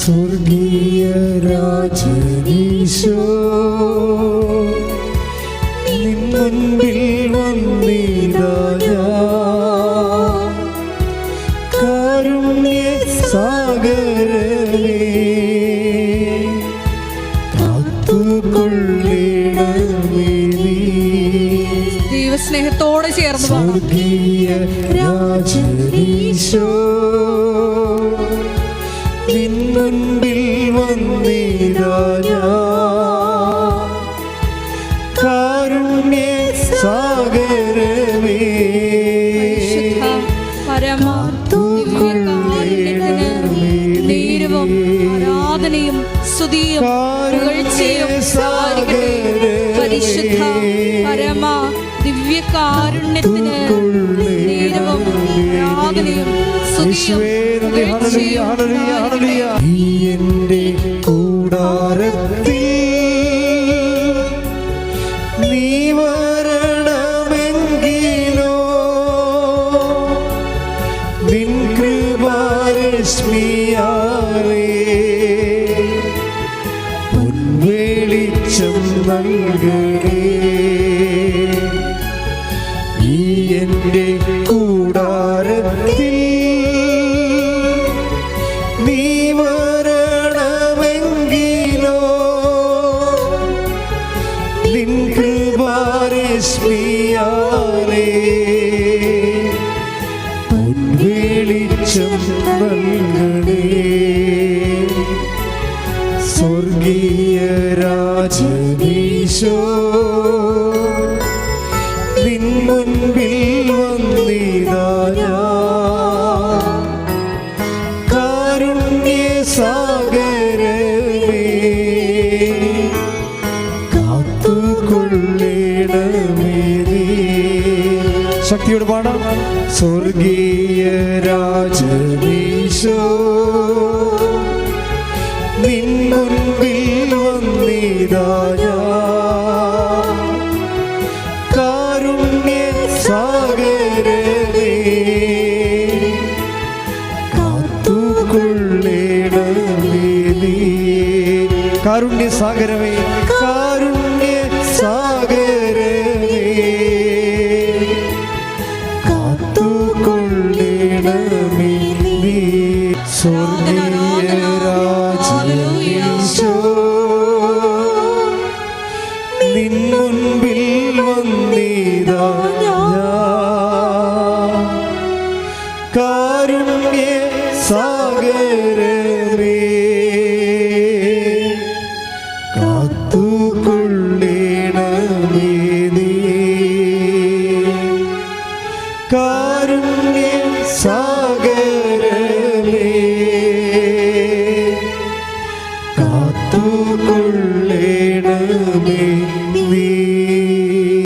സ്വർഗീയ രാജനീശോ നിൻ മുൻപിൽ വന്നിതാ ഞാൻ. കാരുണ്യ സാഗരമേ കാത്തുകൊള്ളണമേ നീ. ദൈവസ്നേഹത്തോടെ ചേർന്ന് സ്വർഗീയ രാജനീശോ നിൻ മുൻപിൽ വന്നിതാ ഞാൻ. കാരുണ്യ സാഗരമേ നേരവും ആരാധനയും സ്തുതിയും പുകഴ്ചയും പരിശുദ്ധ പരമ ദിവ്യകാരുണ്യത്തിന് നേരവും ആരാധനയും സ്തുതിയും എന്റെ കൂടാരത്തിൽ നീ വരണമെങ്കിലോ നിൻ കൃപാരശ്മിയാലേ പൊൻവെളിച്ചം നൽകണേ. ഈ എന്റെ കൂടാരത്തിൽ നീ വരണമെങ്കിലോ നിൻ കൃപാരശ്മിയാലേ പൊൻവെളിച്ചം നൽകണേ. സ്വർഗീയ രാജനീശോ നിൻ മുൻപിൽ വന്നിതാ ഞാൻ. കാരുണ്യ സാഗരമേ കാത്തുകൊള്ളണമേ നീ. ശക്തിയോട് പാടാം. സ്വർഗീയ രാജനീശോ നിൻ മുൻപിൽ വന്നിതാ ഞാൻ. കാരുണ്യ സാഗരമേ കാത്തുകൊള്ളണമേ നീ. കാരുണ്യ സാഗരമേ കാരുണ്യ സാഗരമേ കാത്തുകൊള്ളണമേ നീ. സ്വർഗീയ രാജനീശോ നിൻ മുൻപിൽ വന്നിതാ ഞാൻ. കാരുണ്യ സാഗരമേ കാത്തുകൊള്ളണമേ നീ. കാരുണ്യ സാഗരമേ കാത്തുകൊള്ളണമേ നീ.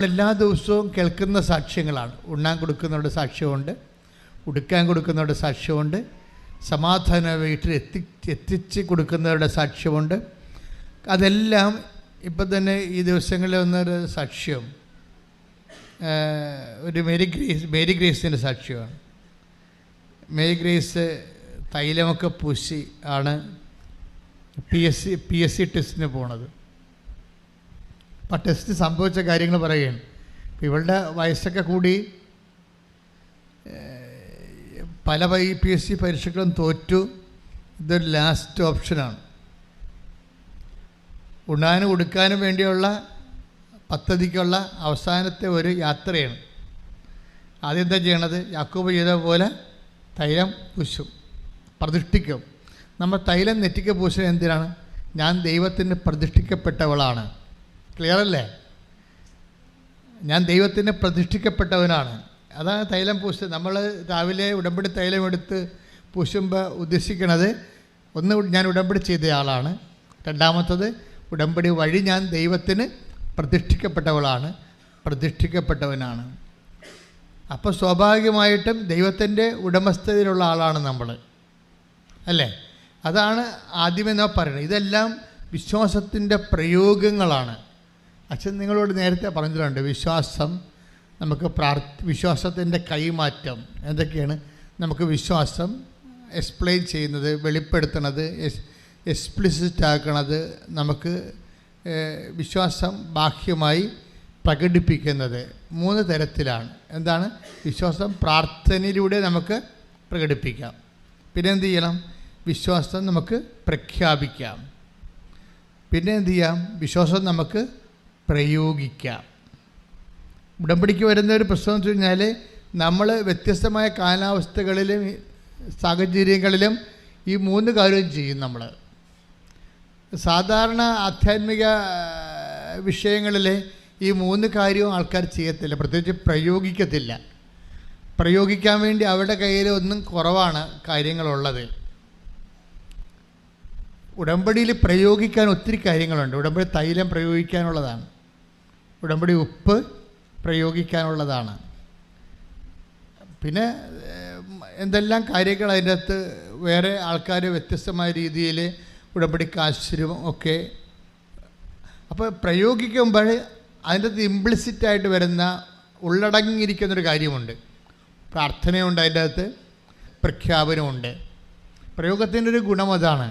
എല്ലാ ദിവസവും കേൾക്കുന്ന സാക്ഷ്യങ്ങളാണ്. ഉണ്ണാൻ കൊടുക്കുന്നവരുടെ സാക്ഷ്യമുണ്ട്, ഉടുക്കാൻ കൊടുക്കുന്നവരുടെ സാക്ഷ്യമുണ്ട്, സമാധാന വീട്ടിൽ എത്തിച്ച് കൊടുക്കുന്നവരുടെ സാക്ഷ്യമുണ്ട്. അതെല്ലാം ഇപ്പം തന്നെ ഈ ദിവസങ്ങളിൽ വന്നൊരു സാക്ഷ്യം ഒരു മേരി ഗ്രേസിൻ്റെ സാക്ഷ്യമാണ്. മേരി ഗ്രേസ് തൈലമൊക്കെ പൂശി ആണ് പി എസ് സി ടെസ്റ്റിന് പോണത്. അപ്പം ടെസ്റ്റ് സംഭവിച്ച കാര്യങ്ങൾ പറയുകയാണ്. ഇവളുടെ വയസ്സൊക്കെ കൂടി പല PSC പരീക്ഷകളും തോറ്റു. ഇതൊരു ലാസ്റ്റ് ഓപ്ഷനാണ്. ഉണ്ണാനും ഉടുക്കാനും വേണ്ടിയുള്ള പദ്ധതിക്കുള്ള അവസാനത്തെ ഒരു യാത്രയാണ്. ആദ്യം എന്താ ചെയ്യണത്? യാക്കോബ് ചെയ്ത പോലെ തൈലം പൂശും, പ്രതിഷ്ഠിക്കും. നമ്മൾ തൈലം നെറ്റിക്ക് പൂശുന്നത് എന്തിനാണ്? ഞാൻ ദൈവത്തിന് പ്രതിഷ്ഠിക്കപ്പെട്ടവളാണ്. ക്ലിയർ അല്ലേ? ഞാൻ ദൈവത്തിന് പ്രതിഷ്ഠിക്കപ്പെട്ടവനാണ്. അതാണ് തൈലം പൂശുന്നത്. നമ്മൾ രാവിലെ ഉടമ്പടി തൈലം എടുത്ത് പൂശുമ്പോൾ ഉദ്ദേശിക്കുന്നത് ഒന്ന്, ഞാൻ ഉടമ്പടി ചെയ്തയാളാണ്. രണ്ടാമത്തത്, ഉടമ്പടി വഴി ഞാൻ ദൈവത്തിന് പ്രതിഷ്ഠിക്കപ്പെട്ടവനാണ്. അപ്പോൾ സ്വാഭാവികമായിട്ടും ദൈവത്തിൻ്റെ ഉടമസ്ഥതയിലുള്ള ആളാണ് നമ്മൾ, അല്ലേ? അതാണ് ആദ്യമേ നാം പറയുന്നത്. ഇതെല്ലാം വിശ്വാസത്തിൻ്റെ പ്രയോഗങ്ങളാണ്. അച്ഛൻ നിങ്ങളോട് നേരത്തെ പറഞ്ഞിട്ടുണ്ട്, വിശ്വാസം നമുക്ക് വിശ്വാസത്തിൻ്റെ കൈമാറ്റം എന്തൊക്കെയാണ്? നമുക്ക് വിശ്വാസം എക്സ്പ്ലെയിൻ ചെയ്യുന്നത്, വെളിപ്പെടുത്തുന്നത്, എക്സ്പ്ലിസിറ്റ് ആക്കണത് നമുക്ക് വിശ്വാസം ബാഹ്യമായി പ്രകടിപ്പിക്കുന്നത് 3 തരത്തിലാണ്. എന്താണ്? വിശ്വാസം പ്രാർത്ഥനയിലൂടെ നമുക്ക് പ്രകടിപ്പിക്കാം. പിന്നെ എന്ത് ചെയ്യണം? വിശ്വാസം നമുക്ക് പ്രഖ്യാപിക്കാം. പിന്നെ എന്ത് ചെയ്യാം? വിശ്വാസം നമുക്ക് പ്രയോഗിക്കാം. ഉടമ്പടിക്ക് വരുന്ന ഒരു പ്രശ്നം എന്ന് വെച്ച് കഴിഞ്ഞാൽ നമ്മൾ വ്യത്യസ്തമായ കാലാവസ്ഥകളിലും സാഹചര്യങ്ങളിലും ഈ 3 കാര്യവും ചെയ്യും. നമ്മൾ സാധാരണ ആധ്യാത്മിക വിഷയങ്ങളിൽ ഈ 3 കാര്യവും ആൾക്കാർ ചെയ്യത്തില്ല, പ്രത്യേകിച്ച് പ്രയോഗിക്കത്തില്ല. പ്രയോഗിക്കാൻ വേണ്ടി അവരുടെ കയ്യിൽ ഒന്നും കുറവാണ് കാര്യങ്ങളുള്ളത്. ഉടമ്പടിയിൽ പ്രയോഗിക്കാൻ ഒത്തിരി കാര്യങ്ങളുണ്ട്. ഉടമ്പടി തൈലം പ്രയോഗിക്കാനുള്ളതാണ്, ഉടമ്പടി ഉപ്പ് പ്രയോഗിക്കാനുള്ളതാണ്, പിന്നെ എന്തെല്ലാം കാര്യങ്ങൾ അതിൻ്റെ അകത്ത് വേറെ ആൾക്കാർ വ്യത്യസ്തമായ രീതിയിൽ ഉടമ്പടി കാശുരും ഒക്കെ. അപ്പോൾ പ്രയോഗിക്കുമ്പോൾ അതിൻ്റെ അകത്ത് ഇംപ്ലിസിറ്റായിട്ട് വരുന്ന ഉള്ളടങ്ങിയിരിക്കുന്നൊരു കാര്യമുണ്ട്. പ്രാർത്ഥനയുണ്ട്, അതിൻ്റെ അകത്ത് പ്രഖ്യാപനമുണ്ട്. പ്രയോഗത്തിൻ്റെ ഒരു ഗുണം അതാണ്.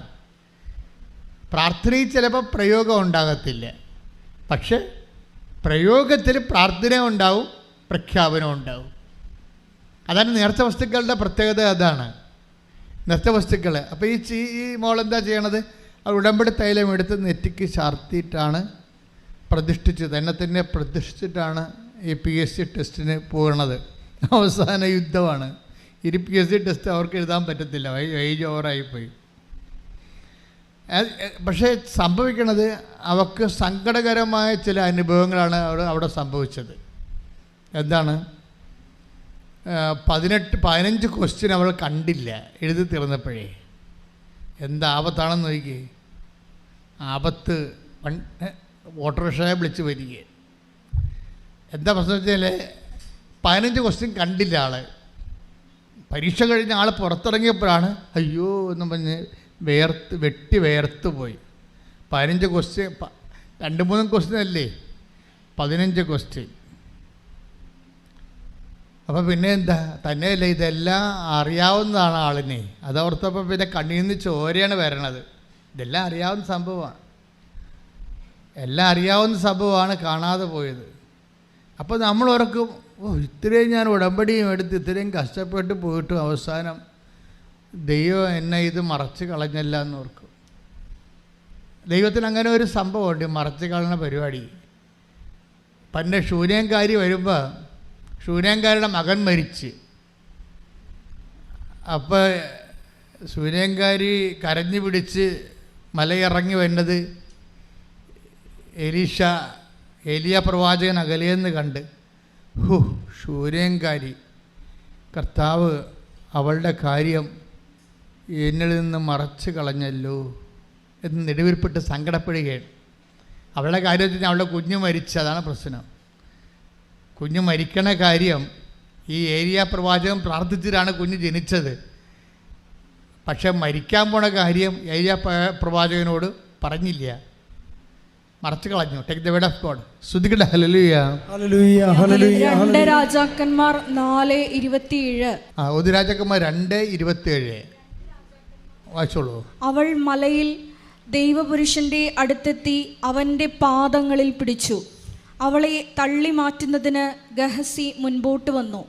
പ്രാർത്ഥനയിൽ ചിലപ്പോൾ പ്രയോഗം ഉണ്ടാകത്തില്ല, പക്ഷെ പ്രയോഗത്തിൽ പ്രാർത്ഥന ഉണ്ടാവും, പ്രഖ്യാപനം ഉണ്ടാവും. അതാണ് നേർച്ച വസ്തുക്കളുടെ പ്രത്യേകത. അതാണ് നേർച്ച വസ്തുക്കൾ. അപ്പോൾ ഈ മോളെന്താ ചെയ്യണത്? ഉടമ്പടി തൈലം എടുത്ത് നെറ്റിക്ക് ചാർത്തിയിട്ടാണ് പ്രതിഷ്ഠിച്ചത്. തന്നെ പ്രതിഷ്ഠിച്ചിട്ടാണ് ഈ PSC ടെസ്റ്റിന് പോകുന്നത്. അവസാന യുദ്ധമാണ്. ഇനി PSC ടെസ്റ്റ് അവർക്ക് എഴുതാൻ പറ്റത്തില്ല, ഏജ് ഓവറായിപ്പോയി. പക്ഷേ സംഭവിക്കണത് അവർക്ക് സങ്കടകരമായ ചില അനുഭവങ്ങളാണ് അവിടെ സംഭവിച്ചത്. എന്താണ്? 15 ക്വസ്റ്റ്യൻ അവൾ കണ്ടില്ല എഴുതി തീർന്നപ്പോഴേ. എന്താപത്താണെന്ന് നോക്കിയേ. ആപത്ത് ഓട്ടോറിക്ഷയെ വിളിച്ച് വരിക. എന്താ പ്രശ്നം വെച്ചാൽ 15 ക്വസ്റ്റ്യൻ കണ്ടില്ല ആൾ. പരീക്ഷ കഴിഞ്ഞ ആൾ പുറത്തിറങ്ങിയപ്പോഴാണ് അയ്യോ എന്ന് പറഞ്ഞ് വെട്ടി പോയി. 15 ക്വസ്റ്റ്യൻ 2-3 ക്വസ്റ്റ്യൻ അല്ലേ, 15 ക്വസ്റ്റ്യൻ. അപ്പോൾ പിന്നെ എന്താ? തന്നെയല്ല, ഇതെല്ലാം അറിയാവുന്നതാണ് ആളിനെ. അതോർത്തപ്പോൾ പിന്നെ കണ്ണിൽ നിന്ന് ചോരയാണ് വരണത്. ഇതെല്ലാം അറിയാവുന്ന സംഭവമാണ്, എല്ലാം അറിയാവുന്ന സംഭവമാണ്, കാണാതെ പോയത്. അപ്പോൾ നമ്മൾ ഓർക്കും, ഇത്രയും ഞാൻ ഉടമ്പടിയും എടുത്ത് ഇത്രയും കഷ്ടപ്പെട്ട് പോയിട്ടും അവസാനം ദൈവം എന്നെ ഇത് മറച്ച് കളഞ്ഞല്ല എന്ന് ഓർക്കും. ദൈവത്തിന് അങ്ങനെ ഒരു സംഭവമുണ്ട്, മറച്ച് കളയുന്ന പരിപാടി. പണ്ട് ശൂന്യംകാരി വരുമ്പോൾ ശൂന്യംകാരിയുടെ മകൻ മരിച്ച്. അപ്പോൾ ശൂന്യംകാരി കരഞ്ഞു പിടിച്ച് മലയിറങ്ങി വരുന്നത് ഏലിയ പ്രവാചകൻ അകലെയെന്ന് കണ്ട്, ശൂന്യംകാരി, കർത്താവ് അവളുടെ കാര്യം എന്നിൽ നിന്ന് മറച്ച് കളഞ്ഞല്ലോ എന്ന് നെടുവീർപ്പിട്ട് സങ്കടപ്പെടുകയാണ്. അവളുടെ കാര്യം വെച്ചാൽ അവളുടെ കുഞ്ഞ് മരിച്ചു, അതാണ് പ്രശ്നം. കുഞ്ഞ് മരിക്കണ കാര്യം ഈ ഏലിയ പ്രവാചകൻ പ്രാർത്ഥിച്ചിട്ടാണ് കുഞ്ഞ് ജനിച്ചത്. പക്ഷെ മരിക്കാൻ പോണ കാര്യം ഏലിയ പ്രവാചകനോട് പറഞ്ഞില്ല, മറച്ചു കളഞ്ഞു. Take the word of God. സ്തുതിക്കട്ടെ. ഹല്ലേലൂയ, ഹല്ലേലൂയ, ഹല്ലേലൂയ. 2 രാജാക്കന്മാർ 4:27. 1 രാജാക്കന്മാർ 2:27 വായിച്ചോളൂ. അവൾ മലയിൽ ദൈവപുരുഷന്റെ അടുത്തെത്തി അവന്റെ പാദങ്ങളിൽ പിടിച്ചു. അവളെ തള്ളി മാറ്റുന്നതിന് ഗഹസി മുൻപോട്ട് വന്നു.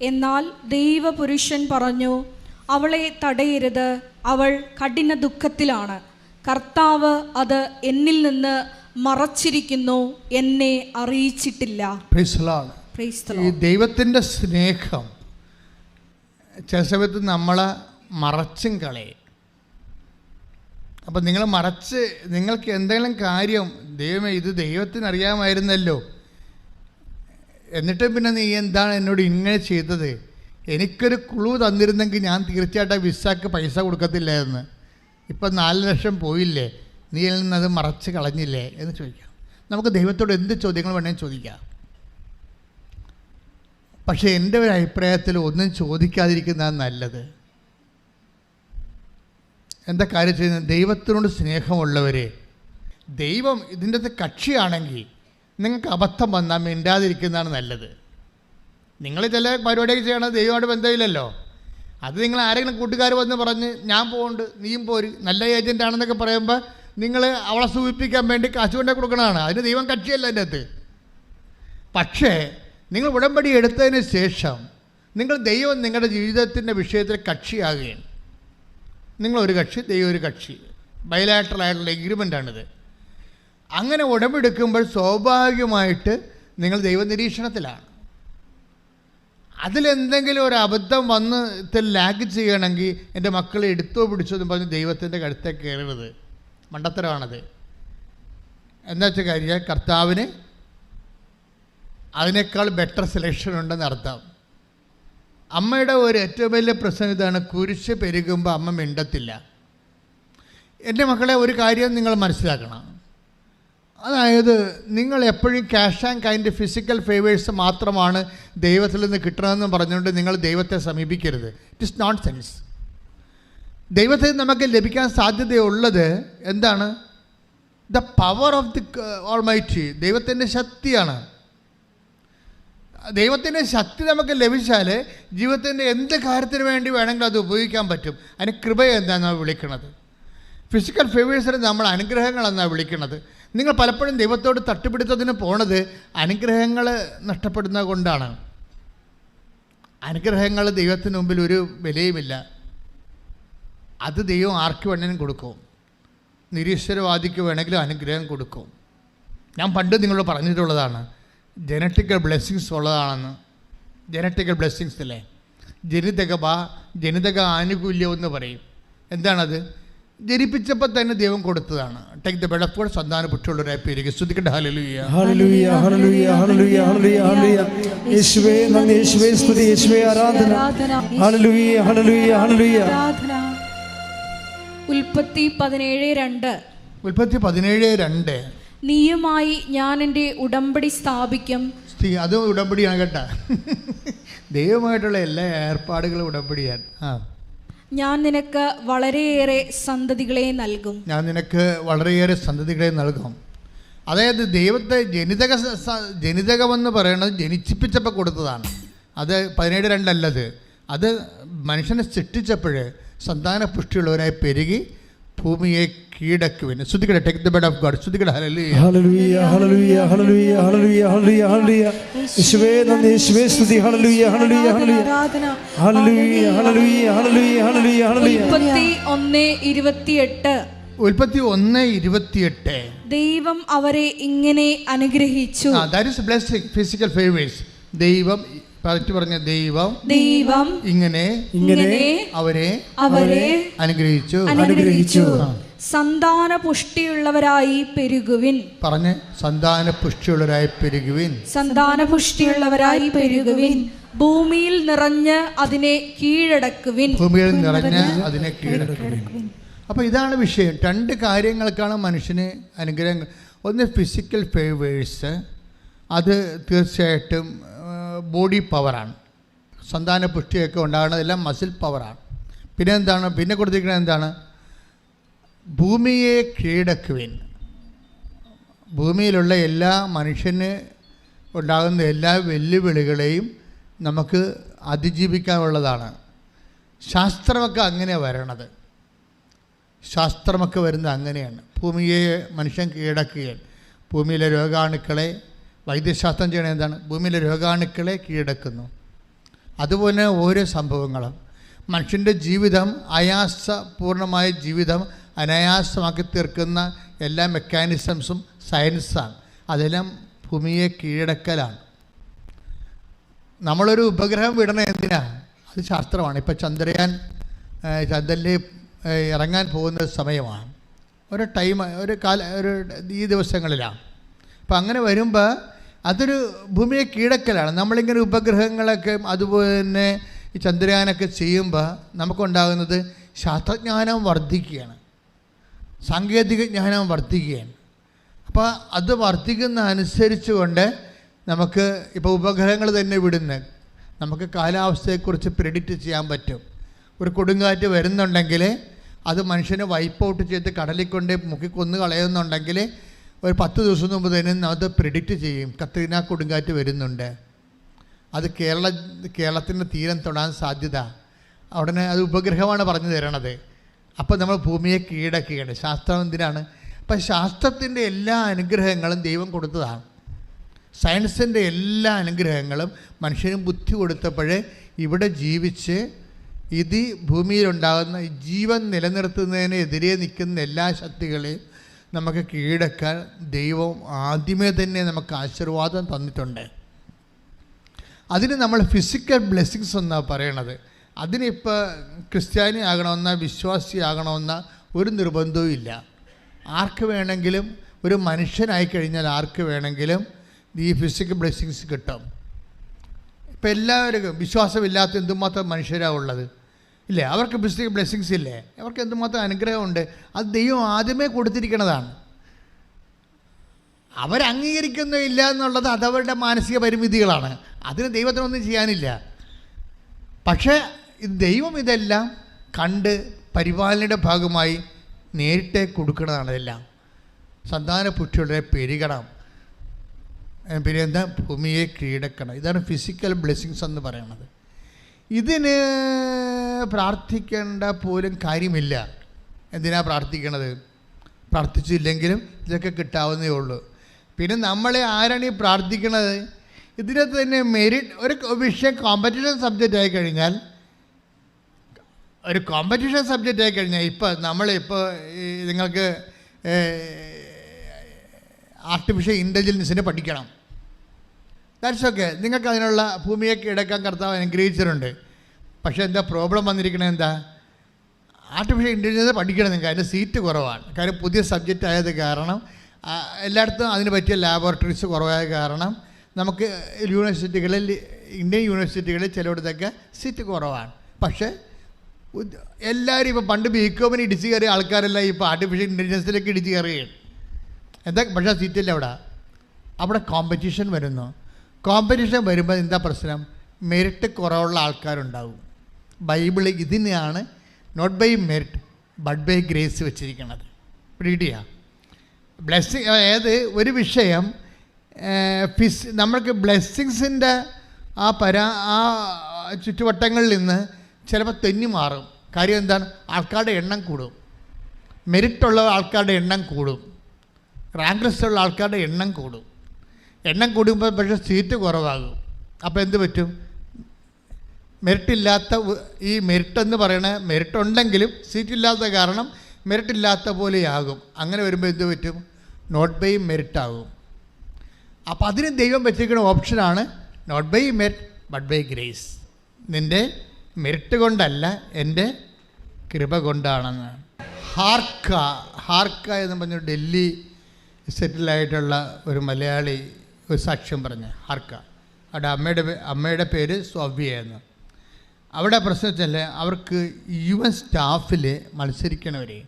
എന്നാൽ ദൈവപുരുഷൻ പറഞ്ഞു, അവളെ തടയരുത്, അവൾ കഠിന ദുഃഖത്തിലാണ്. കർത്താവ് അത് എന്നിൽ നിന്ന് മറച്ചിരിക്കുന്നു, എന്നെ അറിയിച്ചിട്ടില്ല. ഈ ദൈവത്തിൻ്റെ സ്നേഹം ചില സമയത്ത് നമ്മളെ മറച്ചും കളയും. അപ്പം നിങ്ങൾക്ക് എന്തെങ്കിലും കാര്യം ദൈവമേ ഇത് ദൈവത്തിന് അറിയാമായിരുന്നല്ലോ, എന്നിട്ടും പിന്നെ നീ എന്താണ് എന്നോട് ഇങ്ങനെ ചെയ്തത്? എനിക്കൊരു ക്ലൂ തന്നിരുന്നെങ്കിൽ ഞാൻ തീർച്ചയായിട്ടും വിസക്ക് പൈസ കൊടുക്കത്തില്ലായിരുന്നു. ഇപ്പം 4 ലക്ഷം പോയില്ലേ, നീ അതിൽ നിന്നത് മറച്ച് കളഞ്ഞില്ലേ എന്ന് ചോദിക്കാം. നമുക്ക് ദൈവത്തോട് എന്ത് ചോദ്യങ്ങൾ വേണമെങ്കിൽ ചോദിക്കാം. പക്ഷേ എൻ്റെ ഒരു അഭിപ്രായത്തിൽ ഒന്നും ചോദിക്കാതിരിക്കുന്നതാണ് നല്ലത്. എന്താ കാര്യം ചെയ്യുന്നത്? ദൈവത്തിനോട് സ്നേഹമുള്ളവരെ, ദൈവം ഇതിൻ്റെ അകത്ത് കക്ഷിയാണെങ്കിൽ നിങ്ങൾക്ക് അബദ്ധം വന്നാൽ മിണ്ടാതിരിക്കുന്നതാണ് നല്ലത്. നിങ്ങൾ ചില പരിപാടിയൊക്കെ ചെയ്യണത് ദൈവമായിട്ട് ബന്ധമില്ലല്ലോ. അത് നിങ്ങൾ ആരെങ്കിലും കൂട്ടുകാർ വന്ന് പറഞ്ഞ് ഞാൻ പോകുന്നുണ്ട് നീയും പോര് നല്ല ഏജൻ്റ് ആണെന്നൊക്കെ പറയുമ്പോൾ നിങ്ങൾ അവളെ സൂചിപ്പിക്കാൻ വേണ്ടി കാശ് കൊണ്ടേ കൊടുക്കണതാണ്. അതിന് ദൈവം കക്ഷിയല്ല എൻ്റെ അകത്ത്. പക്ഷേ നിങ്ങൾ ഉടമ്പടി എടുത്തതിന് ശേഷം ദൈവം നിങ്ങളുടെ ജീവിതത്തിൻ്റെ വിഷയത്തിൽ കക്ഷിയാകുകയാണ്. നിങ്ങളൊരു കക്ഷി, ദൈവം ഒരു കക്ഷി, ബയലാറ്ററൽ ആയിട്ടുള്ള എഗ്രിമെൻ്റാണിത്. അങ്ങനെ ഉടമ്പെടുക്കുമ്പോൾ സ്വാഭാവികമായിട്ട് നിങ്ങൾ ദൈവനിരീക്ഷണത്തിലാണ്. അതിലെന്തെങ്കിലും ഒരു അബദ്ധം വന്ന് ലാഗ് ചെയ്യണമെങ്കിൽ എൻ്റെ മക്കളെ എടുത്തോ പിടിച്ചോ എന്ന് പറഞ്ഞ് ദൈവത്തിൻ്റെ കഴുത്തേക്ക് കയറരുത്. മണ്ടത്തരമാണത്. എന്താ വെച്ചാൽ കാര്യം, കർത്താവിന് അതിനേക്കാൾ ബെറ്റർ സെലക്ഷൻ ഉണ്ടെന്ന് അർത്ഥം. അമ്മയുടെ ഒരു ഏറ്റവും വലിയ പ്രശ്നം ഇതാണ്, കുരിശ് പെരുകുമ്പോൾ അമ്മ മിണ്ടത്തില്ല. എൻ്റെ മക്കളെ ഒരു കാര്യം നിങ്ങൾ മനസ്സിലാക്കണം, അതായത് നിങ്ങൾ എപ്പോഴും cash and kind physical favours മാത്രമാണ് ദൈവത്തിൽ നിന്ന് കിട്ടണമെന്ന് പറഞ്ഞുകൊണ്ട് നിങ്ങൾ ദൈവത്തെ സമീപിക്കരുത്. It is not sense. ദൈവത്തിൽ നമുക്ക് ലഭിക്കാൻ സാധ്യതയുള്ളത് എന്താണ്? The power of the almighty, ദൈവത്തിൻ്റെ ശക്തിയാണ്. ദൈവത്തിൻ്റെ ശക്തി നമുക്ക് ലഭിച്ചാൽ ജീവിതത്തിൻ്റെ എന്ത് കാര്യത്തിന് വേണ്ടി വേണമെങ്കിലും അത് ഉപയോഗിക്കാൻ പറ്റും. അതിന് കൃപ എന്താണെന്നാണ് വിളിക്കുന്നത്. ഫിസിക്കൽ ഫേവേഴ്സിന് നമ്മൾ അനുഗ്രഹങ്ങളെന്നാണ് വിളിക്കുന്നത്. നിങ്ങൾ പലപ്പോഴും ദൈവത്തോട് തട്ടുപിടുത്തത്തിന് പോണത് അനുഗ്രഹങ്ങൾ നഷ്ടപ്പെടുന്നത് കൊണ്ടാണ്. അനുഗ്രഹങ്ങൾ ദൈവത്തിന് മുമ്പിൽ ഒരു വിലയുമില്ല. അത് ദൈവം ആർക്ക് വേണമെങ്കിലും കൊടുക്കും. നിരീശ്വരവാദിക്ക് വേണമെങ്കിലും അനുഗ്രഹം കൊടുക്കും. ഞാൻ പണ്ട് നിങ്ങളോട് പറഞ്ഞിട്ടുള്ളതാണ്, ജനറ്റിക്കൽ ബ്ലെസ്സിങ്സ് ഉള്ളതാണെന്ന്. ജനറ്റിക്കൽ ബ്ലെസ്സിങ്സ് അല്ലേ, ജനിതക ആനുകൂല്യം എന്ന് പറയും. എന്താണത്? ജനിപ്പിച്ചപ്പോൾ തന്നെ ദൈവം കൊടുത്തതാണ്. Take the bed of God, സന്താന പുഷ്ടിയുള്ളവരായി പേരുക. സ്തുതിക്കട്ടെ. ഹല്ലേലൂയ, ഹല്ലേലൂയ, ഹല്ലേലൂയ, ഹല്ലേലൂയ, ഹല്ലേലൂയ, ഹല്ലേലൂയ. യേശുവേ നന്ദി, യേശുവേ സ്തുതി, യേശുവേ ആരാധന. ഹല്ലേലൂയ, ഹല്ലേലൂയ, ഹല്ലേലൂയ. ഉൽപ്പത്തി 17:2. ഉൽപ്പത്തി 17:2. നീയുമായി ഞാൻ എൻ്റെ ഉടമ്പടി സ്ഥാപിക്കും. അത് ഉടമ്പടിയാണ് കേട്ടാ. ദൈവമായിട്ടുള്ള എല്ലാ ഏർപ്പാടുകളും ഉടമ്പടിയാണ്. ഞാൻ നിനക്ക് വളരെയേറെ സന്തതികളെ നൽകും. ഞാൻ നിനക്ക് വളരെയേറെ സന്തതികളെ നൽകും. അതായത് ദൈവത്തെ ജനിതകമെന്ന് പറയുന്നത് ജനിച്ചിപ്പിച്ചപ്പോൾ കൊടുത്തതാണ്. അത് 17:2 അല്ലത്. അത് മനുഷ്യനെ സൃഷ്ടിച്ചപ്പോൾ സന്താന പുഷ്ടിയുള്ളവരായി പെരുകി ഭൂമിയെ കീഴടക്കുവിൻ. ശ്രുതിക്കട്ടെ. Take the bed of God. ശ്രുതിക്കട്ടെ. ഹല്ലേലൂയ, ഹല്ലേലൂയ, ഹല്ലേലൂയ, ഹല്ലേലൂയ, ഹല്ലേലൂയ, ഹല്ലേലൂയ, ഹല്ലേലൂയ. യേശുവേ നന്ദി, യേശുവേ സ്തുതി. ഹല്ലേലൂയ, ഹല്ലേലൂയ, ഹല്ലേലൂയ, ഹല്ലേലൂയ, ഹല്ലേലൂയ, ഹല്ലേലൂയ, ഹല്ലേലൂയ, ഹല്ലേലൂയ. ഉൽപ്പത്തി 1:28. ഉൽപ്പത്തി 1:28. ദൈവം അവരെ ഇങ്ങനെ അനുഗ്രഹിച്ചു. That is blessing, physical favours. ദൈവം പറഞ്ഞ ദൈവം ഇങ്ങനെ അവരെ അനുഗ്രഹിച്ചു. സന്താന പുഷ്ടിയുള്ളവരായി പെരുകുവിൻ. പറഞ്ഞ് സന്താന പുഷ്ടിയുള്ളവരായി പെരുകുവിൻ. സന്താന പുഷ്ടിയുള്ളവരായി പെരുകുവിൻ. ഭൂമിയിൽ നിറഞ്ഞ് അതിനെ കീഴടക്കുവിൻ. ഭൂമിയിൽ നിറഞ്ഞ് അതിനെ കീഴടക്കുവിൻ. അപ്പോൾ ഇതാണ് വിഷയം. 2 കാര്യങ്ങൾക്കാണ് മനുഷ്യന് അനുഗ്രഹങ്ങൾ. ഒന്ന് ഫിസിക്കൽ ഫേവേഴ്സ്, അത് തീർച്ചയായിട്ടും ബോഡി പവറാണ്. സന്താന പുഷ്ടിയൊക്കെ ഉണ്ടാകുന്നതെല്ലാം മസിൽ പവറാണ്. പിന്നെ എന്താണ്? പിന്നെ കൊടുത്തിരിക്കുന്നത് എന്താണ്? ഭൂമിയെ കീഴടക്കുവിൻ. ഭൂമിയിലുള്ള എല്ലാ മനുഷ്യന് ഉണ്ടാകുന്ന എല്ലാ വെല്ലുവിളികളെയും നമുക്ക് അതിജീവിക്കാനുള്ളതാണ്. ശാസ്ത്രമൊക്കെ അങ്ങനെ വരണത്. ശാസ്ത്രമൊക്കെ വരുന്നത് അങ്ങനെയാണ്. ഭൂമിയെ മനുഷ്യൻ കീഴടക്കുകയാണ്. ഭൂമിയിലെ രോഗാണുക്കളെ, വൈദ്യശാസ്ത്രം ചെയ്യണത് എന്താണ്? ഭൂമിയിലെ രോഗാണുക്കളെ കീഴടക്കുന്നു. അതുപോലെ ഓരോ സംഭവങ്ങളും മനുഷ്യൻ്റെ ജീവിതം, ആയാസപൂർണമായ ജീവിതം അനായാസമാക്കി തീർക്കുന്ന എല്ലാ മെക്കാനിസംസും സയൻസാണ്. അതെല്ലാം ഭൂമിയെ കീഴടക്കലാണ്. നമ്മളൊരു ഉപഗ്രഹം വിടണത് എന്തിനാണ്? അത് ശാസ്ത്രമാണ്. ഇപ്പോൾ ചന്ദ്രനിൽ ഇറങ്ങാൻ പോകുന്ന സമയമാണ്. ഒരു ഈ ദിവസങ്ങളിലാണ്. അപ്പം അങ്ങനെ വരുമ്പോൾ അതൊരു ഭൂമിയെ കീഴടക്കലാണ്. നമ്മളിങ്ങനെ ഉപഗ്രഹങ്ങളൊക്കെ അതുപോലെ തന്നെ ഈ ചന്ദ്രയാനൊക്കെ ചെയ്യുമ്പോൾ നമുക്കുണ്ടാകുന്നത് ശാസ്ത്രജ്ഞാനം വർദ്ധിക്കുകയാണ്, സാങ്കേതിക ജ്ഞാനം വർദ്ധിക്കുകയാണ്. അപ്പോൾ അത് വർദ്ധിക്കുന്ന അനുസരിച്ച് കൊണ്ട് നമുക്ക് ഇപ്പോൾ ഉപഗ്രഹങ്ങൾ തന്നെ വിടുന്ന നമുക്ക് കാലാവസ്ഥയെക്കുറിച്ച് പ്രെഡിക്റ്റ് ചെയ്യാൻ പറ്റും. ഒരു കൊടുങ്കാറ്റ് വരുന്നുണ്ടെങ്കിൽ അത് മനുഷ്യനെ വൈപ്പ് ഔട്ട് ചെയ്ത് കടലിൽ കൊണ്ട് മുക്കിക്കൊന്ന് കളയുന്നുണ്ടെങ്കിൽ ഒരു 10 ദിവസം മുമ്പ് തന്നെ അത് പ്രെഡിക്റ്റ് ചെയ്യും. കത്രീന കൊടുങ്കാറ്റ് വരുന്നുണ്ട്, അത് കേരളത്തിൻ്റെ തീരം തൊടാൻ സാധ്യത. ഉടനെ അത് ഉപഗ്രഹമാണ് പറഞ്ഞു തരണത്. അപ്പോൾ നമ്മൾ ഭൂമിയെ കീഴടക്കുകയാണ്. ശാസ്ത്രം എന്തിനാണ്? അപ്പം ശാസ്ത്രത്തിൻ്റെ എല്ലാ അനുഗ്രഹങ്ങളും ദൈവം കൊടുത്തതാണ്. സയൻസിൻ്റെ എല്ലാ അനുഗ്രഹങ്ങളും മനുഷ്യനും ബുദ്ധി കൊടുത്തപ്പോഴേ ഇവിടെ ജീവിച്ച് ഇത് ഭൂമിയിലുണ്ടാകുന്ന ജീവൻ നിലനിർത്തുന്നതിനെതിരെ നിൽക്കുന്ന എല്ലാ ശക്തികളെയും നമുക്ക് കീഴടക്കാൻ ദൈവം ആദ്യമേ തന്നെ നമുക്ക് ആശീർവാദം തന്നിട്ടുണ്ട്. അതിന് നമ്മൾ ഫിസിക്കൽ ബ്ലെസ്സിങ്സ് എന്നാണ് പറയണത്. അതിനിപ്പോൾ ക്രിസ്ത്യാനി ആകണമെന്ന വിശ്വാസിയാകണമെന്ന ഒരു നിർബന്ധവും ഇല്ല. ആർക്ക് വേണമെങ്കിലും, ഒരു മനുഷ്യനായി കഴിഞ്ഞാൽ ആർക്ക് വേണമെങ്കിലും ഈ ഫിസിക്കൽ ബ്ലെസ്സിങ്സ് കിട്ടും. ഇപ്പം എല്ലാവർക്കും വിശ്വാസമില്ലാത്ത എന്തുമാത്രം മനുഷ്യരാണ് ഉള്ളത് ഇല്ലേ? അവർക്ക് ഫിസിക്കൽ ബ്ലെസ്സിങ്സ് ഇല്ലേ? അവർക്ക് എന്തുമാത്രം അനുഗ്രഹമുണ്ട്. അത് ദൈവം ആദ്യമേ കൊടുത്തിരിക്കുന്നതാണ്. അവരംഗീകരിക്കുന്നില്ല എന്നുള്ളത് അതവരുടെ മാനസിക പരിമിതികളാണ്. അതിന് ദൈവത്തിനൊന്നും ചെയ്യാനില്ല. പക്ഷേ ദൈവം ഇതെല്ലാം കണ്ട് പരിപാലനയുടെ ഭാഗമായി നേരിട്ട് കൊടുക്കുന്നതാണ്. ഇതെല്ലാം സന്താന പുഷ്ടിയുടെ പെരുകണം, പിന്നെ എന്താ ഭൂമിയെ കീഴടക്കണം. ഇതാണ് ഫിസിക്കൽ ബ്ലെസ്സിങ്സ് എന്ന് പറയുന്നത്. ഇതിന് പ്രാർത്ഥിക്കേണ്ട പോലും കാര്യമില്ല. എന്തിനാ പ്രാർത്ഥിക്കണത്? പ്രാർത്ഥിച്ചില്ലെങ്കിലും ഇതൊക്കെ കിട്ടാവുന്നേ ഉള്ളൂ. പിന്നെ നമ്മളെ ആരാണ് ഈ പ്രാർത്ഥിക്കണത്? ഇതിനകത്ത് തന്നെ മെറിറ്റ് ഒരു വിഷയം കോമ്പറ്റീഷൻ സബ്ജക്റ്റ് ആയി കഴിഞ്ഞാൽ, ഒരു കോമ്പറ്റീഷൻ സബ്ജക്റ്റ് ആയി കഴിഞ്ഞാൽ ഇപ്പോൾ നിങ്ങൾക്ക് ആർട്ടിഫിഷ്യൽ ഇൻ്റലിജൻസിനെ പഠിക്കണം. That's okay. നിങ്ങൾക്ക് അതിനുള്ള ഭൂമിയെ കീഴടക്കാൻ കർത്താവ് അനുഗ്രഹിച്ചിട്ടുണ്ട്. പക്ഷേ എന്താ പ്രോബ്ലം വന്നിരിക്കണത്? എന്താ? ആർട്ടിഫിഷ്യൽ ഇൻ്റലിജൻസ് പഠിക്കണം നിങ്ങൾക്ക്. അതിൻ്റെ സീറ്റ് കുറവാണ്. കാര്യം പുതിയ സബ്ജക്റ്റ് ആയത് കാരണം, എല്ലായിടത്തും അതിന് പറ്റിയ ലാബോറട്ടറീസ് കുറവായ കാരണം നമുക്ക് യൂണിവേഴ്സിറ്റികളിൽ, ഇന്ത്യൻ യൂണിവേഴ്സിറ്റികളിൽ ചിലയിടത്തൊക്കെ സീറ്റ് കുറവാണ്. പക്ഷേ എല്ലാവരും ഇപ്പോൾ പണ്ട് ബികോമിന് ഇടിച്ച് കയറിയ ആൾക്കാരെല്ലാം ഇപ്പോൾ ആർട്ടിഫിഷ്യൽ ഇൻ്റലിജൻസിലേക്ക് ഇടിച്ച് കയറുകയാണ്. എന്താ? പക്ഷേ സീറ്റില്ല അവിടെ കോമ്പറ്റീഷൻ വരുന്നു. കോമ്പറ്റീഷൻ വരുമ്പോൾ എന്താ പ്രശ്നം? മെറിറ്റ് കുറവുള്ള ആൾക്കാരുണ്ടാവും. ബൈബിൾ ഇതിനെയാണ് not by merit but by grace വെച്ചിരിക്കുന്നത്. പിടികിട്ടിയാ? ബ്ലെസ്സിങ് അതായത് ഒരു വിഷയം നമ്മൾക്ക് ബ്ലെസ്സിങ്സിൻ്റെ ആ ചുറ്റുവട്ടങ്ങളിൽ നിന്ന് ചിലപ്പോൾ തെന്നി മാറും. കാര്യം എന്താണ്? ആൾക്കാരുടെ എണ്ണം കൂടും. മെറിറ്റുള്ള ആൾക്കാരുടെ എണ്ണം കൂടും. റാങ്ക് ലിസ്റ്റുള്ള ആൾക്കാരുടെ എണ്ണം കൂടും. എണ്ണം കൂടുമ്പോൾ പക്ഷേ സീറ്റ് കുറവാകും. അപ്പോൾ എന്ത് പറ്റും? മെറിറ്റില്ലാത്ത ഈ മെറിറ്റെന്ന് പറയണ മെറിറ്റ് ഉണ്ടെങ്കിലും സീറ്റില്ലാത്ത കാരണം മെറിറ്റില്ലാത്ത പോലെയാകും. അങ്ങനെ വരുമ്പോൾ എന്ത് പറ്റും? നോട്ട് ബൈ മെറിറ്റ് ആകും. അപ്പോൾ അതിന് ദൈവം വെച്ചിരിക്കുന്ന ഓപ്ഷനാണ് not by merit but by grace. നിൻ്റെ മെറിറ്റ് കൊണ്ടല്ല, എൻ്റെ കൃപ കൊണ്ടാണെന്ന്. ഹാർക്ക എന്ന് പറഞ്ഞ ഡൽഹി സെറ്റിലായിട്ടുള്ള ഒരു മലയാളി ഒരു സാക്ഷ്യം പറഞ്ഞ്. ഹാർക്ക, അവിടെ അമ്മയുടെ പേര് സോഫിയ എന്ന്. അവിടെ പ്രശ്നം വെച്ചാൽ അവർക്ക് UN സ്റ്റാഫിൽ മത്സരിക്കണവരെ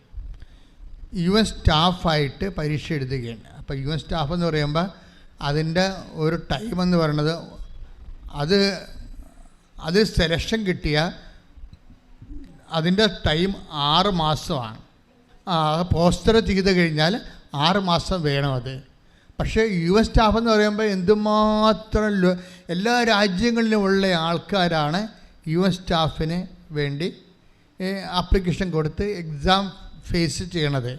UN സ്റ്റാഫായിട്ട് പരീക്ഷ എഴുതുകയാണ്. അപ്പോൾ UN സ്റ്റാഫ് എന്ന് പറയുമ്പോൾ അതിൻ്റെ ഒരു ടൈം എന്ന് പറയുന്നത് അത് സെലക്ഷൻ കിട്ടിയ അതിൻ്റെ ടൈം 6 മാസമാണ്. പോസ്റ്റർ ചെയ്ത് കഴിഞ്ഞാൽ 6 മാസം വേണം അത്. പക്ഷേ UN സ്റ്റാഫ് എന്ന് പറയുമ്പോൾ എന്തുമാത്രം എല്ലാ രാജ്യങ്ങളിലുമുള്ള ആൾക്കാരാണ് UN സ്റ്റാഫിന് വേണ്ടി ആപ്ലിക്കേഷൻ കൊടുത്ത് എക്സാം ഫേസ് ചെയ്യണത്.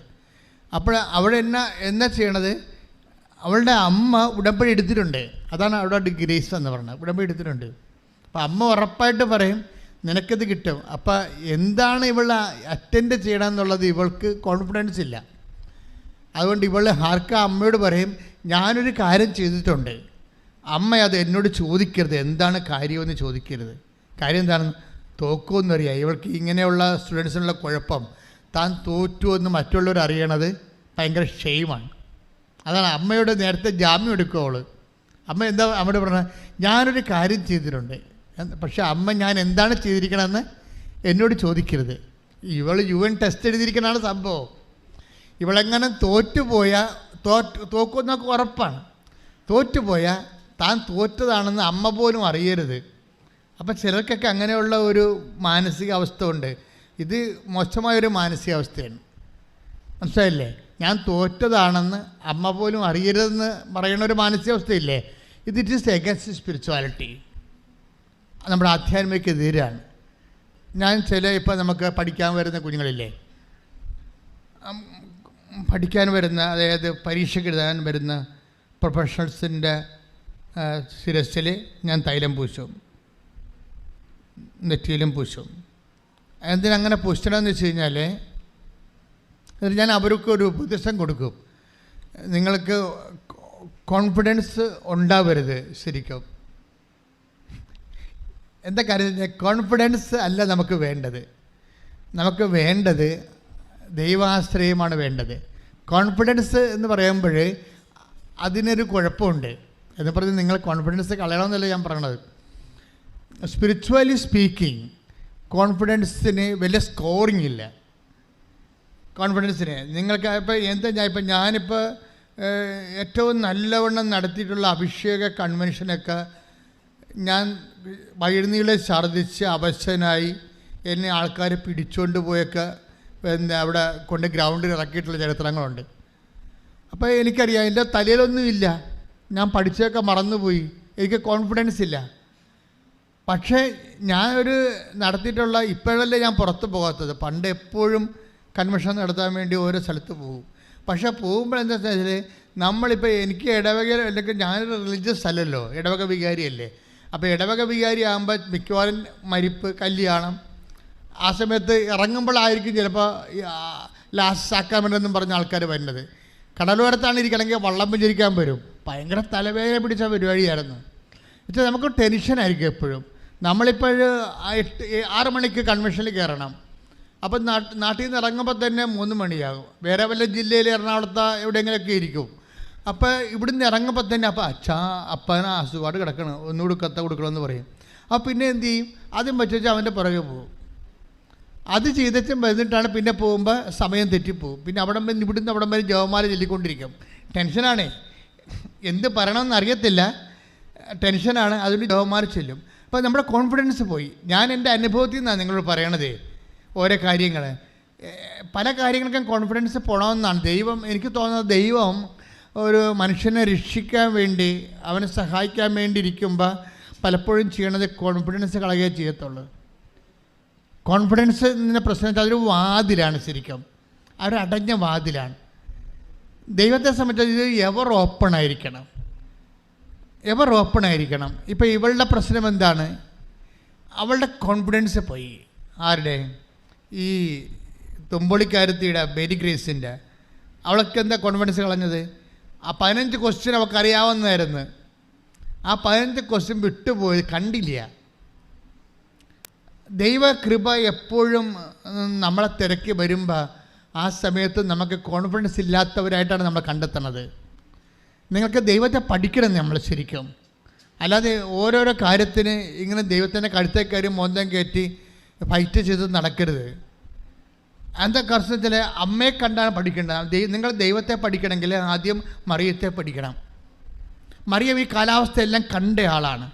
അപ്പോൾ അവിടെ എന്നാ ചെയ്യണത്? അവളുടെ അമ്മ ഉടമ്പടി എടുത്തിട്ടുണ്ട്. അതാണ് അവിടെ ഗ്രേസ് എന്ന് പറയുന്നത്. ഉടമ്പടി എടുത്തിട്ടുണ്ട്. അപ്പോൾ അമ്മ ഉറപ്പായിട്ട് പറയും നിനക്കിത് കിട്ടും. അപ്പോൾ എന്താണ് ഇവൾ അറ്റൻഡ് ചെയ്യണമെന്നുള്ളത് ഇവൾക്ക് കോൺഫിഡൻസ് ഇല്ല. അതുകൊണ്ട് ഹാർക്ക അമ്മയോട് പറയും ഞാനൊരു കാര്യം ചെയ്തിട്ടുണ്ട്, അമ്മ അത് എന്നോട് ചോദിക്കരുത്, എന്താണ് കാര്യമെന്ന് ചോദിക്കരുത്. കാര്യം എന്താണെന്ന് തോക്കുമെന്നറിയാം. ഇവൾക്ക് ഇങ്ങനെയുള്ള സ്റ്റുഡൻസിനുള്ള കുഴപ്പം താൻ തോറ്റുമെന്ന് മറ്റുള്ളവർ അറിയണത് ഭയങ്കര ഷെയിമാണ്. അതാണ് അമ്മയോട് നേരത്തെ ജാമ്യം എടുക്കുവോള്. അമ്മ എന്താ അമ്മയോട് പറഞ്ഞത്? ഞാനൊരു കാര്യം ചെയ്തിട്ടുണ്ട്, പക്ഷെ അമ്മ ഞാൻ എന്താണ് ചെയ്തിരിക്കണമെന്ന് എന്നോട് ചോദിക്കരുത്. ഇവൾ UN ടെസ്റ്റ് എഴുതിയിരിക്കണതാണ് സംഭവം. ഇവളെങ്ങനെ തോക്കുമെന്നൊക്കെ ഉറപ്പാണ്. തോറ്റുപോയാൽ താൻ തോറ്റതാണെന്ന് അമ്മ പോലും അറിയരുത്. അപ്പം ചിലർക്കൊക്കെ അങ്ങനെയുള്ള ഒരു മാനസികാവസ്ഥ ഉണ്ട്. ഇത് മോശമായൊരു മാനസികാവസ്ഥയാണ്. മനസ്സിലായില്ലേ? ഞാൻ തോറ്റതാണെന്ന് അമ്മ പോലും അറിയരുതെന്ന് പറയുന്ന ഒരു മാനസികാവസ്ഥയില്ലേ? It is against spirituality. നമ്മുടെ ആധ്യാത്മികതയ്ക്കെതിരാണ്. ഞാൻ ഇപ്പോൾ നമുക്ക് പഠിക്കാൻ വരുന്ന കുഞ്ഞുങ്ങളില്ലേ, പഠിക്കാൻ വരുന്ന, അതായത് പരീക്ഷയ്ക്ക് എഴുതാൻ വരുന്ന പ്രൊഫഷണൽസിൻ്റെ ശിരസിൽ ഞാൻ തൈലം പൂശും, നെറ്റിയിലും പൂശും. എന്തിനങ്ങനെ പൂശണമെന്ന് വെച്ച് കഴിഞ്ഞാൽ, ഞാൻ അവർക്കൊരു ഉപദേശം കൊടുക്കും. നിങ്ങൾക്ക് കോൺഫിഡൻസ് ഉണ്ടാവരുത്. ശരിക്കും എന്താ കാര്യം, കോൺഫിഡൻസ് അല്ല നമുക്ക് വേണ്ടത്. നമുക്ക് വേണ്ടത് ദൈവാശ്രയമാണ് വേണ്ടത്. കോൺഫിഡൻസ് എന്ന് പറയുമ്പോൾ അതിനൊരു കുഴപ്പമുണ്ട്. എന്ന് പറഞ്ഞ് നിങ്ങൾ കോൺഫിഡൻസ് കളയണമെന്നല്ല ഞാൻ പറയണത്. സ്പിരിച്വലി സ്പീക്കിംഗ് കോൺഫിഡൻസിന് വലിയ സ്കോറിങ് ഇല്ല. കോൺഫിഡൻസിന് നിങ്ങൾക്ക് ഇപ്പോൾ ഞാനിപ്പോൾ ഏറ്റവും നല്ലവണ്ണം നടത്തിയിട്ടുള്ള അഭിഷേക കൺവെൻഷനൊക്കെ ഞാൻ വഴിനീളെ ഛർദ്ദിച്ച് അവശനായി എന്നെ ആൾക്കാർ പിടിച്ചുകൊണ്ട് പോയൊക്കെ അവിടെ കൊണ്ട് ഗ്രൗണ്ടിൽ ഇറക്കിയിട്ടുള്ള ചരിത്രങ്ങളുണ്ട്. അപ്പോൾ എനിക്കറിയാം എൻ്റെ തലയിലൊന്നുമില്ല, ഞാൻ പഠിച്ചതൊക്കെ മറന്നുപോയി, എനിക്ക് കോൺഫിഡൻസ് ഇല്ല. പക്ഷേ ഞാനൊരു നടത്തിയിട്ടുള്ള, ഇപ്പോഴല്ലേ ഞാൻ പുറത്ത് പോകാത്തത്, പണ്ട് എപ്പോഴും കൺവെൻഷൻ നടത്താൻ വേണ്ടി ഓരോ സ്ഥലത്ത് പോകും. പക്ഷേ പോകുമ്പോൾ എന്താ വെച്ചാൽ നമ്മളിപ്പോൾ എനിക്ക് ഇടവക, അല്ലെങ്കിൽ ഞാനൊരു റിലീജിയസ് അല്ലല്ലോ, ഇടവക വികാരിയല്ലേ. അപ്പോൾ ഇടവക വികാരി ആകുമ്പോൾ മിക്കവാറും മരിപ്പ്, കല്യാണം, ആ സമയത്ത് ഇറങ്ങുമ്പോഴായിരിക്കും ചിലപ്പോൾ ലാസ്റ്റ് സാക്രാമെൻ്റെന്നും പറഞ്ഞ ആൾക്കാർ വരുന്നത്. കടലോരത്താണ് ഇരിക്കണമെങ്കിൽ വള്ളം പുഞ്ചിരിക്കാൻ വരും. ഭയങ്കര തലവേദന പിടിച്ച പരിപാടിയായിരുന്നു. വെച്ചാൽ നമുക്ക് ടെൻഷനായിരിക്കും എപ്പോഴും. നമ്മളിപ്പോൾ 6 മണിക്ക് കൺവെൻഷനിൽ കയറണം. അപ്പം നാട്ടിൽ നിന്ന് ഇറങ്ങുമ്പോൾ തന്നെ 3 മണിയാകും. വേറെ വല്ല ജില്ലയിൽ എറണാകുളത്ത് എവിടെയെങ്കിലുമൊക്കെ ഇരിക്കും. അപ്പോൾ ഇവിടുന്ന് ഇറങ്ങുമ്പോൾ തന്നെ അപ്പോൾ അപ്പന അസുഖമായിട്ട് കിടക്കണം, ഒന്നുകൂടി കത്ത കൊടുക്കണമെന്ന് പറയും. അപ്പോൾ പിന്നെ എന്ത് ചെയ്യും, അതും വെച്ചാൽ അവൻ്റെ പുറകെ പോകും. അത് ചെയ്തിട്ടും വന്നിട്ടാണ് പിന്നെ പോകുമ്പോൾ സമയം തെറ്റിപ്പോവും. പിന്നെ ഇവിടുന്ന് അവിടം വരെ ജവമാല ചൊല്ലിക്കൊണ്ടിരിക്കും. ടെൻഷനാണ്, എന്ത് പറയണമെന്ന് അറിയത്തില്ല, ടെൻഷനാണ്. അതുകൊണ്ട് ജവമാല ചൊല്ലും. അപ്പോൾ നമ്മുടെ കോൺഫിഡൻസ് പോയി. ഞാൻ എൻ്റെ അനുഭവത്തിൽ നിന്നാണ് നിങ്ങളോട് പറയണത് ഓരോ കാര്യങ്ങൾ. പല കാര്യങ്ങൾക്കും കോൺഫിഡൻസ് പോകണമെന്നാണ് എനിക്ക് തോന്നുന്നത്. ദൈവം ഒരു മനുഷ്യനെ രക്ഷിക്കാൻ വേണ്ടി, അവനെ സഹായിക്കാൻ വേണ്ടി ഇരിക്കുമ്പോൾ പലപ്പോഴും ചെയ്യണത് കോൺഫിഡൻസ് കളയുകയേ ചെയ്യത്തുള്ളൂ. കോൺഫിഡൻസിൻ്റെ പ്രശ്നം വെച്ചാൽ അതൊരു വാതിലാണ്, ശരിക്കും അതൊരു അടഞ്ഞ വാതിലാണ്. ദൈവത്തെ സംബന്ധിച്ച് ഇത് എവർ ഓപ്പൺ ആയിരിക്കണം. ഇപ്പോൾ ഇവളുടെ പ്രശ്നം എന്താണ്, അവളുടെ കോൺഫിഡൻസ് പോയി. ആരുടെ, ഈ തുമ്പൊളിക്കാരത്തിയുടെ മേരി ഗ്രേസിൻ്റെ. അവൾക്ക് എന്താ കോൺഫിഡൻസ് കളഞ്ഞത്, ആ 15 ക്വസ്റ്റ്യൻ അവൾക്കറിയാവുന്നതായിരുന്നു. ആ 15 ക്വസ്റ്റ്യൻ വിട്ടുപോയി, കണ്ടില്ല. ദൈവകൃപ എപ്പോഴും നമ്മളെ തിരക്കി വരുമ്പോൾ ആ സമയത്ത് നമുക്ക് കോൺഫിഡൻസ് ഇല്ലാത്തവരായിട്ടാണ് നമ്മൾ കണ്ടെത്തുന്നത്. നിങ്ങൾക്ക് ദൈവത്തെ പഠിക്കണം നമ്മൾ ശരിക്കും. അല്ലാതെ ഓരോരോ കാര്യത്തിന് ഇങ്ങനെ ദൈവത്തിൻ്റെ കഴുത്തേ കയറി മോന്തം കയറ്റി ഫൈറ്റ് ചെയ്ത് നടക്കരുത്. എന്താ കർശനത്തിൽ അമ്മയെ കണ്ടാണ് പഠിക്കേണ്ടത്. നിങ്ങൾ ദൈവത്തെ പഠിക്കണമെങ്കിൽ ആദ്യം മറിയത്തെ പഠിക്കണം. മറിയം ഈ കാലാവസ്ഥയെല്ലാം കണ്ട ആളാണ്.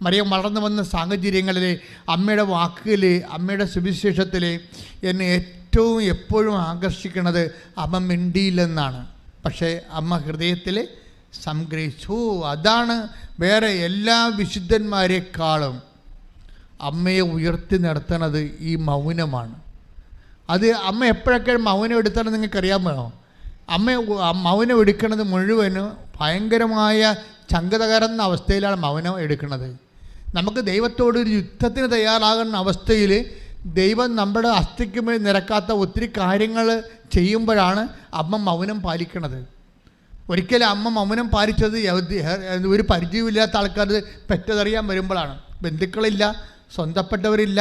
മറിയം വളർന്നു വന്ന സാഹചര്യങ്ങളിൽ അമ്മയുടെ വാക്കുകൾ, അമ്മയുടെ സുവിശേഷത്തിൽ എന്നെ ഏറ്റവും എപ്പോഴും ആകർഷിക്കുന്നത് അമ്മ മിണ്ടിയില്ലെന്നാണ്. പക്ഷേ അമ്മ ഹൃദയത്തിൽ സംഗ്രഹിച്ചു. അതാണ് വേറെ എല്ലാ വിശുദ്ധന്മാരെക്കാളും അമ്മയെ ഉയർത്തി നിർത്തുന്നത് ഈ മൗനമാണ്. അത് അമ്മ എപ്പോഴൊക്കെ മൗനം എടുത്താലും നിങ്ങൾക്കറിയാമോ? മൗനം എടുക്കുന്നത് മുഴുവനും ഭയങ്കരമായ ചങ്കതകരുന്ന അവസ്ഥയിലാണ് മൗനം എടുക്കുന്നത്. നമുക്ക് ദൈവത്തോടൊരു യുദ്ധത്തിന് തയ്യാറാകുന്ന അവസ്ഥയിൽ ദൈവം നമ്മുടെ അസ്ഥിക്കുമേൽ നിരക്കാത്ത ഒത്തിരി കാര്യങ്ങൾ ചെയ്യുമ്പോഴാണ് അമ്മ മൗനം പാലിക്കണത്. ഒരിക്കലും അമ്മ മൗനം പാലിച്ചത് ഒരു പരിചയമില്ലാത്ത ആൾക്കാർ പെറ്റതറിയാൻ വരുമ്പോഴാണ്. ബന്ധുക്കളില്ല, സ്വന്തപ്പെട്ടവരില്ല,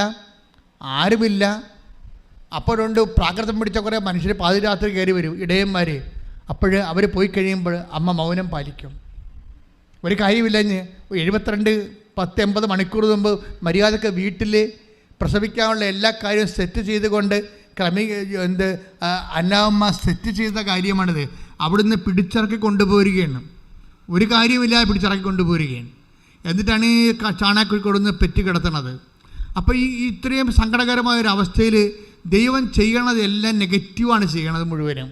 ആരുമില്ല. അപ്പോഴുണ്ട് പ്രാകൃതം പിടിച്ച കുറേ മനുഷ്യർ പാതിരാത്രി കയറി വരും, ഇടയന്മാർ. അപ്പോൾ അവർ പോയി കഴിയുമ്പോൾ അമ്മ മൗനം പാലിക്കും. ഒരു കാര്യമില്ലഞ്ഞ് 72-80 മണിക്കൂർ മുമ്പ് മര്യാദക്ക് വീട്ടിൽ പ്രസവിക്കാനുള്ള എല്ലാ കാര്യവും സെറ്റ് ചെയ്തുകൊണ്ട് അന്നാമ്മ സെറ്റ് ചെയ്ത കാര്യമാണിത്. അവിടുന്ന് പിടിച്ചിറക്കി കൊണ്ടുപോരുകയാണ്. ഒരു കാര്യമില്ലാതെ പിടിച്ചിറക്കി കൊണ്ടുപോരുകയാണ്. എന്നിട്ടാണ് ഈ ചാണാക്കുഴി കൊടുന്ന് പെറ്റ് കിടത്തണത്. അപ്പോൾ ഇത്രയും സങ്കടകരമായൊരവസ്ഥയിൽ ദൈവം ചെയ്യണതെല്ലാം നെഗറ്റീവാണ് ചെയ്യണത് മുഴുവനും.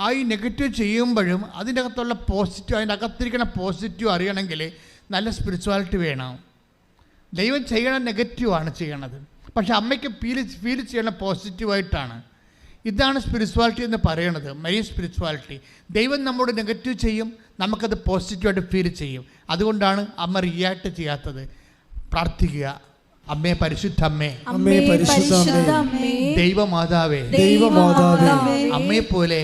ആ ഈ നെഗറ്റീവ് ചെയ്യുമ്പോഴും അതിൻ്റെ അകത്തുള്ള പോസിറ്റീവ്, അതിൻ്റെ അകത്തിരിക്കുന്ന പോസിറ്റീവ് അറിയണമെങ്കിൽ നല്ല സ്പിരിച്വാലിറ്റി വേണം. ദൈവം ചെയ്യണ നെഗറ്റീവാണ് ചെയ്യണത്. പക്ഷെ അമ്മയ്ക്ക് ഫീൽ ചെയ്യണം പോസിറ്റീവായിട്ടാണ്. ഇതാണ് സ്പിരിച്വാലിറ്റി എന്ന് പറയുന്നത്, മെയിൻ സ്പിരിച്വാലിറ്റി. ദൈവം നമ്മോട് നെഗറ്റീവ് ചെയ്യും, നമുക്കത് പോസിറ്റീവായിട്ട് ഫീൽ ചെയ്യും. അതുകൊണ്ടാണ് അമ്മ റിയാക്ട് ചെയ്യാത്തത്. പ്രാർത്ഥിക്കുക, അമ്മേ പരിശുദ്ധ അമ്മേ, അമ്മേ പരിശുദ്ധ അമ്മേ, ദൈവമാതാവേ, ദൈവമാതാവേ, അമ്മയെ പോലെ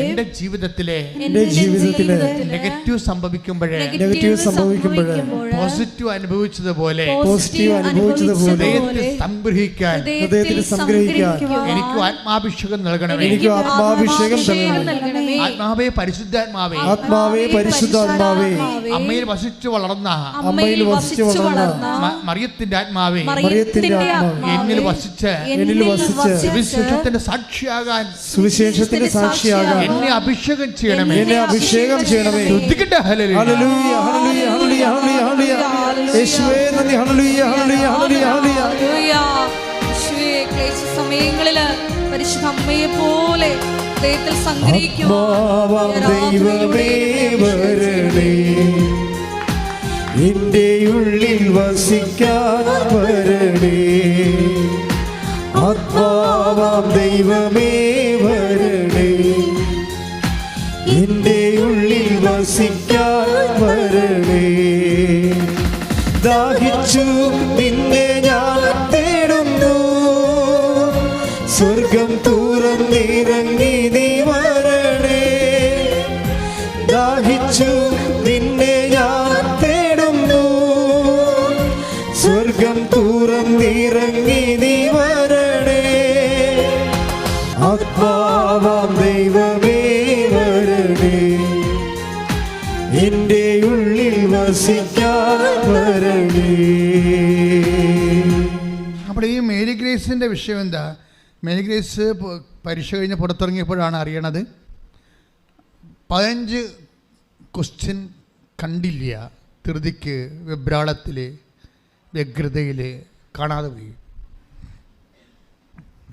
എൻ്റെ ജീവിതത്തിലെ നെഗറ്റീവ് സംഭവിക്കുമ്പോഴേ പോസിറ്റീവ് അനുഭവിച്ചതുപോലെ ഹൃദയത്തിൽ സംഗ്രഹിക്കാൻ എനിക്ക് ആത്മാഭിഷേകം നൽകണമേ. ആത്മാവേ പരിശുദ്ധാത്മാവേ, അമ്മയിൽ വസിച്ചു വളർന്ന മറിയത്തിന്റെ ആത്മാവേ, എന്നിൽ വസിച്ച് സുവിശേഷത്തിന്റെ സാക്ഷിയാകാൻ എന്നെ അഭിഷേകം ചെയ്യണമേ. ശ്രദ്ധിക്കട്ടെ. ഹല്ലേലൂയ, ഹല്ലേലൂയ, ഹല്ലേലൂയ, ഹല്ലേലൂയ. യേശുവേ നന്ദി. ഹല്ലേലൂയ, ഹല്ലേലൂയ, ഹല്ലേലൂയ, ഹല്ലേലൂയ. ക്ലേശ സമയങ്ങളില് പരിശുദ്ധ അമ്മയെ പോലെ ഹൃദയത്തിൽ സംഗ്രഹിക്കുവാൻ ദൈവമേ വരണേ, എന്റെ ഉള്ളിൽ വസിക്കാൻ വരണേ. ആത്മാവാം ദൈവമേ വരണേ, എന്റെ ഉള്ളിൽ വസിക്കാൻ വരണേ. ദാഹിച്ചു നിന്നെ ഞാൻ തേടുന്നു, സ്വർഗം തുറന്നിറങ്ങി നീ വരണേ. ദാഹിച്ചു നിന്നെ ഞാൻ തേടുന്നു, സ്വർഗം തുറന്നിറങ്ങി നീ വരണേ. ആത്മാവാം ദൈവമേ വരണേ, എന്റെ ഉള്ളിൽ വസിക്കാൻ വരണേ. അപ്പോൾ ഈ മേരി ഗ്രേസിൻ്റെ വിഷയം എന്താ? മേരി ഗ്രേസ് പരീക്ഷ കഴിഞ്ഞ് പുറത്തിറങ്ങിയപ്പോഴാണ് അറിയണത് 15 ക്വസ്റ്റ്യൻ കണ്ടില്ല. ധൃതിക്ക്, വെബ്രാളത്തിൽ, വ്യഗ്രതയിൽ കാണാതെ പോയി.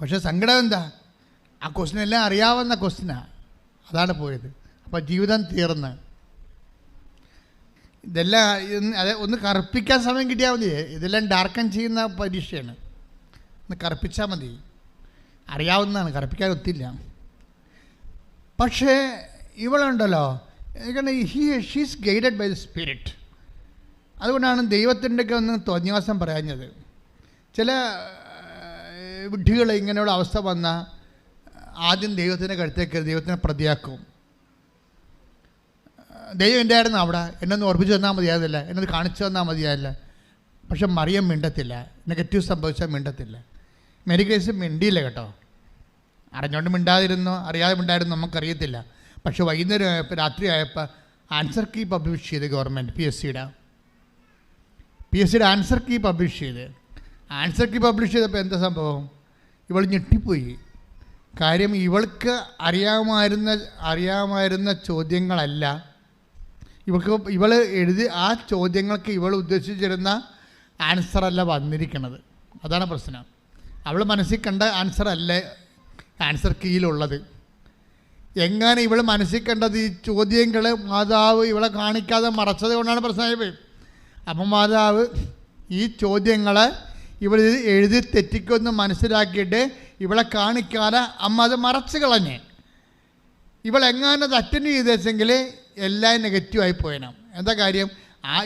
പക്ഷെ സങ്കടം എന്താ? ആ ക്വസ്റ്റ്യൻ എല്ലാം അറിയാവുന്ന ക്വസ്റ്റ്യനാണ്, അതാണ് പോയത്. അപ്പോൾ ജീവിതം തീർന്ന്. ഇതെല്ലാം അതെ ഒന്ന് കറുപ്പിക്കാൻ സമയം കിട്ടിയാൽ മതി. ഇതെല്ലാം ഡാർക്കൻ ചെയ്യുന്ന പരീക്ഷയാണ്. ഒന്ന് കറുപ്പിച്ചാൽ മതി. അറിയാവുന്നതാണ്, കറുപ്പിക്കാൻ ഒത്തില്ല. പക്ഷേ ഇവളുണ്ടല്ലോ, she's guided by the spirit. അതുകൊണ്ടാണ് ദൈവത്തിൻ്റെ ഒക്കെ ഒന്ന് തോന്നിവാസം പറയാഞ്ഞത്. ചില വിഡ്ഢികൾ ഇങ്ങനെയുള്ള അവസ്ഥ വന്നാൽ ആദ്യം ദൈവത്തിൻ്റെ കഴുത്തേക്ക് ദൈവത്തിനെ പ്രതിയാക്കും. ദൈവം എൻ്റെ ആയിരുന്നു അവിടെ, എന്നൊന്ന് ഓർപ്പിച്ച് തന്നാൽ മതിയാതില്ല, എന്നൊന്ന് കാണിച്ചു തന്നാൽ മതിയായില്ല. പക്ഷെ മറിയം മിണ്ടത്തില്ല, നെഗറ്റീവ് സംഭവിച്ചാൽ മിണ്ടത്തില്ല. മേരി ഗ്രേസ് മിണ്ടിയില്ല കേട്ടോ. അറിഞ്ഞുകൊണ്ട് മിണ്ടാതിരുന്നോ അറിയാതെ മിണ്ടായിരുന്നോ നമുക്കറിയത്തില്ല. പക്ഷെ വൈകുന്നേരം ആയപ്പോൾ, രാത്രി ആയപ്പോൾ ആൻസർ കീ പബ്ലിഷ് ചെയ്ത് ഗവൺമെൻറ് പി എസ് സിയുടെ ആൻസർ കീ പബ്ലിഷ് ചെയ്ത്. ആൻസർ കീ പബ്ലിഷ് ചെയ്തപ്പോൾ എന്താ സംഭവം? ഇവൾ ഞെട്ടിപ്പോയി. കാര്യം ഇവൾക്ക് അറിയാമായിരുന്ന ചോദ്യങ്ങളല്ല ഇവൾ എഴുതി, ആ ചോദ്യങ്ങൾക്ക് ഇവൾ ഉദ്ദേശിച്ചിരുന്ന ആൻസറല്ല വന്നിരിക്കുന്നത്. അതാണ് പ്രശ്നം. അവൾ മനസ്സിൽ കണ്ട ആൻസറല്ല ആൻസർ കീയിലുള്ളത്. എങ്ങനെ ഇവൾ മനസ്സിൽ കണ്ടത് ഈ ചോദ്യങ്ങൾ മാതാവ് ഇവളെ കാണിക്കാതെ മറച്ചത് കൊണ്ടാണ് പ്രശ്നമായി. അപ്പം മാതാവ് ഈ ചോദ്യങ്ങൾ ഇവൾ എഴുതി തെറ്റിക്കൊന്ന് മനസ്സിലാക്കിയിട്ട് ഇവളെ കാണിക്കാതെ അമ്മ അത് മറച്ചു കളഞ്ഞ്. ഇവളെങ്ങാനും അത് അറ്റൻഡ് ചെയ്തെങ്കിൽ എല്ലാം നെഗറ്റീവായി പോയണം. എന്താ കാര്യം?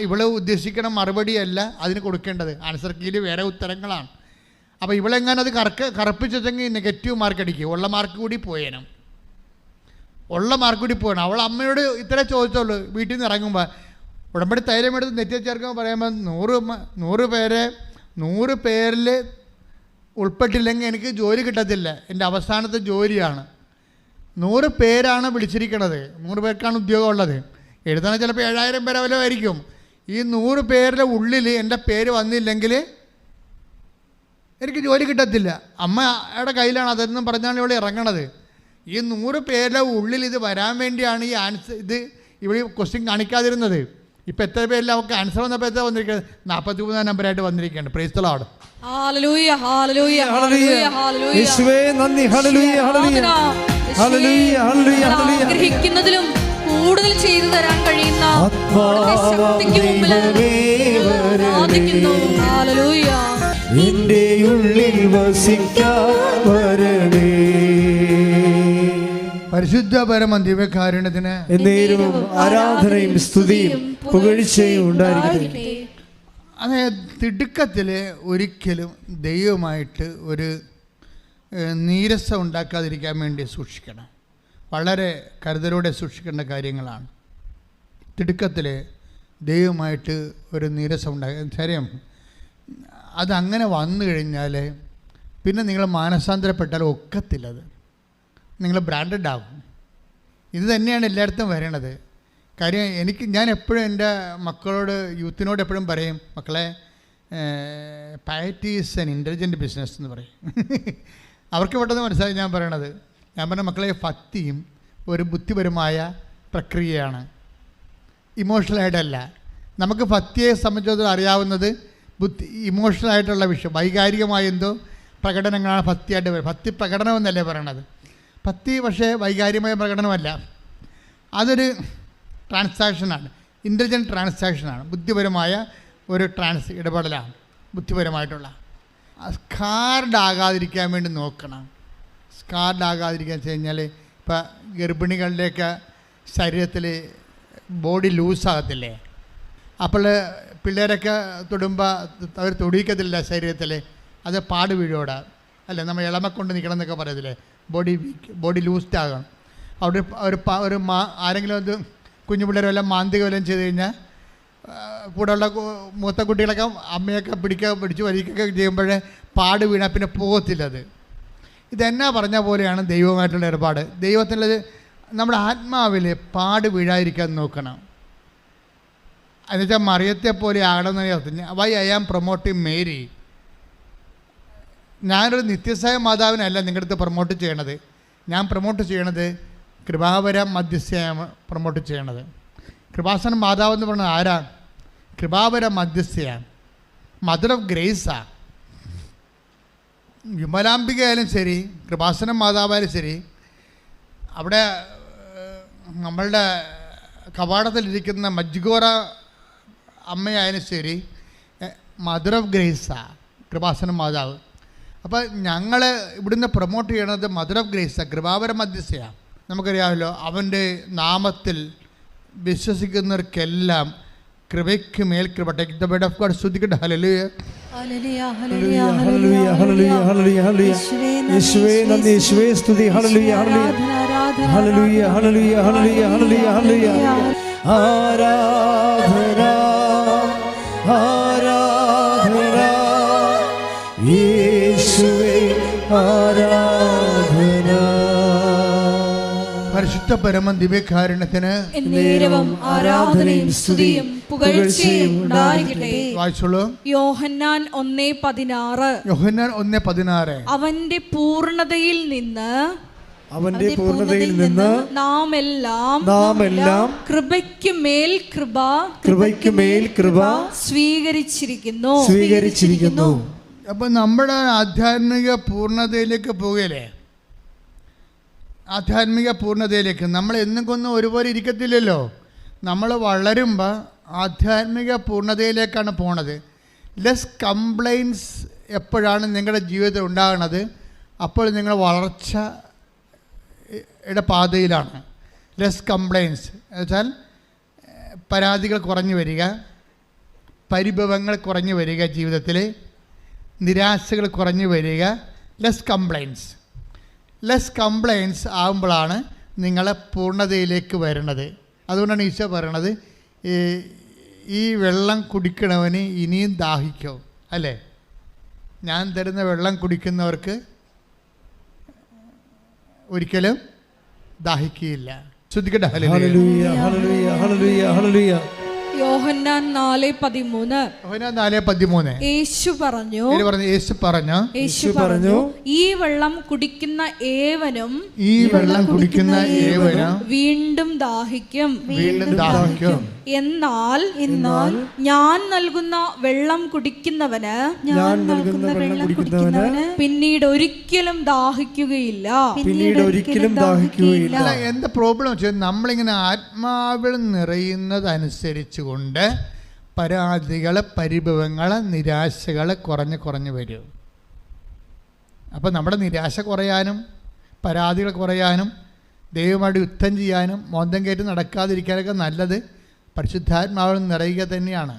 ഇവൾ ഉദ്ദേശിക്കണ മറുപടിയല്ല അതിന് കൊടുക്കേണ്ടത്. ആൻസർ കീയിൽ വേറെ ഉത്തരങ്ങളാണ്. അപ്പോൾ ഇവളെങ്ങാനും അത് കറപ്പിച്ചെങ്കിൽ നെഗറ്റീവ് മാർക്ക് അടിക്കും. ഉള്ള മാർക്ക് കൂടി പോയണം. അവൾ അമ്മയോട് ഇത്രേ ചോദിച്ചുള്ളൂ. വീട്ടിൽ നിന്ന് ഇറങ്ങുമ്പോൾ ഉടമ്പടി തൈലം എടുത്ത് നെറ്റിയെ ചേർക്കുമ്പോൾ പറയുമ്പോൾ 100 പേരിൽ ഉൾപ്പെട്ടില്ലെങ്കിൽ എനിക്ക് ജോലി കിട്ടത്തില്ല, എൻ്റെ അവസാനത്തെ ജോലിയാണ്. 100 പേരാണ് വിളിച്ചിരിക്കണത്, 100 പേർക്കാണ് ഉദ്യോഗം ഉള്ളത്. എഴുതണ ചിലപ്പോൾ 7000 പേര് അവരായിരിക്കും. ഈ 100 പേരുടെ ഉള്ളിൽ എൻ്റെ പേര് വന്നില്ലെങ്കിൽ എനിക്ക് ജോലി കിട്ടത്തില്ല. അമ്മയുടെ കയ്യിലാണ് അതെന്നും പറഞ്ഞാണ് ഇവിടെ ഇറങ്ങണത്. ഈ 100 പേരുടെ ഉള്ളിൽ ഇത് വരാൻ വേണ്ടിയാണ് ഈ ആൻസർ ഇവിടെ ക്വസ്റ്റ്യൻ കാണിക്കാതിരുന്നത്. ഇപ്പം എത്ര പേരിൽ അവർക്ക് ആൻസർ വന്നപ്പോൾ എത്ര വന്നിരിക്കുന്നത്? 43 നമ്പറായിട്ട് വന്നിരിക്കുകയാണ്. Praise the Lord. ഹല്ലേലൂയ, ഹല്ലേലൂയ, ഹല്ലേലൂയ, ഹല്ലേലൂയ. യേശുവേ നന്ദി. ഹല്ലേലൂയ, ഹല്ലേലൂയ, ഹല്ലേലൂയ, ഹല്ലേലൂയ, ഹല്ലേലൂയ. ആഗ്രഹിക്കുന്നതിലും കൂടുതൽ ചെയ്തു തരാൻ കഴിയുന്ന ശക്തിക്ക് മുമ്പിൽ ആരാധിക്കുന്നു. ഹല്ലേലൂയ. നിന്റെ ഉള്ളിൽ വസിക്കാൻ വരണേ. പരിശുദ്ധ പരമ ദിവ്യകാരുണ്യത്തിന് എന്നേരവും ആരാധനയും സ്തുതിയും പുകഴ്ചയും ഉണ്ടായിരിക്കട്ടെ. അതായത് തിടുക്കത്തിൽ ഒരിക്കലും ദൈവമായിട്ട് ഒരു നീരസം ഉണ്ടാക്കാതിരിക്കാൻ വേണ്ടി സൂക്ഷിക്കണം. വളരെ കരുതലോടെ സൂക്ഷിക്കേണ്ട കാര്യങ്ങളാണ്. തിടുക്കത്തിൽ ദൈവമായിട്ട് ഒരു നീരസം ഉണ്ടാക്കുക ശരിയം. അതങ്ങനെ വന്നു കഴിഞ്ഞാൽ പിന്നെ നിങ്ങൾ മാനസാന്തരപ്പെട്ടാൽ ഒക്കത്തില്ലത്, നിങ്ങൾ ബ്രാൻഡഡ് ആകും. ഇത് തന്നെയാണ് എല്ലായിടത്തും വരണത്. കാര്യം ഞാൻ എപ്പോഴും എൻ്റെ മക്കളോട് യൂത്തിനോട് എപ്പോഴും പറയും, മക്കളെ പയറ്റി ഈസ് ആൻ ഇൻ്റലിജൻറ്റ് ബിസിനസ് എന്ന് പറയും. അവർക്ക് പെട്ടെന്ന് മനസ്സിലായി ഞാൻ പറയണത്. ഞാൻ പറഞ്ഞ മക്കളെ, ഭക്തിയും ഒരു ബുദ്ധിപരമായ പ്രക്രിയയാണ്, ഇമോഷണലായിട്ടല്ല. നമുക്ക് ഭക്തിയെ സംബന്ധിച്ചിടത്തോളം അറിയാവുന്നത് ഇമോഷണലായിട്ടുള്ള വിഷയം, വൈകാരികമായ എന്തോ പ്രകടനങ്ങളാണ് ഭക്തിയായിട്ട് വരും. ഭക്തി പ്രകടനമെന്നല്ലേ പറയണത്. ഭക്തി പക്ഷേ വൈകാരികമായ പ്രകടനമല്ല, അതൊരു ട്രാൻസാക്ഷനാണ്, ഇൻ്റലിജൻറ്റ് ട്രാൻസാക്ഷനാണ്, ബുദ്ധിപരമായ ഒരു ഇടപെടലാണ് ബുദ്ധിപരമായിട്ടുള്ള. സ്കാർഡാകാതിരിക്കാൻ വേണ്ടി നോക്കണം. സ്കാർഡാകാതിരിക്കാൻ വെച്ച് കഴിഞ്ഞാൽ ഇപ്പം ഗർഭിണികളുടെയൊക്കെ ശരീരത്തിൽ ബോഡി ലൂസാകത്തില്ലേ, അപ്പോൾ പിള്ളേരൊക്കെ തൊടുമ്പോൾ അവർ തൊടിയിക്കത്തില്ല ശരീരത്തിൽ, അത് പാട് വീഴോടാ അല്ലേ, നമ്മൾ ഇളമ കൊണ്ട് നിൽക്കണം എന്നൊക്കെ പറയത്തില്ലേ, ബോഡി ലൂസ്ഡ് ആകണം. അവിടെ ഒരു ആരെങ്കിലും അത് കുഞ്ഞു പിള്ളേർ വല്ലതും മാന്തിക വല്ലതും ചെയ്ത് കഴിഞ്ഞാൽ കൂടെയുള്ള മൂത്ത കുട്ടികളൊക്കെ അമ്മയൊക്കെ പിടിച്ച് വലിക്കുകയൊക്കെ ചെയ്യുമ്പോഴേ പാട് വീണാൽ പിന്നെ പോകത്തില്ലത്. ഇതെന്നാ പറഞ്ഞ പോലെയാണ് ദൈവമായിട്ടുള്ള ഏർപ്പാട്. ദൈവത്തിൻ്റെ നമ്മുടെ ആത്മാവിൽ പാട് വീഴാതിരിക്കാൻ നോക്കണം. എന്നുവെച്ചാൽ മറിയത്തെ പോലെ ആകണമെന്ന് അർത്ഥം. Why I am promoting Mary. ഞാനൊരു നിത്യസായ മാതാവിനല്ല നിങ്ങളുടെ അടുത്ത് പ്രൊമോട്ട് ചെയ്യണത്. ഞാൻ പ്രൊമോട്ട് ചെയ്യണത് കൃപാവര മധ്യസ്ഥയാണ് പ്രൊമോട്ട് ചെയ്യണത്. കൃപാസന മാതാവ് എന്ന് പറയുന്നത് ആരാ? കൃപാവര മധ്യസ്ഥയാണ്, മദർ ഓഫ് ഗ്രേസാണ്. വിമലാംബികയായാലും ശരി, കൃപാസന മാതാവായാലും ശരി, അവിടെ നമ്മളുടെ കവാടത്തിലിരിക്കുന്ന മജ്ഗോറ അമ്മയായാലും ശരി, മദർ ഓഫ് ഗ്രേസാണ് കൃപാസന മാതാവ്. അപ്പോൾ ഞങ്ങൾ ഇവിടുന്ന് പ്രൊമോട്ട് ചെയ്യണത് മദർ ഓഫ് ഗ്രേസാണ്, കൃപാവര മധ്യസ്ഥയാണ്. നമുക്കറിയാമല്ലോ, അവൻ്റെ നാമത്തിൽ വിശ്വസിക്കുന്നവർക്കെല്ലാം കൃപയ്ക്ക് മേൽ കൃപ. Take the word of God. സ്തുതിക്കട്ടെ. ഹല്ലേലൂയ, ഹല്ലേലൂയ, ഹല്ലേലൂയ, ഹല്ലേലൂയ, ഹല്ലേലൂയ, ഹല്ലേലൂയ. യേശുവേ നന്ദി, യേശുവേ സ്തുതി. ഹല്ലേലൂയ, ഹല്ലേലൂയ, ഹല്ലേലൂയ, ഹല്ലേലൂയ, ഹല്ലേലൂയ, ഹല്ലേലൂയ, ഹല്ലേലൂയ. ആരാധന, ആരാധന യേശുവേ, ആരാധന. പരിശുദ്ധ പരമ ദിവ്യകാരുണ്യത്തിന് എന്നേരവും ആരാധനയും സ്തുതിയും പുകഴ്ചയും ഉണ്ടായിരിക്കട്ടെ. വായിച്ചോളൂ. യോഹന്നാൻ 1:16. യോഹന്നാൻ 1:16. അവന്റെ പൂർണ്ണതയിൽ നിന്ന് നാം എല്ലാം കൃപയ്ക്ക് മേൽ കൃപ സ്വീകരിച്ചിരിക്കുന്നു. അപ്പൊ നമ്മുടെ ആധ്യാത്മിക പൂർണ്ണതയിലേക്ക് പോകലേ, ആധ്യാത്മിക പൂർണ്ണതയിലേക്ക് നമ്മൾ എന്നും ഒരുപോലെ ഇരിക്കത്തില്ലല്ലോ. നമ്മൾ വളരുമ്പോൾ ആധ്യാത്മിക പൂർണ്ണതയിലേക്കാണ് പോണത്. ലെസ് കംപ്ലൈൻസ് എപ്പോഴാണ് നിങ്ങളുടെ ജീവിതത്തിൽ ഉണ്ടാകുന്നത്, അപ്പോൾ നിങ്ങൾ വളർച്ചയുടെ പാതയിലാണ്. ലെസ് കംപ്ലൈൻസ് എന്നുവെച്ചാൽ പരാതികൾ കുറഞ്ഞു വരിക, പരിഭവങ്ങൾ കുറഞ്ഞു വരിക, ജീവിതത്തിൽ നിരാശകൾ കുറഞ്ഞു വരിക. ലെസ് കംപ്ലൈൻസ് ആകുമ്പോഴാണ് നിങ്ങളെ പൂർണ്ണതയിലേക്ക് വരുന്നത്. അതുകൊണ്ടാണ് ഈശോ പറയണത്, ഈ വെള്ളം കുടിക്കണവന് ഇനിയും ദാഹിക്കും അല്ലേ. ഞാൻ തരുന്ന വെള്ളം കുടിക്കുന്നവർക്ക് ഒരിക്കലും ദാഹിക്കുകയില്ല. ശ്രദ്ധിക്കട്ടെ. ഹല്ലേലൂയ, ഹല്ലേലൂയ, ഹല്ലേലൂയ, ഹല്ലേലൂയ. യോഹന്നാൻ 4:13. യേശു പറഞ്ഞു, ഈ വെള്ളം കുടിക്കുന്ന ഏവനും വീണ്ടും ദാഹിക്കും. എന്നാൽ ഞാൻ നൽകുന്ന വെള്ളം കുടിക്കുന്നവന് പിന്നീട് ഒരിക്കലും ദാഹിക്കുകയില്ല. എന്താ പ്രോബ്ലം വെച്ചാൽ നമ്മളിങ്ങനെ ആത്മാവിൽ നിറയുന്നതനുസരിച്ച് കൊണ്ട് പരാതികൾ, പരിഭവങ്ങൾ, നിരാശകൾ കുറഞ്ഞ് വരും. അപ്പോൾ നമ്മുടെ നിരാശ കുറയാനും പരാതികൾ കുറയാനും ദൈവമായിട്ട് യുദ്ധം ചെയ്യാനും മോന്തം കയറ്റി നടക്കാതിരിക്കാനൊക്കെ നല്ലത് പരിശുദ്ധാത്മാവിൽ നിറയുക തന്നെയാണ്.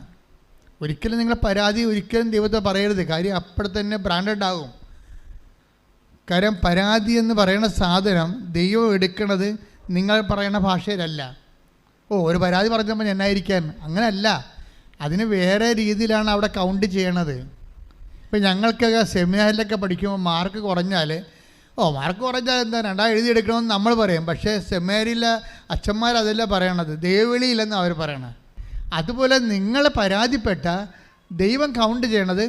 ഒരിക്കലും നിങ്ങൾ പരാതി ഒരിക്കലും ദൈവത്തെ പറയരുത്. കാര്യം അപ്പോൾ തന്നെ ബ്രാൻഡഡ് ആകും. കാര്യം പരാതി എന്ന് പറയുന്ന സാധനം ദൈവം എടുക്കുന്നത് നിങ്ങൾ പറയുന്ന ഭാഷയിലല്ല. ഒരു പരാതി പറഞ്ഞപ്പോൾ എന്നായിരിക്കാൻ, അങ്ങനെയല്ല. അതിന് വേറെ രീതിയിലാണ് അവിടെ കൗണ്ട് ചെയ്യണത്. ഇപ്പം ഞങ്ങൾക്കൊക്കെ സെമിനാറിലൊക്കെ പഠിക്കുമ്പോൾ മാർക്ക് കുറഞ്ഞാൽ മാർക്ക് കുറഞ്ഞാൽ എന്താ 2 എഴുതിയെടുക്കണമെന്ന് നമ്മൾ പറയും. പക്ഷേ സെമിനാറിലെ അച്ഛന്മാരതല്ല പറയണത്, ദൈവവിളിയില്ലെന്ന് അവർ പറയണത്. അതുപോലെ നിങ്ങൾ പരാതിപ്പെട്ട ദൈവം കൗണ്ട് ചെയ്യണത്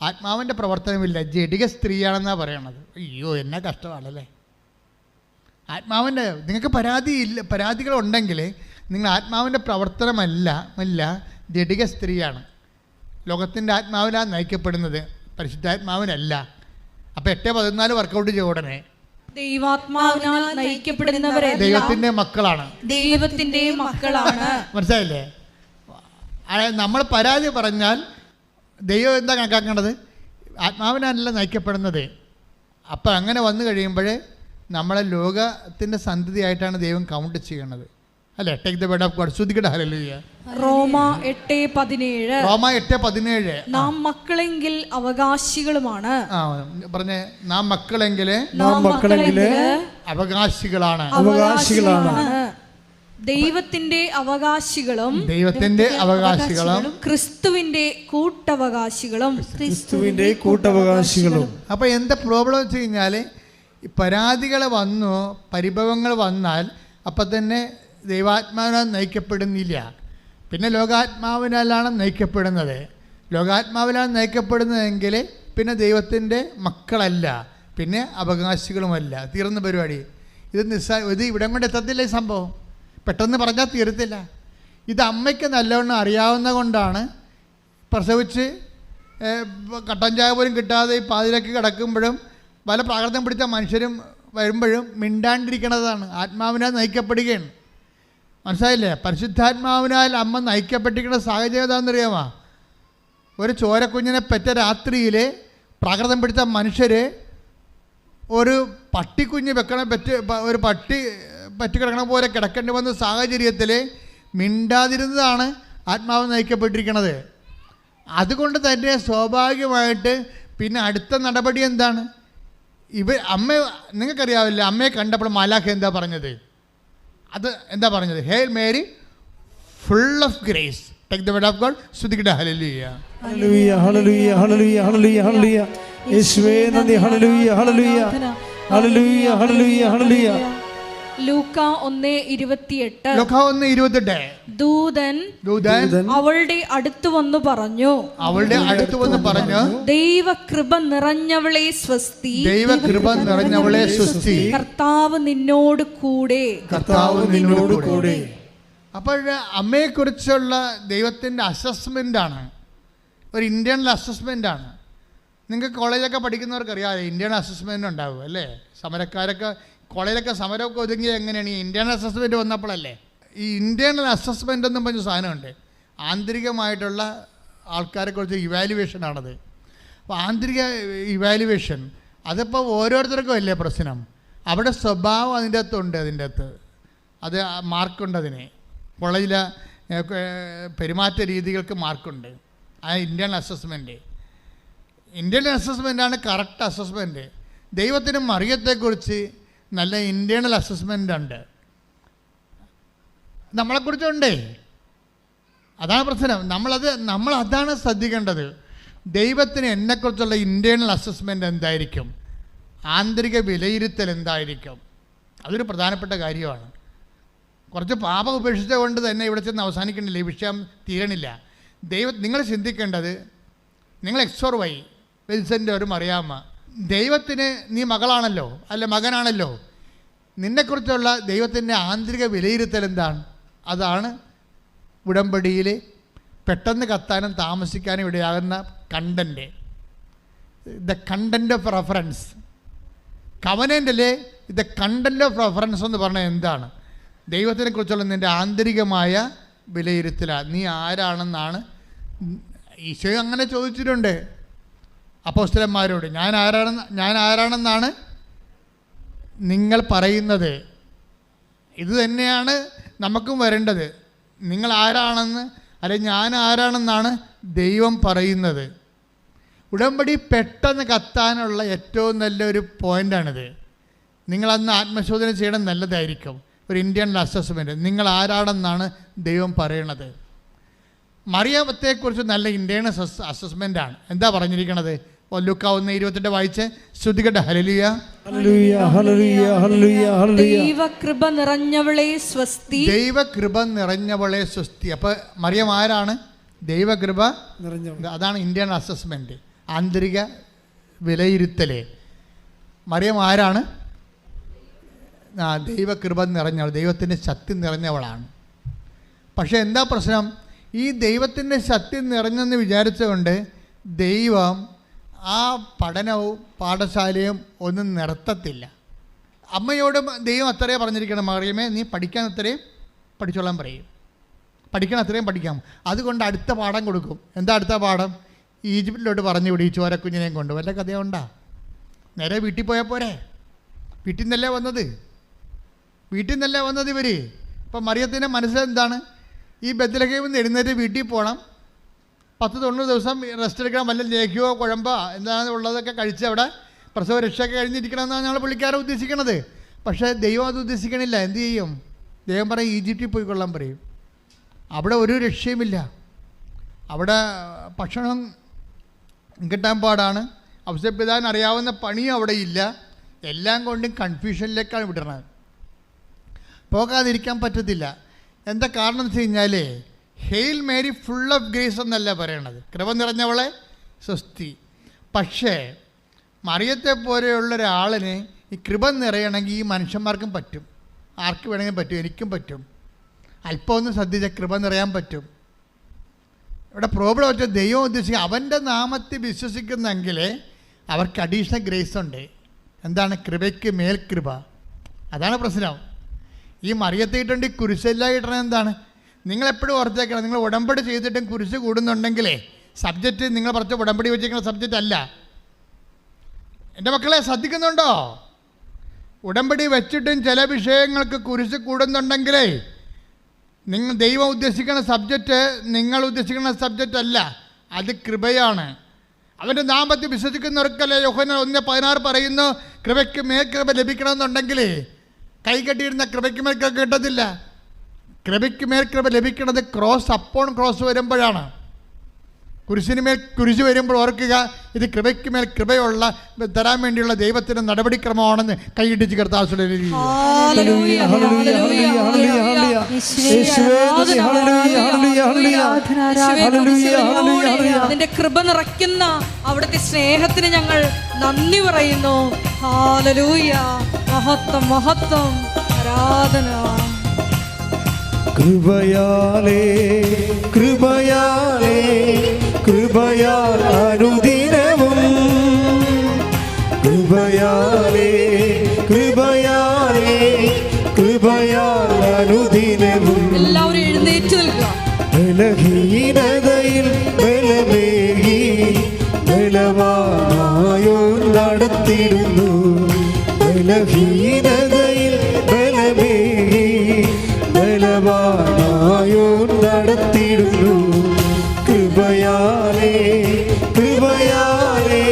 ആത്മാവിൻ്റെ പ്രവർത്തനമില്ല, ജഡിക സ്ത്രീയാണെന്നാണ് പറയണത്. അയ്യോ, എന്നാ കഷ്ടമാണല്ലേ. ആത്മാവിൻ്റെ നിങ്ങൾക്ക് പരാതികളുണ്ടെങ്കിൽ നിങ്ങൾ ആത്മാവിൻ്റെ പ്രവർത്തനമല്ല, ജഡിക സ്ത്രീയാണ്. ലോകത്തിൻ്റെ ആത്മാവിലാണ് നയിക്കപ്പെടുന്നത്, പരിശുദ്ധാത്മാവിനല്ല. അപ്പോൾ 8:14 വർക്കൗട്ട് ചെയ്യ ഉടനെ ദൈവാത്മാവിനാൽ നയിക്കപ്പെടുന്നവരെ ദൈവത്തിൻ്റെ മക്കളാണ്, ദൈവത്തിൻ്റെ മക്കളാണ്. മനസ്സിലായില്ലേ? നമ്മൾ പരാതി പറഞ്ഞാൽ ദൈവം എന്താ കണക്കാക്കേണ്ടത്? ആത്മാവിനല്ല നയിക്കപ്പെടുന്നത്. അപ്പം അങ്ങനെ വന്നു കഴിയുമ്പോൾ നമ്മളെ ലോകത്തിൻ്റെ സന്തതിയായിട്ടാണ് ദൈവം കൗണ്ട് ചെയ്യണത്. അല്ലേ? Take the word of God. ശ്രുതിക്കട്ടെ ഹല്ലേലൂയ. റോമ 8:17 നാം മക്കളെങ്കിൽ അവകാശികളുമാണ്. പറഞ്ഞേ, നാം മക്കളെങ്കിൽ അവകാശികളാണ്. ദൈവത്തിന്റെ അവകാശികളും ക്രിസ്തുവിന്റെ കൂട്ടവകാശികളും. അപ്പോൾ എന്താ പ്രോബ്ലം വെച്ച് കഴിഞ്ഞാൽ പരാതികൾ വന്നു, പരിഭവങ്ങൾ വന്നാൽ അപ്പം തന്നെ ദൈവാത്മാവിനാൽ നയിക്കപ്പെടുന്നില്ല. പിന്നെ ലോകാത്മാവിനാലാണ് നയിക്കപ്പെടുന്നത്. ലോകാത്മാവിനാണ് നയിക്കപ്പെടുന്നതെങ്കിൽ പിന്നെ ദൈവത്തിൻ്റെ മക്കളല്ല, പിന്നെ അവകാശികളുമല്ല. തീർന്ന പരിപാടി. ഇത് ഇവിടം കൊണ്ട് എത്തത്തില്ല. ഈ സംഭവം പെട്ടെന്ന് പറഞ്ഞാൽ തീരത്തില്ല. ഇത് അമ്മയ്ക്ക് നല്ലവണ്ണം അറിയാവുന്ന കൊണ്ടാണ് പ്രസവിച്ച് കട്ടൻ ചായ പോലും കിട്ടാതെ ഈ പാതിരക്ക് കിടക്കുമ്പോഴും പല പ്രാകൃതം പിടിച്ച മനുഷ്യരും വരുമ്പോഴും മിണ്ടാണ്ടിരിക്കണതാണ്. ആത്മാവിനാൽ നയിക്കപ്പെടുകയാണ്. മനസ്സിലായില്ലേ? പരിശുദ്ധാത്മാവിനാൽ അമ്മ നയിക്കപ്പെട്ടിരിക്കുന്ന സാഹചര്യം എന്താണെന്നറിയാമോ? ഒരു ചോരക്കുഞ്ഞിനെ പെറ്റ രാത്രിയിൽ പ്രാകൃതം പിടിച്ച മനുഷ്യർ ഒരു പട്ടിക്കുഞ്ഞ് ഒരു പട്ടി പറ്റിക്കിടക്കണ പോലെ കിടക്കേണ്ടി വന്ന സാഹചര്യത്തിൽ മിണ്ടാതിരുന്നതാണ് ആത്മാവ് നയിക്കപ്പെട്ടിരിക്കുന്നത്. അതുകൊണ്ട് തന്നെ സ്വാഭാവികമായിട്ട് പിന്നെ അടുത്ത നടപടി എന്താണ്? അമ്മ നിങ്ങൾക്കറിയാവില്ല, അമ്മയെ കണ്ടപ്പോൾ മാലാഖ എന്താ പറഞ്ഞത്? അത് എന്താ പറഞ്ഞത്? Hail Mary full of grace, take the word of God. ശ്രുതിക്കട്ടെ ഹല്ലേലൂയ. ഹല്ലേലൂയ, ഹല്ലേലൂയ, ഹല്ലേലൂയ, ഹല്ലേലൂയ, ഹല്ലേലൂയ. യേശുവേ നന്ദി. ഹല്ലേലൂയ, ഹല്ലേലൂയ, ഹല്ലേലൂയ, ഹല്ലേലൂയ, ഹല്ലേലൂയ. ലൂക്ക 1:28 ദൂതൻ അവളുടെ അടുത്ത് വന്നു പറഞ്ഞു, ദൈവകൃപ നിറഞ്ഞവളെ സ്വസ്തി, കർത്താവ് നിന്നോട് കൂടെ. അപ്പോൾ അമ്മയെക്കുറിച്ചുള്ള ദൈവത്തിൻ്റെ അസസ്മെൻ്റാണ്, ഒരു ഇന്റേണൽ അസസ്മെൻ്റാണ്. നിങ്ങൾക്ക് കോളേജൊക്കെ പഠിക്കുന്നവർക്കറിയാം ഇന്റേണൽ അസസ്മെൻ്റ് ഉണ്ടാവും അല്ലേ? സമരക്കാരൊക്കെ കോളേജിലൊക്കെ സമരമൊക്കെ ഒതുങ്ങിയത് എങ്ങനെയാണ്? ഈ ഇൻറ്റേർണൽ അസസ്മെൻറ്റ് വന്നപ്പോഴല്ലേ. ഈ ഇൻറ്റേർണൽ അസസ്മെൻ്റ് എന്നും പറഞ്ഞ സാധനമുണ്ട്. ആന്തരികമായിട്ടുള്ള ആൾക്കാരെക്കുറിച്ച് ഇവാലുവേഷനാണത്. അപ്പോൾ ആന്തരിക ഇവാലുവേഷൻ അതിപ്പോൾ ഓരോരുത്തർക്കും അല്ലേ പ്രശ്നം. അവിടെ സ്വഭാവം അതിൻ്റെ അകത്തുണ്ട്, അത് മാർക്കുണ്ട്. അതിന് കോളേജിലെ പെരുമാറ്റ രീതികൾക്ക് മാർക്കുണ്ട്. ആ ഇൻറ്റേർണൽ അസസ്മെൻ്റാണ് കറക്റ്റ് അസസ്മെൻറ്റ്. ദൈവത്തിന് മറിയത്തെക്കുറിച്ച് നല്ല ഇൻറ്റേർണൽ അസസ്മെൻ്റ് ഉണ്ട്, നമ്മളെക്കുറിച്ചുണ്ടേ. അതാണ് പ്രശ്നം. നമ്മളതാണ് ശ്രദ്ധിക്കേണ്ടത്. ദൈവത്തിന് എന്നെക്കുറിച്ചുള്ള ഇൻറ്റേർണൽ അസസ്മെൻ്റ് എന്തായിരിക്കും, ആന്തരിക വിലയിരുത്തൽ എന്തായിരിക്കും, അതൊരു പ്രധാനപ്പെട്ട കാര്യമാണ്. കുറച്ച് പാപം ഉപേക്ഷിച്ച കൊണ്ട് തന്നെ ഇവിടെ ചെന്ന് അവസാനിക്കണില്ല, ഈ വിഷയം തീരണില്ല. നിങ്ങൾ ചിന്തിക്കേണ്ടത്, നിങ്ങൾ XOR Y വിൽസൻ്റെ ഒരു മറിയാമ്മ, ദൈവത്തിന് നീ മകളാണല്ലോ, അല്ല മകനാണല്ലോ, നിന്നെക്കുറിച്ചുള്ള ദൈവത്തിൻ്റെ ആന്തരിക വിലയിരുത്തൽ എന്താണ്? അതാണ് ഉടമ്പടിയിൽ പെട്ടെന്ന് കത്താനും താമസിക്കാനും ഇടയാകുന്ന content, the content of reference. കവനൻ്റിലെ ദ കണ്ടൻറ്റ് ഓഫ് റെഫറൻസ് എന്ന് പറഞ്ഞാൽ എന്താണ്? ദൈവത്തിനെക്കുറിച്ചുള്ള നിൻ്റെ ആന്തരികമായ വിലയിരുത്തലാണ്. നീ ആരാണെന്നാണ് ഈശോ അങ്ങനെ ചോദിച്ചിട്ടുണ്ട് അപ്പോസ്തലന്മാരോട്, ഞാൻ ആരാണെന്നാണ് നിങ്ങൾ പറയുന്നത്? ഇത് തന്നെയാണ് നമുക്കും വരേണ്ടത്. നിങ്ങൾ ആരാണെന്ന്, അല്ലെങ്കിൽ ഞാൻ ആരാണെന്നാണ് ദൈവം പറയുന്നത്. ഉടമ്പടി പെട്ടെന്ന് കത്താനുള്ള ഏറ്റവും നല്ലൊരു പോയിൻ്റാണിത്. നിങ്ങളന്ന് ആത്മശോധന ചെയ്യണം, നല്ലതായിരിക്കും. ഒരു ഇന്ത്യൻ അസസ്മെൻറ്റ്, നിങ്ങൾ ആരാണെന്നാണ് ദൈവം പറയണത്. മറിയത്തെക്കുറിച്ച് നല്ല ഇന്ത്യൻ അസസ്മെൻ്റാണ്. എന്താ പറഞ്ഞിരിക്കണത്? ലൂക്കാ 1:28 വായിച്ച് ശ്രുതികട്ടെ. ഹല്ലേലൂയ ഹല്ലേലൂയ ഹല്ലേലൂയ ഹല്ലേലൂയ ഹല്ലേലൂയ. ദൈവകൃപ നിറഞ്ഞവളെ സ്വസ്തി. ദൈവകൃപ നിറഞ്ഞവളെ സ്വസ്തി. അപ്പോൾ മറിയം ആരാണ്? ദൈവകൃപ നിറഞ്ഞവൾ. അതാണ് ഇന്ത്യൻ അസസ്മെൻറ്റ്, ആന്തരിക വിലയിരുത്തൽ. മറിയം ആരാണ്? ദൈവകൃപ നിറഞ്ഞവൾ, ദൈവത്തിൻ്റെ ശക്തി നിറഞ്ഞവളാണ്. പക്ഷേ എന്താ പ്രശ്നം? ഈ ദൈവത്തിൻ്റെ ശക്തി നിറഞ്ഞെന്ന് വിചാരിച്ചുകൊണ്ട് ദൈവം ആ പഠനവും പാഠശാലയും ഒന്നും നിർത്തത്തില്ല. അമ്മയോട് ദൈവം അത്രയും പറഞ്ഞിരിക്കണം, മറിയമേ നീ പഠിക്കാൻ അത്രയും പഠിച്ചോളാൻ പറയും, പഠിക്കണം അത്രയും പഠിക്കാം. അതുകൊണ്ട് അടുത്ത പാഠം കൊടുക്കും. എന്താ അടുത്ത പാഠം? ഈജിപ്തിലോട്ട് പറഞ്ഞു വിടി ചോരക്കുഞ്ഞിനെയും കൊണ്ട്. വല്ല കഥയുണ്ടാ? നേരെ വീട്ടിൽ പോയാൽ പോരെ? വീട്ടിൽ നിന്നല്ലേ വന്നത് ഇവർ. ഇപ്പം മറിയത്തിൻ്റെ മനസ്സിലെന്താണ്? ഈ ബെത്ലഹേമിൽ നിന്ന് എഴുന്നേറ്റ് വീട്ടിൽ പോകണം, 10-90 ദിവസം റെസ്റ്റ് എടുക്കണം, വല്ല ലേഖ്യമോ കുഴമ്പോ എന്താണ് ഉള്ളതൊക്കെ കഴിച്ച് അവിടെ പ്രസവ രക്ഷയൊക്കെ കഴിഞ്ഞിരിക്കണമെന്നാണ് ഞങ്ങൾ പുള്ളിക്കാരെ ഉദ്ദേശിക്കണത്. പക്ഷേ ദൈവം അത് ഉദ്ദേശിക്കണില്ല. എന്ത് ചെയ്യും? ദൈവം പറയും ഈജിപ്തിൽ പോയിക്കൊള്ളാൻ പറയും. അവിടെ ഒരു രക്ഷയുമില്ല. അവിടെ ഭക്ഷണം കിട്ടാൻ പാടാണ്, അവസരപ്പിതാൻ അറിയാവുന്ന പണിയും അവിടെ ഇല്ല. എല്ലാം കൊണ്ടും കൺഫ്യൂഷനിലേക്കാണ് വിടണത്. പോകാതിരിക്കാൻ പറ്റത്തില്ല. എന്താ കാരണം എന്ന് വെച്ച് കഴിഞ്ഞാൽ, hail Mary full of grace എന്നല്ല പറയണത്, കൃപ നിറഞ്ഞവളെ സ്വസ്തി. പക്ഷേ മറിയത്തെ പോലെയുള്ള ഒരാളിന് ഈ കൃപ നിറയണമെങ്കിൽ ഈ മനുഷ്യന്മാർക്കും പറ്റും, ആർക്ക് വേണമെങ്കിലും പറ്റും, എനിക്കും പറ്റും. അല്പം ഒന്ന് ശ്രദ്ധിച്ച കൃപ നിറയാൻ പറ്റും. ഇവിടെ പ്രോബ്ലം വെച്ചാൽ ദൈവം ഉദ്ദേശിക്കുക അവൻ്റെ നാമത്തിൽ വിശ്വസിക്കുന്നെങ്കിൽ അവർക്ക് അഡീഷണൽ ഗ്രേസ് ഉണ്ട്. എന്താണ്? കൃപയ്ക്ക് മേൽ കൃപ. അതാണ് പ്രശ്നം. ഈ മറിയത്തിട്ടുണ്ട് ഈ കുരിശെല്ലാം ഇടണം. എന്താണ്? നിങ്ങളെപ്പോഴും ഓർത്തേക്കണം, നിങ്ങൾ ഉടമ്പടി ചെയ്തിട്ടും കുരിശ് കൂടുന്നുണ്ടെങ്കിലേ സബ്ജക്റ്റ് നിങ്ങൾ പറഞ്ഞ ഉടമ്പടി വെച്ചിരിക്കുന്ന സബ്ജക്റ്റ് അല്ല. എൻ്റെ മക്കളെ ശ്രദ്ധിക്കുന്നുണ്ടോ? ഉടമ്പടി വെച്ചിട്ടും ചില വിഷയങ്ങൾക്ക് കുരിശ് കൂടുന്നുണ്ടെങ്കിലേ നിങ്ങൾ ദൈവം ഉദ്ദേശിക്കുന്ന സബ്ജക്റ്റ് നിങ്ങൾ ഉദ്ദേശിക്കുന്ന സബ്ജക്റ്റ് അല്ല, അത് കൃപയാണ്. അവൻ്റെ നാമത്തിൽ വിശ്വസിക്കുന്നവർക്കല്ലേ യോഹന്നാൻ 1:16 പറയുന്നു, കൃപയ്ക്ക് മേൽ കൃപ ലഭിക്കണമെന്നുണ്ടെങ്കിൽ കൈകെട്ടിയിരുന്ന കൃപയ്ക്ക് മേൽ കൃപ കിട്ടത്തില്ല. കൃപയ്ക്ക് മേൽ കൃപ ലഭിക്കുന്നത് ക്രോസ് അപ്പോൺ ക്രോസ് വരുമ്പോഴാണ്. കുരിശിന് മേൽ കുരിശ് വരുമ്പോൾ ഓർക്കുക, ഇത് കൃപയ്ക്ക് മേൽ കൃപയുള്ള തരാൻ വേണ്ടിയുള്ള ദൈവത്തിൻ്റെ നടപടിക്രമമാണെന്ന് കൈയിടിച്ച് കർത്താവ്. അതിന്റെ കൃപ നിറയ്ക്കുന്ന അവിടുത്തെ സ്നേഹത്തിന് ഞങ്ങൾ നന്ദി പറയുന്നു. ഹല്ലേലൂയ. മഹത്വം മഹത്വം ആരാധന. കൃപയാലേ കൃപയാലേ കൃപയാൽ അനുദിനവും, കൃപയാലേ കൃപയാലേ കൃപയാൽ അനുദിനവും. എല്ലാവരും എഴുന്നേറ്റ് നിൽക്കുക. ബലഹീനതയിൽ ബലമേകി ബലവാനായോ നടത്തിടുന്നു. ബലഹീനതയിൽ ബലമേകി ബലവാനായോ നടത്തിടുന്നു. കൃപയാലേ കൃപയാലേ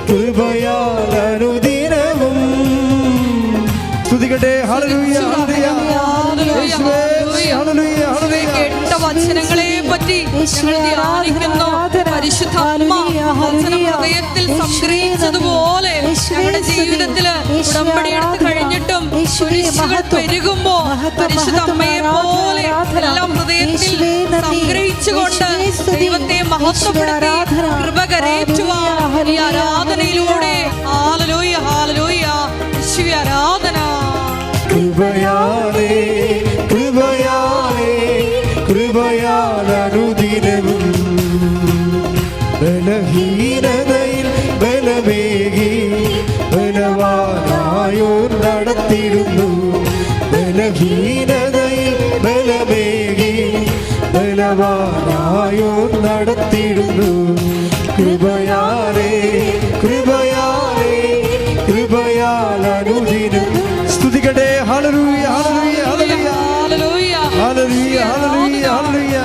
കൃപയാൽ അനുദിനവും. സ്തുതിക്കട്ടെ. ഹല്ലേലൂയ ഹല്ലേലൂയ ഹല്ലേലൂയ. കേട്ട വചനങ്ങളെ പറ്റി ഞങ്ങൾ ധ്യാനിക്കുന്നു. പരിശുദ്ധ അമ്മ വചനം ഹൃദയത്തിൽ സംഗ്രഹിച്ചതുപോലെ ഞങ്ങളുടെ ജീവിതത്തില് ഉടമ്പടി എടുത്ത് കഴിഞ്ഞിട്ടും കുരിശുകൾ പെരുകുമ്പോ പരിശുദ്ധ അമ്മയെ പോലെ എല്ലാം ഹൃദയത്തിൽ സംഗ്രഹിച്ചുകൊണ്ട് ദൈവത്തെ മഹത്വപ്പെടുത്തി കൃപ കരേറ്റുവാൻ ഈ ആരാധനയിലൂടെ ഹല്ലേലൂയ ഹല്ലേലൂയ യേശുവേ ആരാധന. കൃപയാലേ കൃപയാലേ കൃപയാൽ അനുദിനവും. ബലഹീനതയിൽ ബലമേകി ബലവാനായോ നടത്തിടുന്നു. ബലഹീനതയിൽ ബലമേകി ബല ധന്യവാനായോ നടത്തിയിടുന്നു. കൃപയാലേ കൃപയാലേ കൃപയാൽ അനുദിനം സ്തുതിക്കട്ടെ. ഹല്ലേലൂയ ഹല്ലേലൂയ ഹല്ലേലൂയ ഹല്ലേലൂയ ഹല്ലേലൂയ ഹല്ലേലൂയ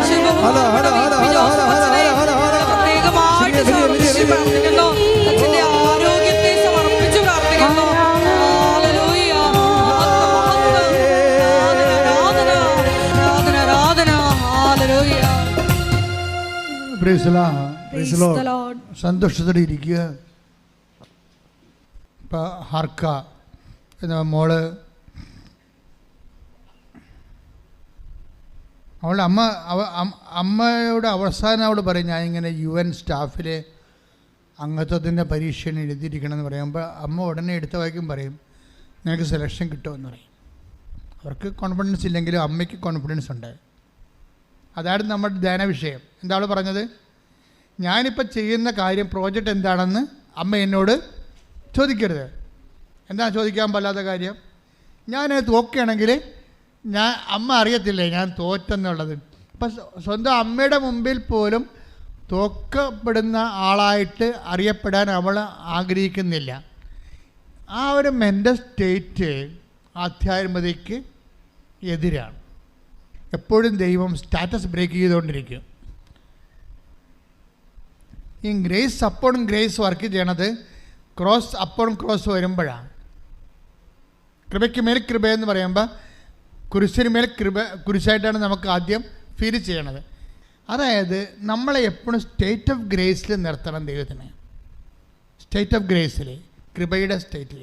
ഹല ഹല ഹല ഹല ഹല ഹല ഹല ഹല. പ്രത്യേകമായിട്ട് സമർപ്പിച്ച് പ്രാർത്ഥിക്കുന്നു. അച്ഛന്റെ ആരോഗ്യത്തെ സമർപ്പിച്ച് പ്രാർത്ഥിക്കുന്നു. ഹല്ലേലൂയ. ആരാധന. ഹല്ലേലൂയ. Praise the lord. Praise the Lord. സന്തോഷത്തോടെ ഇരിക്കുക. ഇപ്പം ഹർക്ക എന്ന മോള്, അവളുടെ അമ്മയോട് അവസാനം അവൾ പറയും, ഞാനിങ്ങനെ UN സ്റ്റാഫിലെ അംഗത്വത്തിൻ്റെ പരീക്ഷ എഴുതിയിരിക്കണമെന്ന് പറയുമ്പോൾ അമ്മ ഉടനെ എടുത്ത വായിക്കും പറയും, നിനക്ക് സെലക്ഷൻ കിട്ടുമെന്ന് പറയും. അവർക്ക് കോൺഫിഡൻസ് ഇല്ലെങ്കിലും അമ്മയ്ക്ക് കോൺഫിഡൻസ് ഉണ്ട്. അതാണ് നമ്മുടെ ധ്യാന വിഷയം. എന്താ അവൾ പറഞ്ഞത്? ഞാനിപ്പോൾ ചെയ്യുന്ന കാര്യം പ്രോജക്റ്റ് എന്താണെന്ന് അമ്മ എന്നോട് ചോദിക്കരുത്. എന്താ ചോദിക്കാൻ പാടില്ലാത്ത കാര്യം? ഞാൻ തോക്കുകയാണെങ്കിൽ അമ്മ അറിയത്തില്ലേ ഞാൻ തോറ്റെന്നുള്ളത്. അപ്പം സ്വന്തം അമ്മയുടെ മുമ്പിൽ പോലും തോക്കപ്പെടുന്ന ആളായിട്ട് അറിയപ്പെടാൻ അവൾ ആഗ്രഹിക്കുന്നില്ല. ആ ഒരു മെൻ്റൽ സ്റ്റേറ്റ് ആധ്യാത്മികതയ്ക്ക് എതിരാണ്. എപ്പോഴും ദൈവം സ്റ്റാറ്റസ് ബ്രേക്ക് ചെയ്തുകൊണ്ടിരിക്കും. ഈ ഗ്രേസ് അപ്പോൺ ഗ്രേസ് വർക്ക് ചെയ്യണത് ക്രോസ് അപ്പോൺ ക്രോസ് വരുമ്പോഴാണ്. കൃപയ്ക്ക് മേൽ കൃപ എന്ന് പറയുമ്പോൾ കുരിശിന് മേൽ കുരിശായിട്ടാണ് നമുക്ക് ആദ്യം ഫീൽ ചെയ്യണത്. അതായത് നമ്മളെ എപ്പോഴും സ്റ്റേറ്റ് ഓഫ് ഗ്രേസിൽ നിർത്തണം ദൈവത്തിന്. സ്റ്റേറ്റ് ഓഫ് ഗ്രേസിൽ, കൃപയുടെ സ്റ്റേറ്റിൽ.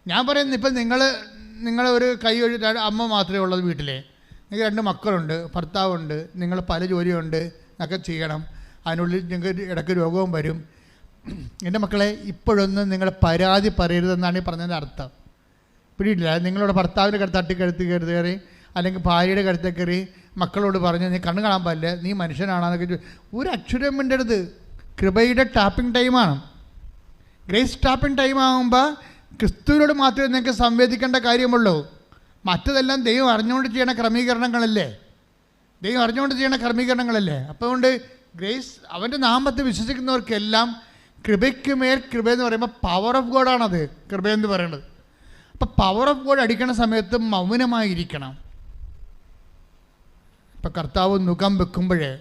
ഞാൻ പറയുന്നത്, ഇപ്പം നിങ്ങൾ ഒരു കൈ അമ്മ മാത്രമേ ഉള്ളത് വീട്ടിൽ, നിങ്ങൾക്ക് 2 മക്കളുണ്ട്, ഭർത്താവുണ്ട്, നിങ്ങൾ പല ജോലിയുണ്ട്, ഒക്കെ ചെയ്യണം. അതിനുള്ളിൽ നിങ്ങൾക്ക് ഇടയ്ക്ക് രോഗവും വരും. എൻ്റെ മക്കളെ, ഇപ്പോഴൊന്നും നിങ്ങൾ പരാതി പറയരുതെന്നാണ് ഈ പറഞ്ഞതിൻ്റെ അർത്ഥം. പിടിയില്ല. നിങ്ങളുടെ ഭർത്താവിൻ്റെ തട്ടിക്കഴുത്ത് കയറി അല്ലെങ്കിൽ ഭാര്യയുടെ കഴുത്തെ കയറി മക്കളോട് പറഞ്ഞ് നീ കണ്ണ് കാണാൻ പാടില്ല, നീ മനുഷ്യനാണെന്നൊക്കെ ഒരു അക്ഷരം വേണ്ടത്. കൃപയുടെ ടാപ്പിംഗ് ടൈമാണ്. ഗ്രേസ് ടാപ്പിംഗ് ടൈം ആകുമ്പോൾ ക്രിസ്തുവിനോട് മാത്രമേ നിങ്ങൾക്ക് സംവേദിക്കേണ്ട കാര്യമുള്ളൂ. മറ്റതെല്ലാം ദൈവം അറിഞ്ഞുകൊണ്ട് ചെയ്യണ ക്രമീകരണങ്ങളല്ലേ. അപ്പോൾ അതുകൊണ്ട് ഗ്രേസ്, അവൻ്റെ നാമത്തെ വിശ്വസിക്കുന്നവർക്കെല്ലാം കൃപയ്ക്ക് മേൽ കൃപ എന്ന് പറയുമ്പോൾ പവർ ഓഫ് ഗോഡാണത് കൃപയെന്ന് പറയുന്നത്. അപ്പോൾ പവർ ഓഫ് ഗോഡ് അടിക്കണ സമയത്ത് മൗനമായിരിക്കണം. ഇപ്പം കർത്താവ് മുഖം വെക്കുമ്പോഴേ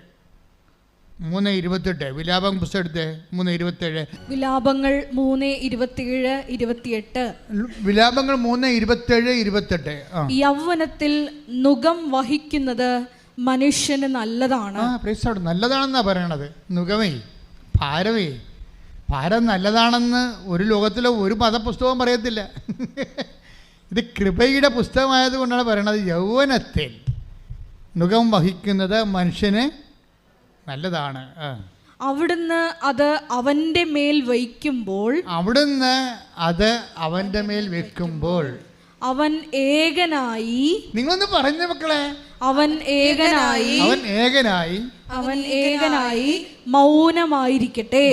3:28 വിലാപം പുസ്തകം എടുത്തേ. 3:27 വിലാപങ്ങൾ 3:27-28. വിലാപങ്ങൾ 3:27-28. യൗവനത്തിൽ നുകം വഹിക്കുന്നത് മനുഷ്യന് നല്ലതാണ്. നല്ലതാണെന്നാ പറയണത്. നുകമേ, ഭാരം നല്ലതാണെന്ന് ഒരു ലോകത്തിലെ ഒരു മതപുസ്തകവും പറയത്തില്ല. ഇത് കൃപയുടെ പുസ്തകമായതുകൊണ്ടാണ് പറയണത്. യൗവനത്തിൽ നുകം വഹിക്കുന്നത് മനുഷ്യന് നല്ലതാണ്. അവിടുന്ന് അത് അവൻ്റെ മേൽ വയ്ക്കുമ്പോൾ അവൻ ഏകനായി. നിങ്ങളൊന്ന് പറഞ്ഞ മക്കളെ, അവൻ ഏകനായി മൗനമായിരിക്കട്ടെ.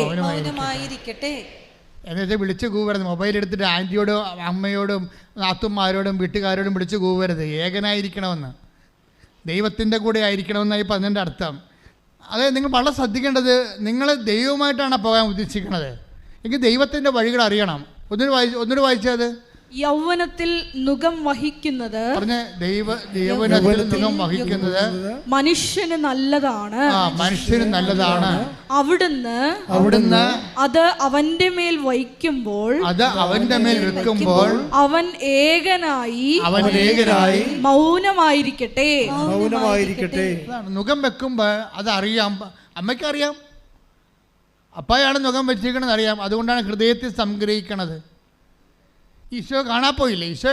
എന്നുവെച്ചാൽ വിളിച്ചു കൂവരുത്. മൊബൈൽ എടുത്തിട്ട് ആൻറ്റിയോടും അമ്മയോടും നാത്തുമാരോടും വീട്ടുകാരോടും വിളിച്ചു കൂവരുത്. ഏകനായിരിക്കണമെന്ന്, ദൈവത്തിൻ്റെ കൂടെ ആയിരിക്കണമെന്നായി പറഞ്ഞതിൻ്റെ അർത്ഥം. അതായത് നിങ്ങൾ വളരെ ശ്രദ്ധിക്കേണ്ടത്, നിങ്ങൾ ദൈവമായിട്ടാണ് പോകാൻ ഉദ്ദേശിക്കുന്നത് എങ്കിൽ ദൈവത്തിൻ്റെ വഴികൾ അറിയണം. ഒന്നുകൂടി വായിച്ചത്. യൗവനത്തിൽ നുകം വഹിക്കുന്നത് മനുഷ്യന് നല്ലതാണ്. അവിടുന്ന് അത് അവന്റെ മേൽ വയ്ക്കുമ്പോൾ അവൻ ഏകനായി മൗനമായിരിക്കട്ടെ. നുകം വെക്കുമ്പോൾ അതറിയാം, അമ്മയ്ക്കറിയാം, അപ്പായാണ് നുകം വെച്ചിരിക്കണമെന്ന് അറിയാം. അതുകൊണ്ടാണ് ഹൃദയത്തിൽ സംഗ്രഹിക്കണത്. ഈശോ കാണാതെ പോയില്ലേ? ഈശോ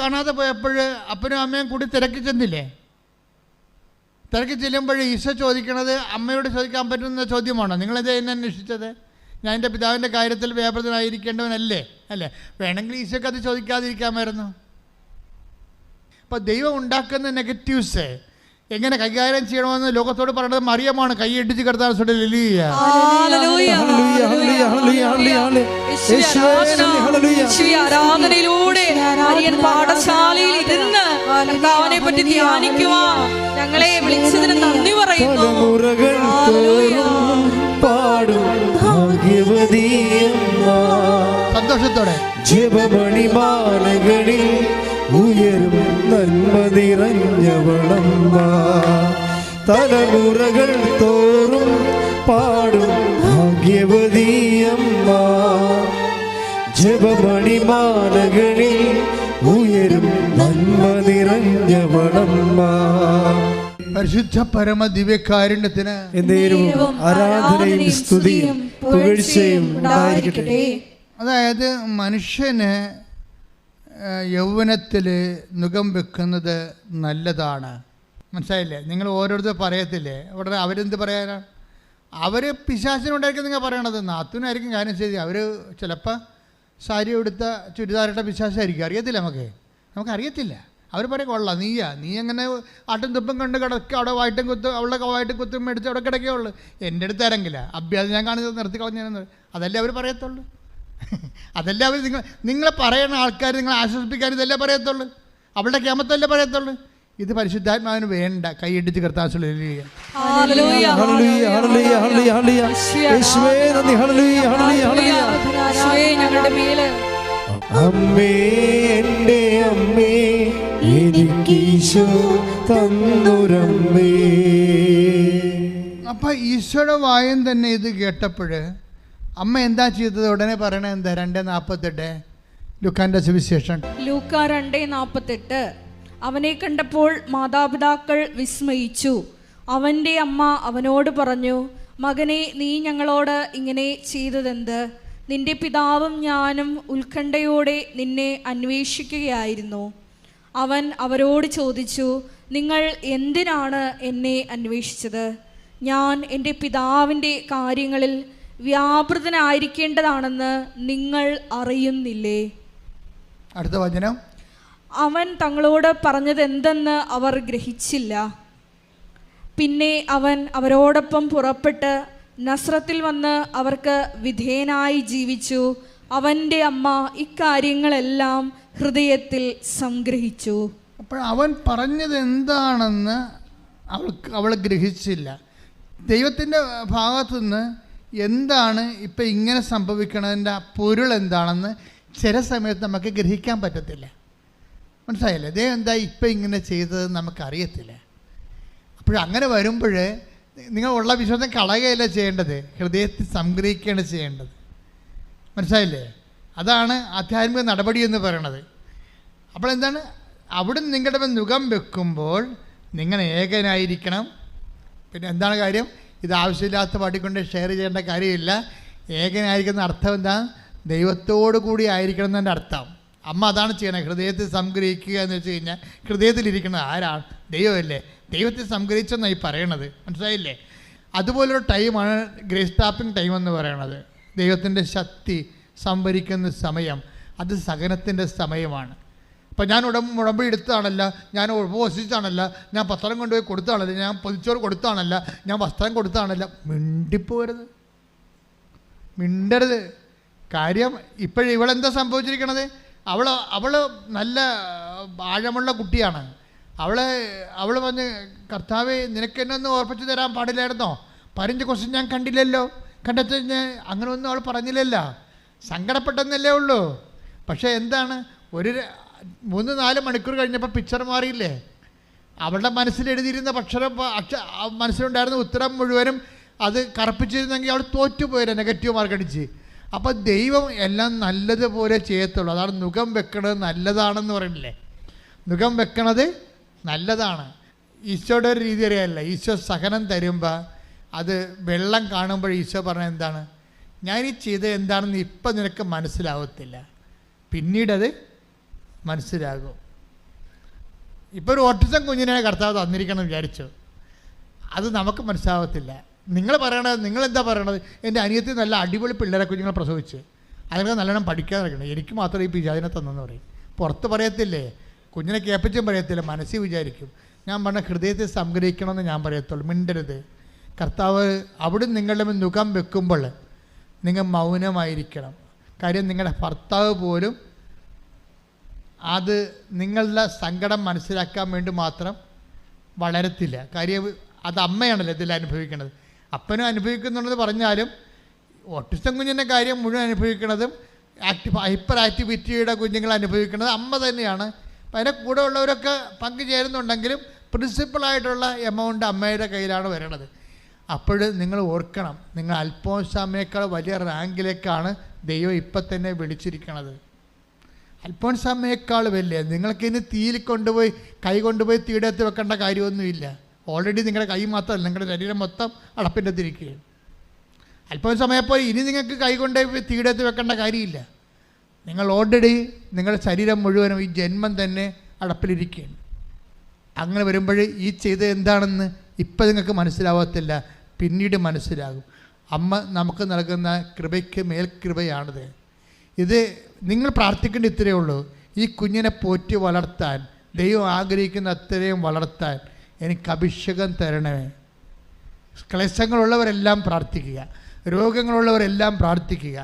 കാണാതെ പോയപ്പോൾ അപ്പനും അമ്മയും കൂടി തിരക്കി ചെല്ലുമ്പോൾ ഈശോ ചോദിക്കണത് അമ്മയോട് ചോദിക്കാൻ പറ്റുന്ന ചോദ്യമാണോ? നിങ്ങളെന്താ എന്നെ അന്വേഷിച്ചത്? ഞാൻ എൻ്റെ പിതാവിൻ്റെ കാര്യത്തിൽ വ്യാപൃതനായിരിക്കേണ്ടവനല്ലേ? വേണമെങ്കിൽ ഈശോക്ക് അത് ചോദിക്കാതിരിക്കാമായിരുന്നു. അപ്പോൾ ദൈവം ഉണ്ടാക്കുന്ന നെഗറ്റീവ്സ് എങ്ങനെ കൈകാര്യം ചെയ്യണമെന്ന് ലോകത്തോട് പറയുന്നത് മറിയമാണ്. കൈയടിച്ച് കർത്താവ് ആരാധനയിലൂടെ പാഠശാലയിൽ ഇരുന്ന് കർത്താവിനെ പറ്റി ധ്യാനിക്കുവാൻ ഞങ്ങൾ ഞങ്ങളെ വിളിച്ചതിന് നന്ദി പറയുന്നു. തലമുറകൾ തോറും പാടും ഭാഗ്യവതിയമ്മ. സന്തോഷത്തോടെ ജപമണിമാലകളിൽ ഉയരും നന്മ നിറഞ്ഞവളമ്മ. തലമുറകൾ തോറും പാടും ഭാഗ്യവതിയമ്മ. ജപമണിമാലകളിൽ ഉയരും നന്മ നിറഞ്ഞവളമ്മ. പരിശുദ്ധ പരമ ദിവ്യകാരുണ്യത്തിന് എന്നേരവും ആരാധനയും സ്തുതിയും പുകഴ്ചയും ഉണ്ടായിരിക്കട്ടെ. അതായത് മനുഷ്യന് യൗവനത്തിൽ നുകം വെക്കുന്നത് നല്ലതാണ്. മനസ്സിലായില്ലേ? നിങ്ങൾ ഓരോരുത്തർ പറയത്തില്ലേ ഉടനെ അവരെന്ത് പറയാനാണ്? അവർ പിശാചിനുണ്ടായിരിക്കും നിങ്ങൾ പറയണത്. നാത്തൂനായിരിക്കും കാര്യം ശരി. അവർ ചിലപ്പോൾ സാരി എടുത്ത ചുരിദാറിട്ട പിശാചായിരിക്കും. അറിയത്തില്ല, നമുക്കറിയത്തില്ല. അവർ പറയും കൊള്ളാം, നീ അങ്ങനെ ആട്ടും തുപ്പും കണ്ട് കിടക്കുക, അവിടെ വായിട്ടും കുത്തും, അവളുടെ വായിട്ടും കുത്തും മേടിച്ച് അവിടെ കിടക്കുകയുള്ളൂ. എൻ്റെ അടുത്ത് ഇറങ്ങില്ല, അഭ്യാസം ഞാൻ കാണിച്ചത് നിർത്തി കളഞ്ഞു. അതല്ലേ അവർ പറയത്തുള്ളൂ. അതല്ലേ അവർ നിങ്ങളെ പറയുന്ന ആൾക്കാർ നിങ്ങളെ ആശ്വസിപ്പിക്കാൻ ഇതല്ലേ പറയത്തുള്ളൂ. അവളുടെ ക്യാമത്തല്ലേ പറയത്തുള്ളൂ. ഇത് പരിശുദ്ധാത്മാവിന് വേണ്ട. കൈയിടിച്ച് കർത്താവ് ഞങ്ങളുടെ മേലെ അമ്മേ എൻ്റെ അമ്മേ എനിക്കീശോ തന്നുരമ്മേ. അപ്പം ഈശോയുടെ വായും തന്നെ ഇത് കേട്ടപ്പോൾ അമ്മ എന്താ ചെയ്തത്? ഉടനെ പറയണത് എന്താ? 2:48 ലൂക്കാന്റെ സുവിശേഷം. ലൂക്ക 2:48. അവനെ കണ്ടപ്പോൾ മാതാപിതാക്കൾ വിസ്മയിച്ചു. അവൻ്റെ അമ്മ അവനോട് പറഞ്ഞു, മകനെ, നീ ഞങ്ങളോട് ഇങ്ങനെ ചെയ്തതെന്ത്? നിന്റെ പിതാവും ഞാനും ഉത്കണ്ഠയോടെ നിന്നെ അന്വേഷിക്കുകയായിരുന്നു. അവൻ അവരോട് ചോദിച്ചു, നിങ്ങൾ എന്തിനാണ് എന്നെ അന്വേഷിച്ചത്? ഞാൻ എൻ്റെ പിതാവിൻ്റെ കാര്യങ്ങളിൽ വ്യാപൃതനായിരിക്കേണ്ടതാണെന്ന് നിങ്ങൾ അറിയുന്നില്ലേ? അടുത്ത വചനം. അവൻ തങ്ങളോട് പറഞ്ഞതെന്തെന്ന് അവർ ഗ്രഹിച്ചില്ല. പിന്നെ അവൻ അവരോടൊപ്പം പുറപ്പെട്ട് നസ്രത്തിൽ വന്ന് അവർക്ക് വിധേയനായി ജീവിച്ചു. അവൻ്റെ അമ്മ ഇക്കാര്യങ്ങളെല്ലാം ഹൃദയത്തിൽ സംഗ്രഹിച്ചു. അപ്പോൾ അവൻ പറഞ്ഞത് എന്താണെന്ന് അവൾ ഗ്രഹിച്ചില്ല. ദൈവത്തിൻ്റെ ഭാഗത്തുനിന്ന് എന്താണ് ഇപ്പം ഇങ്ങനെ സംഭവിക്കണതിൻ്റെ പൊരുൾ എന്താണെന്ന് ചില സമയത്ത് നമുക്ക് ഗ്രഹിക്കാൻ പറ്റത്തില്ല. മനസ്സിലായില്ലേ? ദൈവം എന്താ ഇപ്പം ഇങ്ങനെ ചെയ്തതെന്ന് നമുക്കറിയത്തില്ല. അപ്പോഴങ്ങനെ വരുമ്പോൾ നിങ്ങൾ ഉള്ള വിശ്വാസം കളയുകയല്ല ചെയ്യേണ്ടത്, ഹൃദയത്തിൽ സംഗ്രഹിക്കുകയാണ് ചെയ്യേണ്ടത്. മനസ്സിലായില്ലേ? അതാണ് ആധ്യാത്മിക നടപടി എന്ന് പറയണത്. അപ്പോൾ എന്താണ്? അവിടെ നിങ്ങളുടെ മുഖം വെക്കുമ്പോൾ നിങ്ങൾ ഏകനായിരിക്കണം. പിന്നെ എന്താണ് കാര്യം? ഇത് ആവശ്യമില്ലാത്ത പാട്ടിക്കൊണ്ട് ഷെയർ ചെയ്യേണ്ട കാര്യമില്ല. ഏകനായിരിക്കുന്ന അർത്ഥം എന്താ? ദൈവത്തോടു കൂടി ആയിരിക്കണം എന്നതിൻ്റെ അർത്ഥം. അമ്മ അതാണ് ചെയ്യണത്, ഹൃദയത്തിൽ സംഗ്രഹിക്കുക എന്ന് വെച്ച് കഴിഞ്ഞാൽ ഹൃദയത്തിലിരിക്കുന്നത് ആരാണ്? ദൈവമല്ലേ. ദൈവത്തെ സംഗ്രഹിച്ചെന്നായി പറയണത്. മനസ്സിലായില്ലേ? അതുപോലൊരു ടൈമാണ് ഗ്രേസ് ടാപ്പിംഗ് ടൈം എന്ന് പറയണത്. ദൈവത്തിൻ്റെ ശക്തി സംഭരിക്കുന്ന സമയം, അത് സഹനത്തിൻ്റെ സമയമാണ്. അപ്പം ഞാൻ ഉടമ്പടി എടുത്തതാണല്ല, ഞാൻ ഉപവസിച്ചാണല്ല, ഞാൻ പത്രം കൊണ്ടുപോയി കൊടുത്താണല്ല, ഞാൻ പൊതിച്ചോറ് കൊടുത്താണല്ല, ഞാൻ വസ്ത്രം കൊടുത്താണല്ല. മിണ്ടിപ്പോരുത്, മിണ്ടരുത്. കാര്യം ഇപ്പോഴും ഇവളെന്താ സംഭവിച്ചിരിക്കണത്? അവൾ നല്ല ആഴമുള്ള കുട്ടിയാണ്. അവൾ പറഞ്ഞ്, കർത്താവേ, നിനക്ക് എന്നെ ഒന്ന് ഓർപ്പിച്ച് തരാൻ പാടില്ലായിരുന്നോ? 15 ക്വസ്റ്റ്യൻ ഞാൻ കണ്ടില്ലല്ലോ. കണ്ടെത്തി അങ്ങനെ ഒന്നും അവൾ പറഞ്ഞില്ലല്ലോ. സങ്കടപ്പെട്ടെന്നല്ലേ ഉള്ളൂ. പക്ഷേ എന്താണ്, ഒരു 3-4 മണിക്കൂർ കഴിഞ്ഞപ്പോൾ പിക്ചർ മാറിയില്ലേ? അവളുടെ മനസ്സിലെഴുതിയിരുന്ന മനസ്സിലുണ്ടായിരുന്ന ഉത്തരം മുഴുവനും അത് കറുപ്പിച്ചിരുന്നെങ്കിൽ അവൾ തോറ്റുപോയില്ല, നെഗറ്റീവ് മാർക്ക് അടിച്ച്. അപ്പോൾ ദൈവം എല്ലാം നല്ലതുപോലെ ചെയ്യത്തുള്ളൂ. അതാണ് മുഖം വെക്കണത് നല്ലതാണെന്ന് പറയണില്ലേ? മുഖം വെക്കണത് നല്ലതാണ്. ഈശോയുടെ ഒരു രീതി അറിയാമല്ല. ഈശോ സഹനം തരുമ്പോൾ അത് വെള്ളം കാണുമ്പോൾ ഈശോ പറഞ്ഞത് എന്താണ്? ഞാനീ ചെയ്തത് എന്താണെന്ന് ഇപ്പം നിനക്ക് മനസ്സിലാവത്തില്ല, പിന്നീടത് മനസ്സിലാകും. ഇപ്പോൾ ഒരു ഓട്ടിസം കുഞ്ഞിനെ കർത്താവ് തന്നിരിക്കണം വിചാരിച്ചു, അത് നമുക്ക് മനസ്സിലാവത്തില്ല. നിങ്ങൾ പറയണത്, നിങ്ങളെന്താ പറയണത്? എൻ്റെ അനിയത്തി നല്ല അടിപൊളി പിള്ളേരെ കുഞ്ഞുങ്ങളെ പ്രസവിച്ച് അതിനൊക്കെ നല്ലോണം പഠിക്കാൻ നടക്കണം, എനിക്ക് മാത്രമേ ഈ പിശാചിനെ തന്നെന്ന് പറയും. പുറത്ത് പറയത്തില്ലേ, കുഞ്ഞിനെ കേൾപ്പിച്ചും പറയത്തില്ല, മനസ്സിൽ വിചാരിക്കും. ഞാൻ പറഞ്ഞ ഹൃദയത്തെ സംഗ്രഹിക്കണമെന്ന് ഞാൻ പറയത്തുള്ളൂ. മിണ്ടരുത്. കർത്താവ് അവിടെ നിങ്ങളുടെ മുഖം വെക്കുമ്പോൾ നിങ്ങൾ മൗനമായിരിക്കണം. കാര്യം നിങ്ങളുടെ ഭർത്താവ് പോലും അത് നിങ്ങളുടെ സങ്കടം മനസ്സിലാക്കാൻ വേണ്ടി മാത്രം വളരത്തില്ല. കാര്യം അത് അമ്മയാണല്ലോ ഇതിൽ അനുഭവിക്കുന്നത്. അപ്പനും അനുഭവിക്കുന്നുണ്ടെന്ന് പറഞ്ഞാലും ഓട്ടിസം കുഞ്ഞിൻ്റെ കാര്യം മുഴുവൻ അനുഭവിക്കുന്നതും ഹൈപ്പർ ആക്ടിവിറ്റിയുടെ കുഞ്ഞുങ്ങൾ അനുഭവിക്കുന്നത് അമ്മ തന്നെയാണ്. അപ്പം അതിൻ്റെ കൂടെ ഉള്ളവരൊക്കെ പങ്കുചേരുന്നുണ്ടെങ്കിലും പ്രിൻസിപ്പളായിട്ടുള്ള എമൗണ്ട് അമ്മയുടെ കയ്യിലാണ് വരണത്. അപ്പോൾ നിങ്ങൾ ഓർക്കണം, നിങ്ങൾ അൽഫോൻസാമ്മയേക്കാൾ വലിയ റാങ്കിലേക്കാണ് ദൈവം ഇപ്പം തന്നെ വിളിച്ചിരിക്കുന്നത്. അൽഫോൻസാമ്മയേക്കാൾ വലിയ നിങ്ങൾക്കിന്ന് തീയിൽ കൊണ്ടുപോയി കൈ കൊണ്ടുപോയി തീടത്ത് വെക്കേണ്ട കാര്യമൊന്നുമില്ല. ഓൾറെഡി നിങ്ങളുടെ കൈ മാത്രമല്ല, നിങ്ങളുടെ ശരീരം മൊത്തം അടപ്പിൻ്റെ തിരിക്കുകയാണ്. അൽഫോൻസാമ്മയെപ്പോലെ ഇനി നിങ്ങൾക്ക് കൈ കൊണ്ടുപോയി തീടത്ത് വെക്കേണ്ട കാര്യമില്ല. നിങ്ങൾ ഓൾറെഡി നിങ്ങളുടെ ശരീരം മുഴുവനും ഈ ജന്മം തന്നെ അടപ്പിലിരിക്കുകയാണ്. അങ്ങനെ വരുമ്പോൾ ഈ ചെയ്തത് എന്താണെന്ന് ഇപ്പം നിങ്ങൾക്ക് മനസ്സിലാവത്തില്ല, പിന്നീട് മനസ്സിലാകും. അമ്മ നമുക്ക് നൽകുന്ന കൃപയ്ക്ക് മേൽകൃപയാണിത്. ഇത് നിങ്ങൾ പ്രാർത്ഥിക്കേണ്ട ഇത്രയേ ഉള്ളൂ, ഈ കുഞ്ഞിനെ പോറ്റി വളർത്താൻ ദൈവം ആഗ്രഹിക്കുന്ന അത്രയും വളർത്താൻ എനിക്ക് അഭിഷേകം തരണമേ. ക്ലേശങ്ങളുള്ളവരെല്ലാം പ്രാർത്ഥിക്കുക, രോഗങ്ങളുള്ളവരെല്ലാം പ്രാർത്ഥിക്കുക,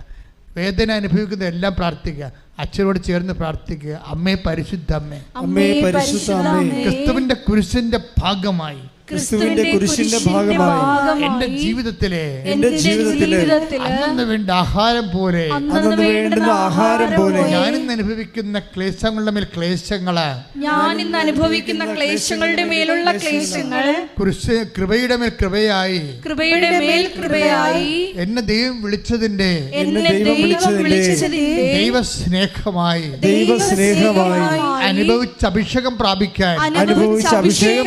വേദന അനുഭവിക്കുന്നതെല്ലാം പ്രാർത്ഥിക്കുക, അച്ഛനോട് ചേർന്ന് പ്രാർത്ഥിക്കുക. അമ്മേ പരിശുദ്ധ അമ്മേ, അമ്മേ പരിശുദ്ധ അമ്മേ, ക്രിസ്തുവിന്റെ കുരിശിന്റെ ഭാഗമായി ക്രിസ്തുവിന്റെ കുരിശിന്റെ ഭാഗമായി എന്റെ ജീവിതത്തിലെ അന്നു വേണ്ട ആഹാരം പോലെ വേണ്ടുന്ന ആഹാരം പോലെ ഞാനിന്ന് അനുഭവിക്കുന്ന ക്ലേശങ്ങളുടെ മേൽ ക്ലേശങ്ങള്, ഞാനിന്ന് അനുഭവിക്കുന്ന ക്ലേശങ്ങളുടെ മേലുള്ള ക്ലേശങ്ങൾ കൃപയുടെ മേൽ കൃപയായി, കൃപയുടെ മേൽ കൃപയായി എന്നെ ദൈവം വിളിച്ചതിന്റെ ദൈവസ്നേഹമായി അനുഭവിച്ച അഭിഷേകം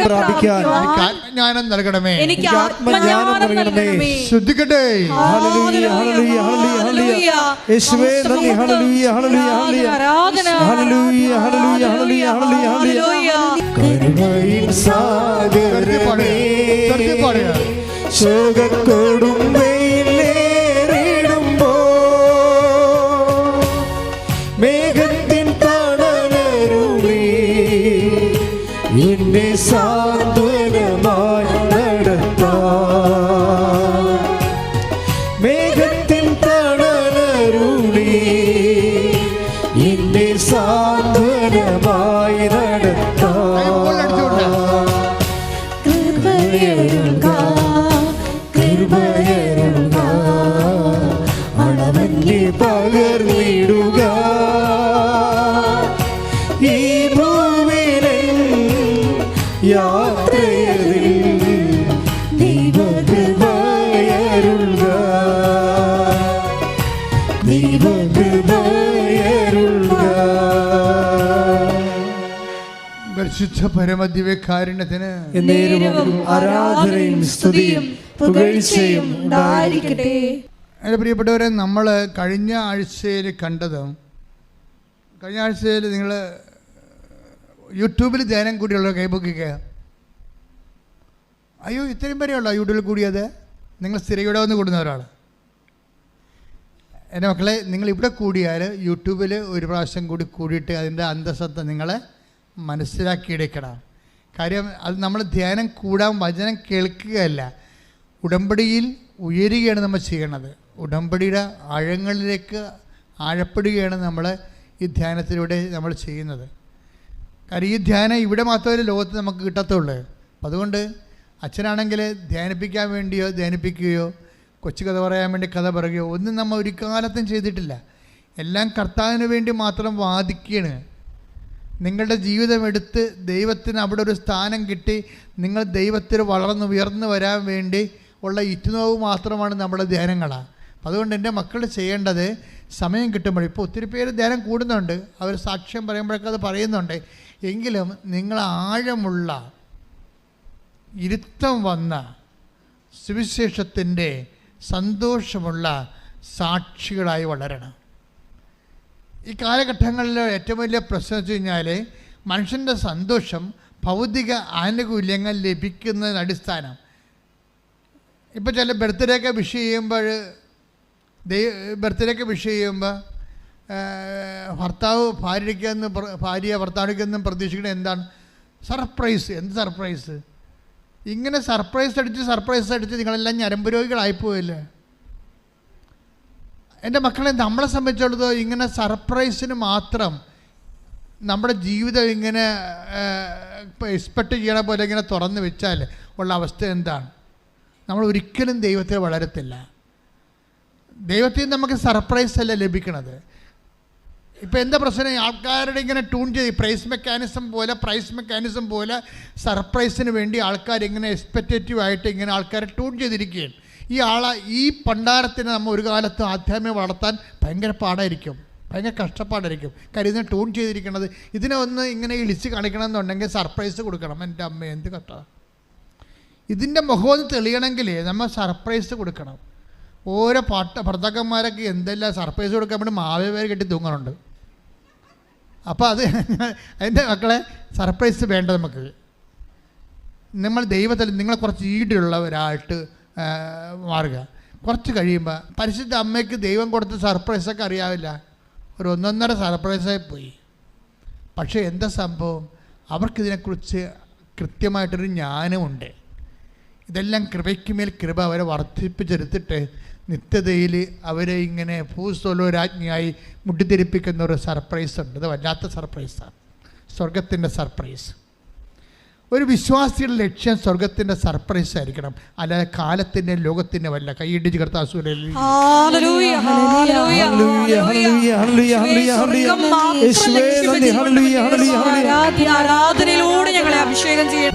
പ്രാപിക്കാൻ ആത്മജ്ഞാനം നൽകണമേ, എനിക്ക് ആത്മജ്ഞാനം നൽകണമേ. ശ്രദ്ധിക്കട്ടെ. ഹല്ലേലൂയ ഹല്ലേലൂയ ഹല്ലേലൂയ യേശുവേ നന്ദി. ഹല്ലേലൂയ ഹല്ലേലൂയ ഹല്ലേലൂയ ഹല്ലേലൂയ ഹല്ലേലൂയ ഹല്ലേലൂയ കരുണയിൻ സാഗരമേ ശോകക്കൊടുമ്പയിലേറിടുമ്പോ മേഘത്തിൻ തണലരുളി എന്നെ സാന്ത്വനമായി നടത്താൻ, മേഘത്തിൻ തണലരുളി എന്നെ സാന്ത്വനമായി നടത്താൻ. കൃപയരുൾക കൃപയരുൾക അളവന്നെ പകർന്നിടുക ഈ ഭൂമിയിലെൻ യാത്രയിൽ ദൈവകൃപയരുൾക ദൈവകൃപയരുൾക. പരിശുദ്ധ പരമദിവ്യകാരുണ്യത്തിന് എന്നേരവും ആരാധനയും സ്തുതിയും പുകഴ്ചയും ഉണ്ടായിരിക്കട്ടെ. എൻ്റെ പ്രിയപ്പെട്ടവരെ, നമ്മൾ കഴിഞ്ഞ ആഴ്ചയിൽ കണ്ടതും, കഴിഞ്ഞ ആഴ്ചയിൽ നിങ്ങൾ യൂട്യൂബിൽ ധ്യാനം കൂടിയുള്ള കൈപൊക്കിക്കുക. അയ്യോ, ഇത്രയും വരെയുള്ള യൂട്യൂബിൽ കൂടിയത്? നിങ്ങൾ സ്ഥിരം ഇവിടെ വന്ന് കൂടുന്നവരാണ്. എൻ്റെ മക്കളെ, നിങ്ങളിവിടെ കൂടിയാൽ യൂട്യൂബിൽ ഒരു പ്രാവശ്യം കൂടി കൂടിയിട്ട് അതിൻ്റെ അന്തസത്ത നിങ്ങൾ മനസ്സിലാക്കിയെടുക്കണം. കാര്യം അത് നമ്മൾ ധ്യാനം കൂടാൻ വചനം കേൾക്കുകയല്ല, ഉടമ്പടിയിൽ ഉയരുകയാണ് നമ്മൾ ചെയ്യണത്. ഉടമ്പടിയുടെ ആഴങ്ങളിലേക്ക് ആഴപ്പെടുകയാണ് നമ്മൾ ഈ ധ്യാനത്തിലൂടെ നമ്മൾ ചെയ്യുന്നത്. കാരണം ഈ ധ്യാനം ഇവിടെ മാത്രമേ ലോകത്ത് നമുക്ക് കിട്ടത്തുള്ളൂ. അപ്പം അതുകൊണ്ട് അച്ഛനാണെങ്കിൽ ധ്യാനിപ്പിക്കാൻ വേണ്ടിയോ ധ്യാനിപ്പിക്കുകയോ കൊച്ചു കഥ പറയാൻ വേണ്ടി കഥ പറയുകയോ ഒന്നും നമ്മൾ ഒരു കാലത്തും ചെയ്തിട്ടില്ല. എല്ലാം കർത്താവിന് വേണ്ടി മാത്രം വാദിക്കുകയാണ്. നിങ്ങളുടെ ജീവിതം എടുത്ത് ദൈവത്തിന് അവിടെ ഒരു സ്ഥാനം കിട്ടി നിങ്ങൾ ദൈവത്തിൽ ഉയർന്നു വരാൻ വേണ്ടി ഉള്ള ഇറ്റുനോവ് മാത്രമാണ് നമ്മുടെ ധ്യാനങ്ങളാണ്. അതുകൊണ്ട് എൻ്റെ മക്കൾ ചെയ്യേണ്ടത് സമയം കിട്ടുമ്പോൾ, ഇപ്പോൾ ഒത്തിരി പേര് ധ്യാനം കൂടുന്നുണ്ട്, അവർ സാക്ഷ്യം പറയുമ്പോഴൊക്കെ അത് പറയുന്നുണ്ട്, എങ്കിലും നിങ്ങൾ ആഴമുള്ള ഇരുത്തം വന്ന സുവിശേഷത്തിൻ്റെ സന്തോഷമുള്ള സാക്ഷികളായി വളരണം. ഈ കാലഘട്ടങ്ങളിൽ ഏറ്റവും വലിയ പ്രശ്നം വെച്ച് കഴിഞ്ഞാൽ മനുഷ്യൻ്റെ സന്തോഷം ഭൗതിക ആനുകൂല്യങ്ങൾ ലഭിക്കുന്നതിന് അടിസ്ഥാനം. ഇപ്പോൾ ചില ബർത്ത്ഡേക്ക് വിഷ് ചെയ്യുമ്പോൾ ഭർത്താവ് ഭാര്യ ഭർത്താവിനൊന്നും പ്രതീക്ഷിക്കുന്നത് എന്താണ്? സർപ്രൈസ്. എന്ത് സർപ്രൈസ്? ഇങ്ങനെ സർപ്രൈസ് അടിച്ച് നിങ്ങളെല്ലാം ഞരമ്പ് രോഗികളായിപ്പോയില്ലേ? എൻ്റെ മക്കളെ, നമ്മളെ സംബന്ധിച്ചിടത്തോളം ഇങ്ങനെ സർപ്രൈസിന് മാത്രം നമ്മുടെ ജീവിതം ഇങ്ങനെ എക്സ്പെക്റ്റ് ചെയ്യണ പോലെ ഇങ്ങനെ തുറന്ന് വെച്ചാൽ ഉള്ള അവസ്ഥ എന്താണ്? നമ്മൾ ഒരിക്കലും ദൈവത്തെ വളരത്തില്ല. ദൈവത്തിൽ നിന്ന് നമുക്ക് സർപ്രൈസ് അല്ല ലഭിക്കണത്. ഇപ്പോൾ എന്താ പ്രശ്നം? ആൾക്കാരുടെ ഇങ്ങനെ ട്യൂൺ ചെയ്ത് പ്രൈസ് മെക്കാനിസം പോലെ സർപ്രൈസിന് വേണ്ടി ആൾക്കാരിങ്ങനെ എക്സ്പെക്റ്റേറ്റീവായിട്ട് ഇങ്ങനെ ആൾക്കാരെ ട്യൂൺ ചെയ്തിരിക്കുകയാണ്. ഈ പണ്ടാരത്തിനെ നമ്മൾ ഒരു കാലത്ത് ആധ്യാത്മികം വളർത്താൻ ഭയങ്കര പാടായിരിക്കും, ഭയങ്കര കഷ്ടപ്പാടായിരിക്കും. കാര്യം ഇതിനെ ട്യൂൺ ചെയ്തിരിക്കുന്നത് ഇതിനെ ഒന്ന് ഇങ്ങനെ ഇളിച്ച് കാണിക്കണമെന്നുണ്ടെങ്കിൽ സർപ്രൈസ് കൊടുക്കണം. എൻ്റെ അമ്മ എന്ത് കട്ട! ഇതിൻ്റെ മുഖമൊന്ന് തെളിയണമെങ്കിൽ നമ്മൾ സർപ്രൈസ് കൊടുക്കണം. ഓരോ ഭർത്താക്കന്മാരൊക്കെ എന്തെല്ലാം സർപ്രൈസ് കൊടുക്കാൻ വേണ്ടി മാവേവേര് കെട്ടി തൂങ്ങുന്നുണ്ട്. അപ്പോൾ അതിൻ്റെ മക്കളെ സർപ്രൈസ് വേണ്ട നമുക്ക്. നമ്മൾ ദൈവത്തിൽ നിങ്ങളെ കുറച്ച് ഈടുള്ളവരായിട്ട് മാറുക. കുറച്ച് കഴിയുമ്പോൾ പരിശുദ്ധ അമ്മയ്ക്ക് ദൈവം കൊടുത്ത സർപ്രൈസൊക്കെ അറിയാവില്ല, ഒരു 1.5 സർപ്രൈസായി പോയി. പക്ഷേ എന്താ സംഭവം? അവർക്കിതിനെക്കുറിച്ച് കൃത്യമായിട്ടൊരു ജ്ഞാനമുണ്ട്. ഇതെല്ലാം കൃപയ്ക്ക് മേൽ കൃപ അവരെ വർദ്ധിപ്പിച്ചെടുത്തിട്ട് നിത്യതയിൽ അവരെ ഇങ്ങനെ ഭൂസ്വലോരാജ്ഞിയായി മുട്ടിത്തിരിപ്പിക്കുന്ന ഒരു സർപ്രൈസ് ഉണ്ട്. ഇത് വല്ലാത്ത സർപ്രൈസാണ്, സ്വർഗത്തിൻ്റെ സർപ്രൈസ്. ഒരു വിശ്വാസിയുടെ ലക്ഷ്യം സ്വർഗത്തിൻ്റെ സർപ്രൈസ് ആയിരിക്കണം, അല്ലാതെ കാലത്തിൻ്റെ ലോകത്തിൻ്റെ വല്ല. കൈയിടിച്ച്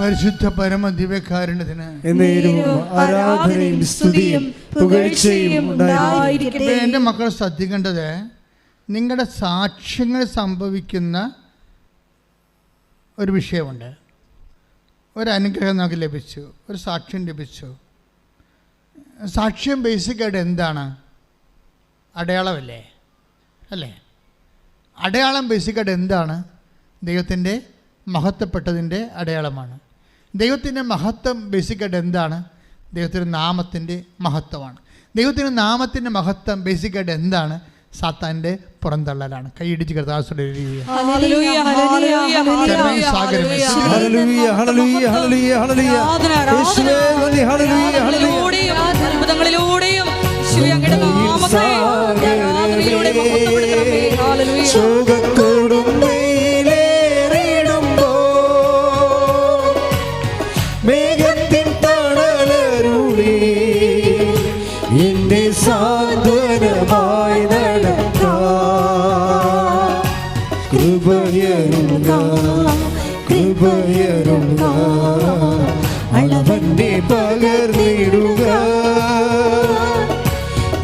പരിശുദ്ധ പരമ ദിവ്യകാരുണ്യത്തിന് എൻ്റെ മക്കൾ ശ്രദ്ധിക്കേണ്ടത്, നിങ്ങളുടെ സാക്ഷ്യങ്ങൾ സംഭവിക്കുന്ന ഒരു വിഷയമുണ്ട്. ഒരു അനുഗ്രഹം നമുക്ക് ലഭിച്ചു, ഒരു സാക്ഷ്യം ലഭിച്ചു. സാക്ഷ്യം ബേസിക്കായിട്ട് എന്താണ്? അടയാളമല്ലേ? അല്ലേ? അടയാളം ബേസിക്കായിട്ട് എന്താണ്? ദൈവത്തിൻ്റെ മഹത്വപ്പെട്ടതിൻ്റെ അടയാളമാണ്. ദൈവത്തിൻ്റെ മഹത്വം ബേസിക്കായിട്ട് എന്താണ്? ദൈവത്തിൻ്റെ നാമത്തിൻ്റെ മഹത്വമാണ്. ദൈവത്തിൻ്റെ നാമത്തിൻ്റെ മഹത്വം ബേസിക്കായിട്ട് എന്താണ്? സാത്താൻ്റെ പുറന്തള്ളലാണ്. കൈയിടിച്ച് കർത്താവിന്റെ മേഘത്തിൻ തണലരുളി എന്റെ സാന്ത്വനമായി കൃപയരുക അളവന്റെ പകർന്നിടുക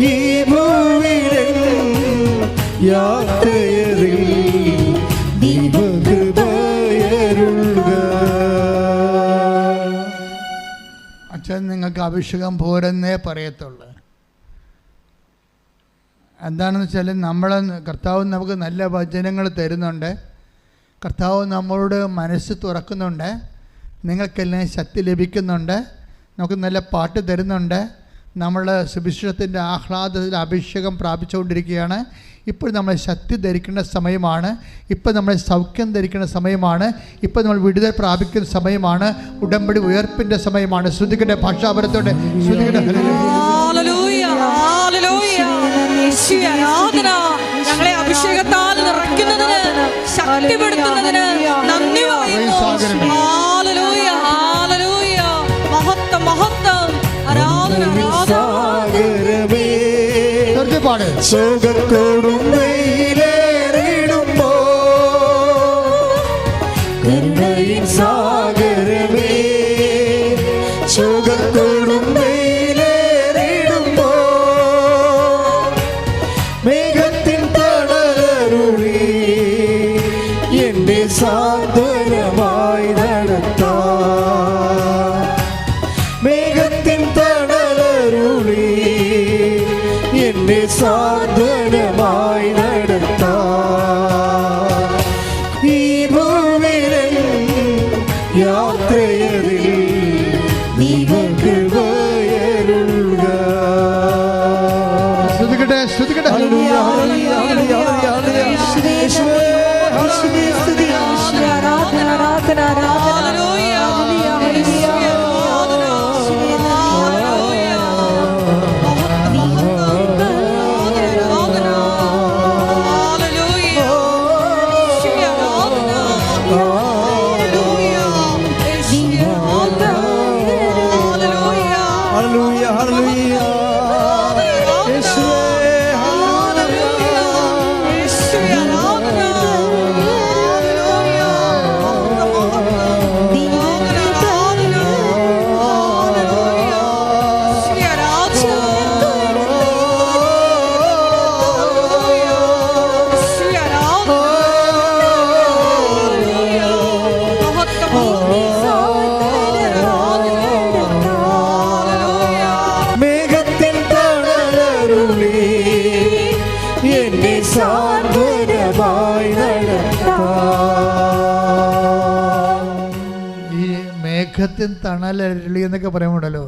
ഈ ഭൂവിടൻ യാത്രയറിൽ ദീപകൃപയരുക. അച്ഛൻ നിങ്ങൾക്ക് അഭിഷേകം പോരെന്നേ പറയത്തുള്ളൂ. എന്താണെന്ന് വെച്ചാൽ കർത്താവ് നമുക്ക് നല്ല വചനങ്ങൾ തരുന്നുണ്ട്, കർത്താവ് നമ്മളോട് മനസ്സ് തുറക്കുന്നുണ്ട്, നിങ്ങൾക്കെല്ലാം ശക്തി ലഭിക്കുന്നുണ്ട്, നമുക്ക് നല്ല പാട്ട് തരുന്നുണ്ട്. നമ്മൾ സുവിശേഷത്തിൻ്റെ ആഹ്ലാദത്തിൽ അഭിഷേകം പ്രാപിച്ചുകൊണ്ടിരിക്കുകയാണ്. ഇപ്പോൾ നമ്മൾ ശക്തി ധരിക്കേണ്ട സമയമാണ്, ഇപ്പോൾ നമ്മൾ സൗഖ്യം ധരിക്കേണ്ട സമയമാണ്, ഇപ്പോൾ നമ്മൾ വിടുതൽ പ്രാപിക്കുന്ന സമയമാണ്, ഉടമ്പടി ഉയർപ്പിൻ്റെ സമയമാണ്. ശ്രുതിക്കട്ടെ, ഭാഷാപരത്തോടെ ശ്രുതിക്കട്ടെ. ഞങ്ങളെ അഭിഷേകത്താൽ നിറയ്ക്കുന്നതിന്, ശക്തിപ്പെടുത്തുന്നതിന് നന്ദി പറയുന്നു. Hallelujah, hallelujah. മഹത്വം, മഹത്വം, ആരാധന, സാഗരമേ സുഖത്തോടും വെയിലേറിടുമ്പോ കരുണയിൻ സാഗരമേ സുഖത്തോടും വെയിലേറിടുമ്പോ മേഘത്തിൻ തണലരുളി എന്റെ സാന്ത്വനമായി നടത്താം. മേഘത്തിൻ തണലരുളി എന്റെ സാന്ത്വനമായി നടത്താം. ഈ ഭൂമിയിൽ യാത്രയറിൽ ദൈവകൃപയരുൾക. ശ്രുതിക്കട്ടെ, ശ്രുതിക്കട്ടെ. ഹല്ലേലൂയ, ഹല്ലേലൂയ, ഹല്ലേലൂയ, ഹല്ലേലൂയ. യേശുവേ, ഹല്ലേലൂയ, സ്തുതി. ആരാധന, ആരാധന, ഹല്ലേലൂയ, ഹല്ലേലൂയ. മേഘത്തിൻ തണലരുളി എന്നൊക്കെ പറയുമ്പോണ്ടല്ലോ,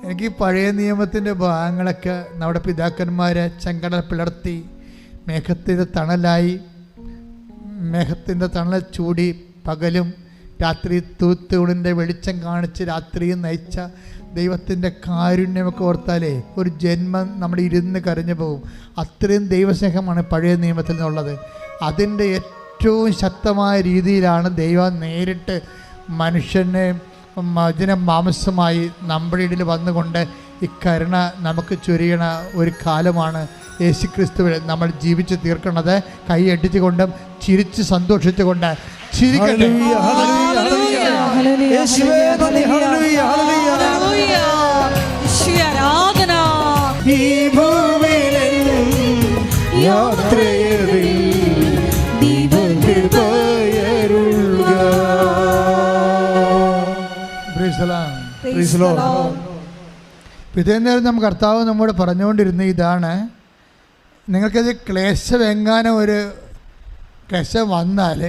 എനിക്ക് ഈ പഴയ നിയമത്തിൻ്റെ ഭാഗങ്ങളൊക്കെ നമ്മുടെ പിതാക്കന്മാരെ ചെങ്കടൽ പിളർത്തി മേഘത്തിൻ്റെ തണലായി, മേഘത്തിൻ്റെ തണൽ ചൂടി പകലും രാത്രി തൂത്തൂണിൻ്റെ വെളിച്ചം കാണിച്ച് രാത്രിയും നയിച്ച ദൈവത്തിൻ്റെ കാരുണ്യമൊക്കെ ഓർത്താലേ ഒരു ജന്മം നമ്മൾ ഇരുന്ന് കരഞ്ഞു പോകും. അത്രയും ദൈവസ്നേഹമാണ് പഴയ നിയമത്തിൽ നിന്നുള്ളത്. അതിൻ്റെ ഏറ്റവും ശക്തമായ രീതിയിലാണ് ദൈവം നേരിട്ട് മനുഷ്യനെ മാംസമായി നമ്മുടെ ഇടയിൽ വന്നുകൊണ്ട് ഈ കരുണ നമുക്ക് ചൊരിയണ ഒരു കാലമാണ് യേശുക്രിസ്തുവിൽ നമ്മൾ ജീവിച്ച് തീർക്കുന്നത്. കൈ അടിച്ചുകൊണ്ടും ചിരിച്ച് സന്തോഷിച്ചുകൊണ്ട് ചിരിക്കട്ടെ. ഈ ഭൂമിയിലെങ്ങും യാത്രയിൽ ദൈവകൃപയരുൾക. Praise the lord. പിറ്റേന്നേരം നമുക്ക് കർത്താവ് നമ്മോട് പറഞ്ഞുകൊണ്ടിരുന്ന ഇതാണ്, നിങ്ങൾക്കത് ക്ലേശമെങ്ങാനും ഒരു ക്ലേശം വന്നാൽ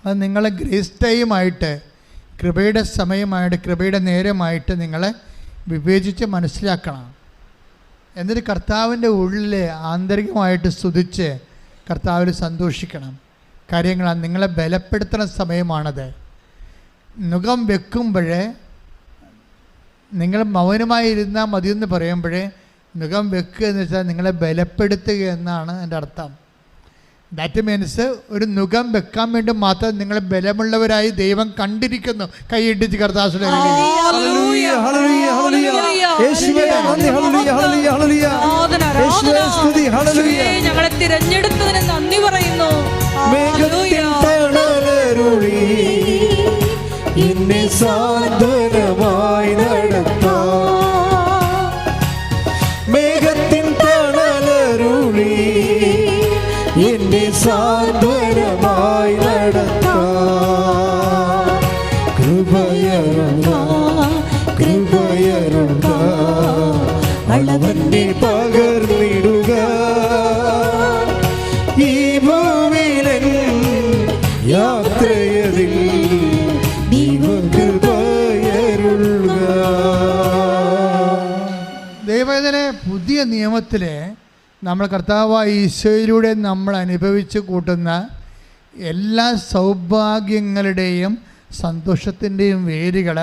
അത് നിങ്ങളെ ഗ്രേസ് ടൈമായിട്ട്, കൃപയുടെ സമയമായിട്ട്, കൃപയുടെ നേരമായിട്ട് നിങ്ങളെ വിവേചിച്ച് മനസ്സിലാക്കണം. എന്നിട്ട് കർത്താവിൻ്റെ ഉള്ളിൽ ആന്തരികമായിട്ട് സ്തുതിച്ച് കർത്താവിൽ സന്തോഷിക്കണം. കാര്യങ്ങളാണ് നിങ്ങളെ ബലപ്പെടുത്തുന്ന സമയമാണത്. നുകം വെക്കുമ്പോഴേ നിങ്ങൾ മൗനമായി ഇരുന്നാൽ മതിയെന്ന് പറയുമ്പോഴേ നുകം വെക്കുക എന്ന് വെച്ചാൽ നിങ്ങളെ ബലപ്പെടുത്തുക എന്നാണ് എൻ്റെ അർത്ഥം. ദാറ്റ് മീൻസ് ഒരു നുകം വെക്കാൻ വേണ്ടി മാത്രം നിങ്ങളെ ബലമുള്ളവരായി ദൈവം കണ്ടിരിക്കുന്നു. കൈയിടിച്ച് കർത്താവിനെ ഞങ്ങളെ തിരഞ്ഞെടുത്തതിന് നന്ദി പറയുന്നു. എന്നെ സാന്ത്വനമായി നടത്താം, മേഘത്തിൻ തണലരുളി എന്നെ സാന്ത്വനമായി നടത്താം. കൃപയരുള കൃപയരുള അളവന്നെ പകർന്നിടുക. ഈ ഭൂമിയിലെൻ യാത്രയതിൽ ദൈവവേദനെ പുതിയ നിയമത്തിലെ നമ്മൾ കർത്താവായ ഈശോയിലൂടെ നമ്മൾ അനുഭവിച്ച് കൂട്ടുന്ന എല്ലാ സൗഭാഗ്യങ്ങളുടെയും സന്തോഷത്തിൻ്റെയും വേരുകൾ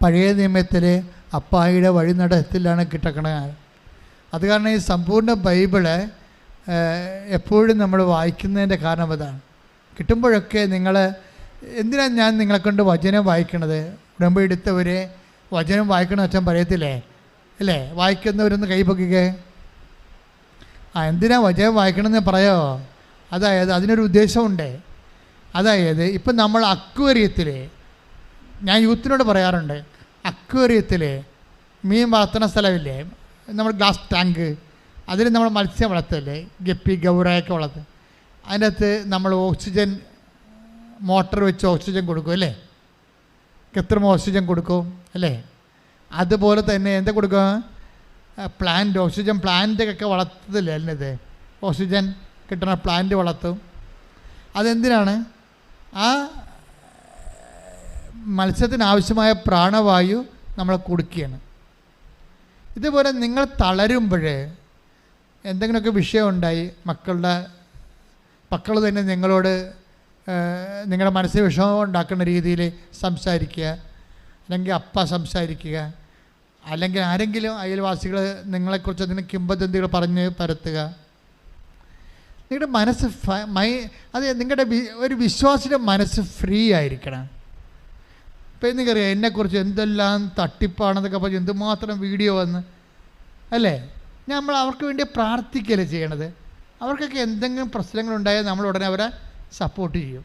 പഴയ നിയമത്തിലെ അപ്പായിയുടെ വഴിനടത്തിലാണ് കിടക്കുന്നത്. അത് കാരണം ഈ സമ്പൂർണ്ണ ബൈബിള് എപ്പോഴും നമ്മൾ വായിക്കുന്നതിൻ്റെ കാരണം അതാണ്. കിട്ടുമ്പോഴൊക്കെ നിങ്ങൾ എന്തിനാണ് ഞാൻ നിങ്ങളെ കൊണ്ട് വചനം വായിക്കണത്? ഉടമ്പടി എടുത്തവരെ വചനം വായിക്കണം അച്ഛൻ പറയത്തില്ലേ അല്ലേ? വായിക്കുന്നവരൊന്ന് കൈപ്പൊക്കിക്കേ. എന്തിനാ വചനം വായിക്കണമെന്ന് പറയാമോ? അതായത് അതിനൊരു ഉദ്ദേശമുണ്ട്. അതായത് ഇപ്പം നമ്മൾ അക്വേറിയത്തിൽ, ഞാൻ യൂത്തിനോട് പറയാറുണ്ട്, അക്വേറിയത്തിൽ മീൻ വളർത്തുന്ന സ്ഥലമില്ലേ, നമ്മൾ ഗ്ലാസ് ടാങ്ക്, അതിൽ നമ്മൾ മത്സ്യം വളർത്തല്ലേ, ഗപ്പി ഗൗറയൊക്കെ വളർത്തും. അതിൻ്റെ അകത്ത് നമ്മൾ ഓക്സിജൻ മോട്ടർ വെച്ച് ഓക്സിജൻ കൊടുക്കും അല്ലേ? കൃത്രിമ ഓക്സിജൻ കൊടുക്കും അല്ലേ? അതുപോലെ തന്നെ എന്താ കൊടുക്കുക? പ്ലാന്റ്, ഓക്സിജൻ പ്ലാന്റൊക്കെ വളർത്തത്തില്ലേ അല്ലത്? ഓക്സിജൻ കിട്ടുന്ന പ്ലാന്റ് വളർത്തും. അതെന്തിനാണ്? ആ മത്സ്യത്തിന് ആവശ്യമായ പ്രാണവായു നമ്മൾ കൊടുക്കുകയാണ്. ഇതുപോലെ നിങ്ങൾ തളരുമ്പോൾ, എന്തെങ്കിലുമൊക്കെ വിഷയം ഉണ്ടായി, മക്കൾ തന്നെ നിങ്ങളോട് നിങ്ങളുടെ മനസ്സിൽ വിഷമം ഉണ്ടാക്കുന്ന രീതിയിൽ സംസാരിക്കുക, അല്ലെങ്കിൽ അപ്പ സംസാരിക്കുക, അല്ലെങ്കിൽ ആരെങ്കിലും അയൽവാസികൾ നിങ്ങളെക്കുറിച്ച് അതിന് കിംവദന്തികൾ പറഞ്ഞ് പരത്തുക. നിങ്ങളുടെ മനസ്സ് അത് നിങ്ങളുടെ ഒരു ഒരു മനസ്സ് ഫ്രീ ആയിരിക്കണം. ഇപ്പം എനിക്കറിയാം എന്നെക്കുറിച്ച് എന്തെല്ലാം തട്ടിപ്പാണെന്നൊക്കെ പറഞ്ഞ് എന്തുമാത്രം വീഡിയോ വന്ന് അല്ലേ? നമ്മൾ അവർക്ക് വേണ്ടി പ്രാർത്ഥിക്കുകയല്ലേ ചെയ്യണത്. അവർക്കൊക്കെ എന്തെങ്കിലും പ്രശ്നങ്ങളുണ്ടായാൽ നമ്മൾ ഉടനെ അവരെ സപ്പോർട്ട് ചെയ്യും.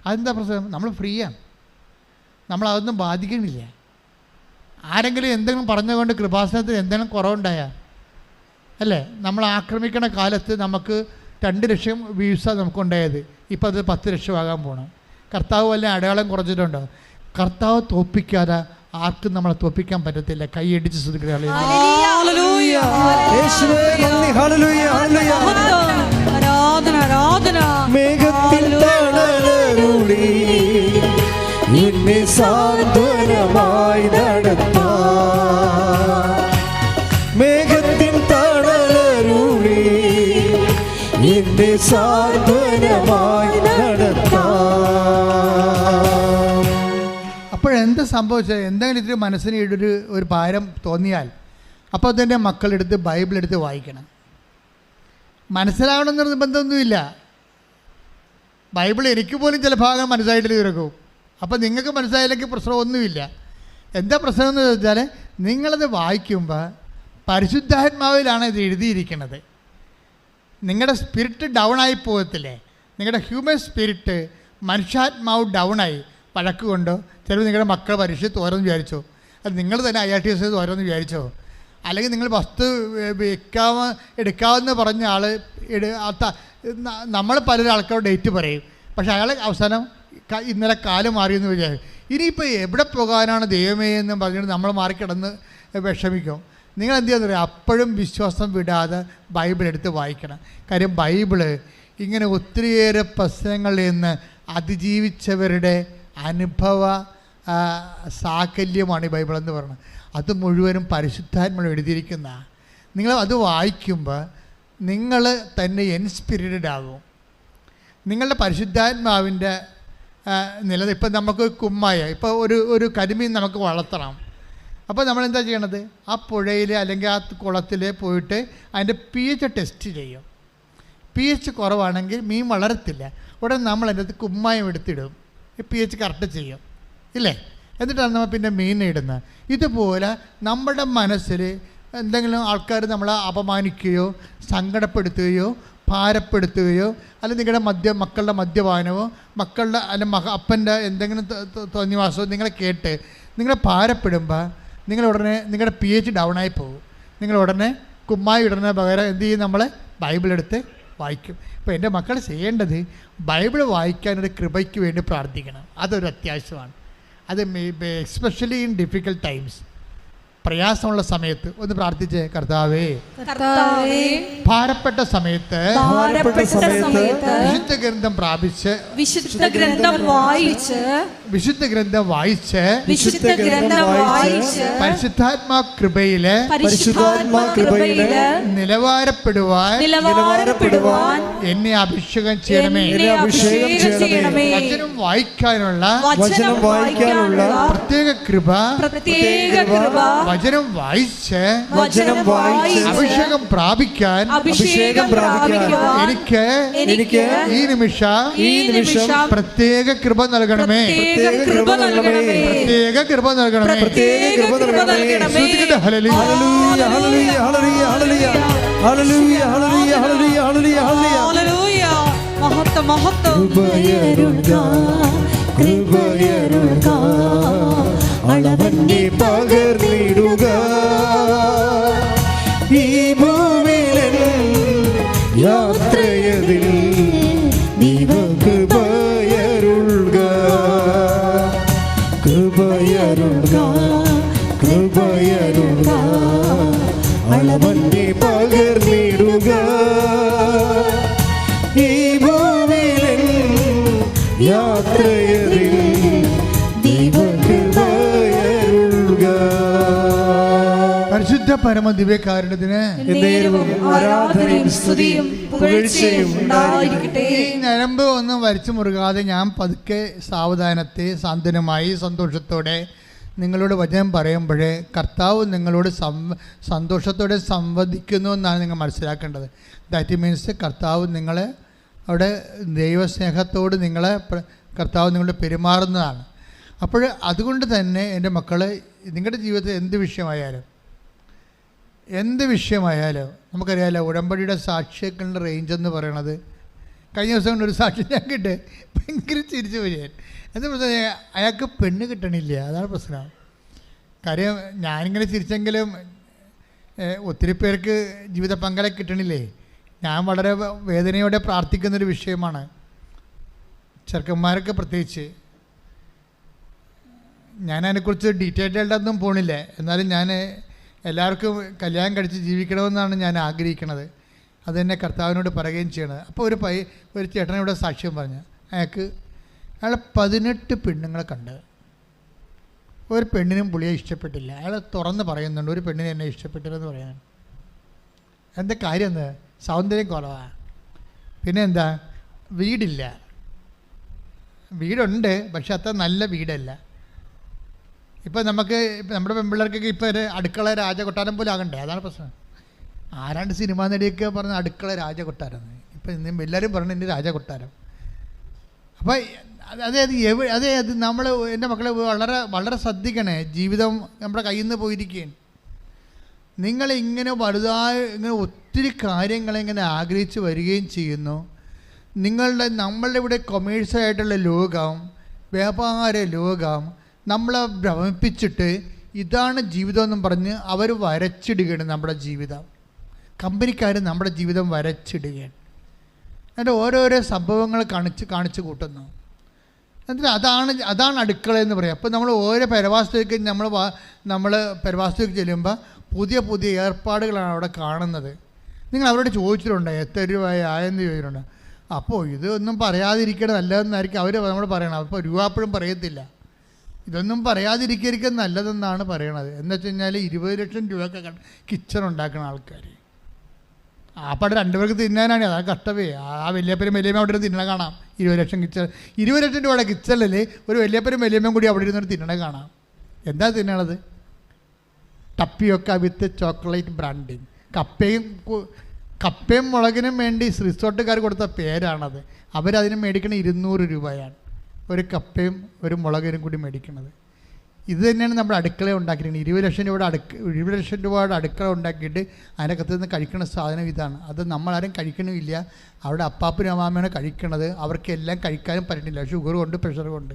അതെന്താ പ്രശ്നം? നമ്മൾ ഫ്രീയാണ്, നമ്മളതൊന്നും ബാധിക്കണില്ല. ആരെങ്കിലും എന്തെങ്കിലും പറഞ്ഞുകൊണ്ട് കൃപാസനത്തിന് എന്തെങ്കിലും കുറവുണ്ടായാൽ അല്ലേ, നമ്മൾ ആക്രമിക്കണ കാലത്ത് നമുക്ക് 2 ലക്ഷം വ്യൂസാണ് നമുക്കുണ്ടായത്. ഇപ്പം അത് 10 ലക്ഷമാകാൻ പോകണം. കർത്താവ് വല്ല അടയാളം കുറച്ചിട്ടുണ്ടോ? കർത്താവ് തോൽപ്പിക്കാതെ ആർക്കും നമ്മളെ തോൽപ്പിക്കാൻ പറ്റത്തില്ല. കൈയടിച്ച് ശ്രദ്ധിക്കുക. മേഘത്തിൽ തണലരുളി എന്നെ സാന്ത്വനമായി നടത്താം. മേഘത്തിൻ തണലരുളി എന്നെ സാന്ത്വനമായി നടത്താം. അപ്പോഴെന്ത് സംഭവിച്ചത്? എന്തെങ്കിലും ഇതിന് മനസ്സിന് ഒരു ഭാരം തോന്നിയാൽ അപ്പോൾ തന്നെ മക്കളെടുത്ത് ബൈബിളെടുത്ത് വായിക്കണം. മനസ്സിലാവണമെന്ന് നിർബന്ധമൊന്നുമില്ല. ബൈബിൾ എനിക്ക് പോലും ചില ഭാഗം മനസ്സിലായിട്ട് തീർക്കും. അപ്പോൾ നിങ്ങൾക്ക് മനസ്സിലായില്ലെങ്കിൽ പ്രശ്നമൊന്നുമില്ല. എന്താ പ്രശ്നം എന്ന് വെച്ചാൽ നിങ്ങളത് വായിക്കുമ്പോൾ പരിശുദ്ധാത്മാവിലാണ് ഇത് എഴുതിയിരിക്കുന്നത്. നിങ്ങളുടെ സ്പിരിറ്റ് ഡൗണായി പോകത്തില്ലേ? നിങ്ങളുടെ ഹ്യൂമൻ സ്പിരിറ്റ്, മനുഷ്യാത്മാവ് ഡൗണായി വഴക്ക് കൊണ്ടോ, ചിലപ്പോൾ നിങ്ങളുടെ മക്കൾ പരീക്ഷ തോരെന്ന് വിചാരിച്ചോ, അത് നിങ്ങൾ തന്നെ IRTS തോരെന്ന് വിചാരിച്ചോ, അല്ലെങ്കിൽ നിങ്ങൾ വസ്തു എടുക്കാമെന്ന് പറഞ്ഞ ആൾ നമ്മൾ പലരും ആൾക്കാരുടെ ഡേറ്റ് പറയും. പക്ഷേ അയാൾ അവസാനം ഇന്നലെ കാലം മാറിയെന്ന് വിചാരിക്കും. ഇനിയിപ്പോൾ എവിടെ പോകാനാണ് ദൈവമേ എന്ന് പറഞ്ഞിട്ട് നമ്മൾ മാറിക്കിടന്ന് വിഷമിക്കും. നിങ്ങൾ എന്ത് ചെയ്യുന്ന പറയുക? അപ്പോഴും വിശ്വാസം വിടാതെ ബൈബിൾ എടുത്ത് വായിക്കണം. കാര്യം ബൈബിള് ഇങ്ങനെ ഒത്തിരിയേറെ പ്രശ്നങ്ങളിൽ നിന്ന് അതിജീവിച്ചവരുടെ അനുഭവ സാകല്യമാണ് ഈ ബൈബിൾ എന്ന് പറയുന്നത്. അത് മുഴുവനും പരിശുദ്ധാത്മാവ് എഴുതിയിരിക്കുന്ന. നിങ്ങൾ അത് വായിക്കുമ്പോൾ നിങ്ങൾ തന്നെ ഇൻസ്പിരിറ്റഡ് ആകും. നിങ്ങളുടെ പരിശുദ്ധാത്മാവിൻ്റെ ഇപ്പം നമുക്ക് കുമ്മായ, ഇപ്പോൾ ഒരു കരിമീൻ നമുക്ക് വളർത്തണം. അപ്പോൾ നമ്മളെന്താ ചെയ്യണത്? ആ പുഴയിൽ അല്ലെങ്കിൽ ആ കുളത്തിൽ പോയിട്ട് അതിൻ്റെ pH ടെസ്റ്റ് ചെയ്യും. pH കുറവാണെങ്കിൽ മീൻ വളരത്തില്ല. ഉടനെ നമ്മൾ അതിൻ്റെ അകത്ത് കുമ്മായം എടുത്തിടും. pH കറക്റ്റ് ചെയ്യും ഇല്ലേ? എന്നിട്ടാണ് നമ്മൾ പിന്നെ മീൻ ഇടുന്നത്. ഇതുപോലെ നമ്മുടെ മനസ്സിൽ എന്തെങ്കിലും ആൾക്കാർ നമ്മളെ അപമാനിക്കുകയോ സങ്കടപ്പെടുത്തുകയോ ഭാരപ്പെടുത്തുകയോ അല്ലെങ്കിൽ നിങ്ങളുടെ മക്കളുടെ മദ്യപാനമോ മക്കളുടെ അല്ലെങ്കിൽ അപ്പൻ്റെ എന്തെങ്കിലും തോന്നിവാസമോ നിങ്ങളെ കേട്ട് നിങ്ങളെ ഭാരപ്പെടുമ്പോൾ നിങ്ങളുടനെ നിങ്ങളുടെ pH ഡൗണായി പോകും. നിങ്ങളുടനെ കുമ്മായി ഇടുന്ന പകരം എന്ത് ചെയ്യും? നമ്മൾ ബൈബിളെടുത്ത് വായിക്കും. ഇപ്പോൾ എൻ്റെ മക്കൾ ചെയ്യേണ്ടത് ബൈബിൾ വായിക്കാനൊരു കൃപയ്ക്ക് വേണ്ടി പ്രാർത്ഥിക്കണം. അതൊരു അത്യാവശ്യമാണ്. അത് എസ്പെഷ്യലി ഇൻ ഡിഫിക്കൽട്ട് ടൈംസ്, പ്രയാസമുള്ള സമയത്ത് ഒന്ന് പ്രാർത്ഥിച്ചേ. കർത്താവേ, ഭാരപ്പെട്ട സമയത്ത് വിശുദ്ധ ഗ്രന്ഥം പ്രാപിച്ച് വിശുദ്ധ ഗ്രന്ഥം വായിച്ച് പരിശുദ്ധാത്മാ കൃപയില് നിലവാരപ്പെടുവാൻ എന്നെ അഭിഷേകം ചെയ്യണമേ. വചനം വായിക്കാനുള്ള പ്രത്യേക കൃപ, വചനം വായിച്ച് അഭിഷേകം പ്രാപിക്കാൻ എനിക്ക് ഈ നിമിഷം പ്രത്യേക കൃപ നൽകണമേ. പ്രത്യേക കൃപ നൽകണമേ. അളവന്നെ പകർന്നിടുക ഈ ഭൂമിയിലൻ യാത്രയതിൽ കൃപയരുൾക കൃപയരുൾക കൃപയരുൾക അളവന്നെ പകർന്നിടുക ഈ ഭൂമിയിലൻ യാത്രയതിൽ പരിശുദ്ധ പരമ ദിവ്യകാരുണ്യത്തിന് ഞരമ്പ് ഒന്നും വരച്ചു മുറുകാതെ ഞാൻ പതുക്കെ സാവധാനത്തെ സാന്ത്വനമായി സന്തോഷത്തോടെ നിങ്ങളോട് വചനം പറയുമ്പോഴേ കർത്താവ് നിങ്ങളോട് സന്തോഷത്തോടെ സംവദിക്കുന്നു എന്നാണ് നിങ്ങൾ മനസ്സിലാക്കേണ്ടത്. ദാറ്റ് മീൻസ് കർത്താവ് നിങ്ങളെ അവിടെ ദൈവസ്നേഹത്തോട് കർത്താവ് നിങ്ങളോട് പെരുമാറുന്നതാണ്. അപ്പോൾ അതുകൊണ്ട് തന്നെ എൻ്റെ മക്കൾ, നിങ്ങളുടെ ജീവിതത്തിൽ എന്ത് വിഷയമായാലും നമുക്കറിയാമല്ലോ, ഉടമ്പടിയുടെ സാക്ഷികളുടെ റേഞ്ച് എന്ന് പറയണത്. കഴിഞ്ഞ ദിവസം കൊണ്ട് ഒരു സാക്ഷി ഞാൻ കിട്ടെ ഭയങ്കര ചിരിച്ചു പോയി. എന്താ പ്രശ്നം? അയാൾക്ക് പെണ്ണ് കിട്ടണില്ല, അതാണ് പ്രശ്നം. കാര്യം ഞാനിങ്ങനെ ചിരിച്ചെങ്കിലും ഒത്തിരി പേർക്ക് ജീവിത പങ്കാളെ കിട്ടണില്ലേ. ഞാൻ വളരെ വേദനയോടെ പ്രാർത്ഥിക്കുന്നൊരു വിഷയമാണ്. ചെറുക്കന്മാരൊക്കെ പ്രത്യേകിച്ച്. ഞാൻ അതിനെക്കുറിച്ച് ഡീറ്റെയിൽഡൊന്നും പോണില്ല. എന്നാലും ഞാൻ എല്ലാവർക്കും കല്യാണം കഴിച്ച് ജീവിക്കണമെന്നാണ് ഞാൻ ആഗ്രഹിക്കുന്നത്. അത് തന്നെ കർത്താവിനോട് പറയുകയും ചെയ്യണത്. അപ്പോൾ ഒരു ചേട്ടനിവിടെ സാക്ഷ്യം പറഞ്ഞു. അയാൾക്ക് അയാൾ 18 പെണ്ണുങ്ങളെ കണ്ട്, ഒരു പെണ്ണിനും പുള്ളിയെ ഇഷ്ടപ്പെട്ടില്ല. അയാൾ തുറന്ന് പറയുന്നുണ്ട്, ഒരു പെണ്ണിനെ എന്നെ ഇഷ്ടപ്പെട്ടില്ലെന്ന് പറയാൻ. എന്താ കാര്യം? എന്താ? സൗന്ദര്യം കുറവാണ്. പിന്നെ എന്താ? വീടില്ല. വീടുണ്ട്, പക്ഷെ അത്ര നല്ല വീടല്ല. ഇപ്പം നമുക്ക് നമ്മുടെ പെൺപിള്ളേർക്കൊക്കെ ഇപ്പോൾ ഒരു അടുക്കള രാജകൊട്ടാരം പോലെ ആകണ്ടേ? അതാണ് പ്രശ്നം. ആരാണ്ട് സിനിമാ നടിയൊക്കെ പറഞ്ഞ അടുക്കള രാജകൊട്ടാരം. ഇപ്പം ഇന്നും എല്ലാവരും പറഞ്ഞു എൻ്റെ രാജകൊട്ടാരം. അപ്പോൾ അതായത് നമ്മൾ, എൻ്റെ മക്കളെ വളരെ വളരെ ശ്രദ്ധിക്കണേ. ജീവിതം നമ്മുടെ കയ്യിൽ നിന്ന് പോയിരിക്കുകയാണ്. നിങ്ങളിങ്ങനെ വലുതായി ഇങ്ങനെ ഒത്തിരി കാര്യങ്ങളിങ്ങനെ ആഗ്രഹിച്ച് വരികയും ചെയ്യുന്നു. നമ്മളുടെ ഇവിടെ കൊമേഴ്സ്യലായിട്ടുള്ള ലോകം, വ്യാപാര ലോകം നമ്മളെ ഭ്രമിപ്പിച്ചിട്ട് ഇതാണ് ജീവിതം എന്നും പറഞ്ഞ് അവർ വരച്ചിടുകയാണ് നമ്മുടെ ജീവിതം. കമ്പനിക്കാർ നമ്മുടെ ജീവിതം വരച്ചിടുകയാണ്. എന്നിട്ട് ഓരോരോ സംഭവങ്ങൾ കാണിച്ച് കൂട്ടുന്നു. എന്നിട്ട് അതാണ് അടുക്കള എന്ന് പറയുക. അപ്പോൾ നമ്മൾ ഓരോ പെരവാസത്തേക്ക് നമ്മൾ പെരവാസത്തേക്ക് ചെല്ലുമ്പോൾ പുതിയ പുതിയ ഏർപ്പാടുകളാണ് അവിടെ കാണുന്നത്. നിങ്ങൾ അവരോട് ചോദിച്ചിട്ടുണ്ടോ എത്ര രൂപയായെന്ന് ചോദിച്ചിട്ടുണ്ട്. അപ്പോൾ ഇതൊന്നും പറയാതിരിക്കണം നല്ലതെന്നായിരിക്കും അവർ നമ്മൾ പറയണം. അപ്പോൾ രൂപ അപ്പോഴും പറയത്തില്ല. ഇതൊന്നും പറയാതിരിക്കും നല്ലതെന്നാണ് പറയണത്. എന്ന് വെച്ച് കഴിഞ്ഞാൽ 20 ലക്ഷം രൂപയൊക്കെ കിച്ചൺ ഉണ്ടാക്കുന്ന ആൾക്കാർ. അപ്പോൾ 2 പേർക്ക് തിന്നാനാണ്. അതാണ് കഷ്ടമേ. ആ വലിയപ്പനും വലിയമ്മ അവിടെ തിന്നണ കാണാം. 20 ലക്ഷം കിച്ചൺ, 20 ലക്ഷം രൂപയുടെ കിച്ചണിൽ ഒരു വലിയപ്പനും വലിയമ്മയും കൂടി അവിടെ ഇരുന്നൊരു തിന്നണ കാണാം. എന്താ തിന്നണത്? ടപ്പിയൊക്കെ വിത്ത് ചോക്ലേറ്റ് ബ്രാൻഡിങ്. കപ്പയും മുളകിനും വേണ്ടി റിസോർട്ടുകാർ കൊടുത്ത പേരാണത്. അവരതിന് മേടിക്കണ 200 രൂപയാണ് ഒരു കപ്പയും ഒരു മുളകിനും കൂടി മേടിക്കണത്. ഇത് തന്നെയാണ് നമ്മുടെ അടുക്കള ഉണ്ടാക്കിയിരിക്കുന്നത്. 20 ലക്ഷം രൂപയുടെ അടുക്കള ഉണ്ടാക്കിയിട്ട് അതിനകത്ത് നിന്ന് കഴിക്കുന്ന സാധനം ഇതാണ്. അത് നമ്മളാരും കഴിക്കണമില്ല. അവിടെ അപ്പാപ്പനും അമ്മാമ്മയാണ് കഴിക്കണത്. അവർക്കെല്ലാം കഴിക്കാനും പറ്റണില്ല. ഷുഗർ കൊണ്ട്, പ്രഷർ കൊണ്ട്.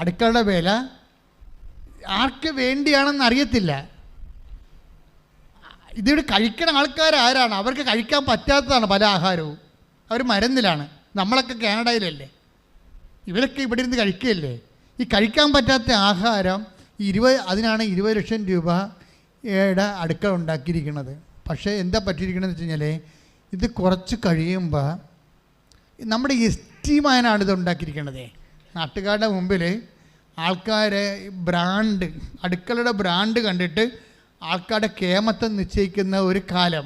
അടുക്കളയുടെ വില ആർക്ക് വേണ്ടിയാണെന്ന് അറിയത്തില്ല. ഇതിവിടെ കഴിക്കണ ആൾക്കാരാരാണ്? അവർക്ക് കഴിക്കാൻ പറ്റാത്തതാണ് പല ആഹാരവും. അവർ മരുന്നിലാണ്. നമ്മളൊക്കെ കാനഡയിലല്ലേ, ഇവരൊക്കെ ഇവിടെ ഇരുന്ന് കഴിക്കുകയല്ലേ. ഈ കഴിക്കാൻ പറ്റാത്ത ആഹാരം അതിനാണ് 20 ലക്ഷം രൂപയുടെ അടുക്കള ഉണ്ടാക്കിയിരിക്കുന്നത്. പക്ഷേ എന്താ പറ്റിയിരിക്കണമെന്ന് വെച്ച് കഴിഞ്ഞാൽ ഇത് കുറച്ച് കഴിയുമ്പോൾ നമ്മുടെ എസ്റ്റീമാനാണ് ഇത് ഉണ്ടാക്കിയിരിക്കണത്. നാട്ടുകാരുടെ മുമ്പിൽ ആൾക്കാരെ ബ്രാൻഡ്, അടുക്കളയുടെ ബ്രാൻഡ് കണ്ടിട്ട് ആൾക്കാരുടെ കേമത്തം നിശ്ചയിക്കുന്ന ഒരു കാലം.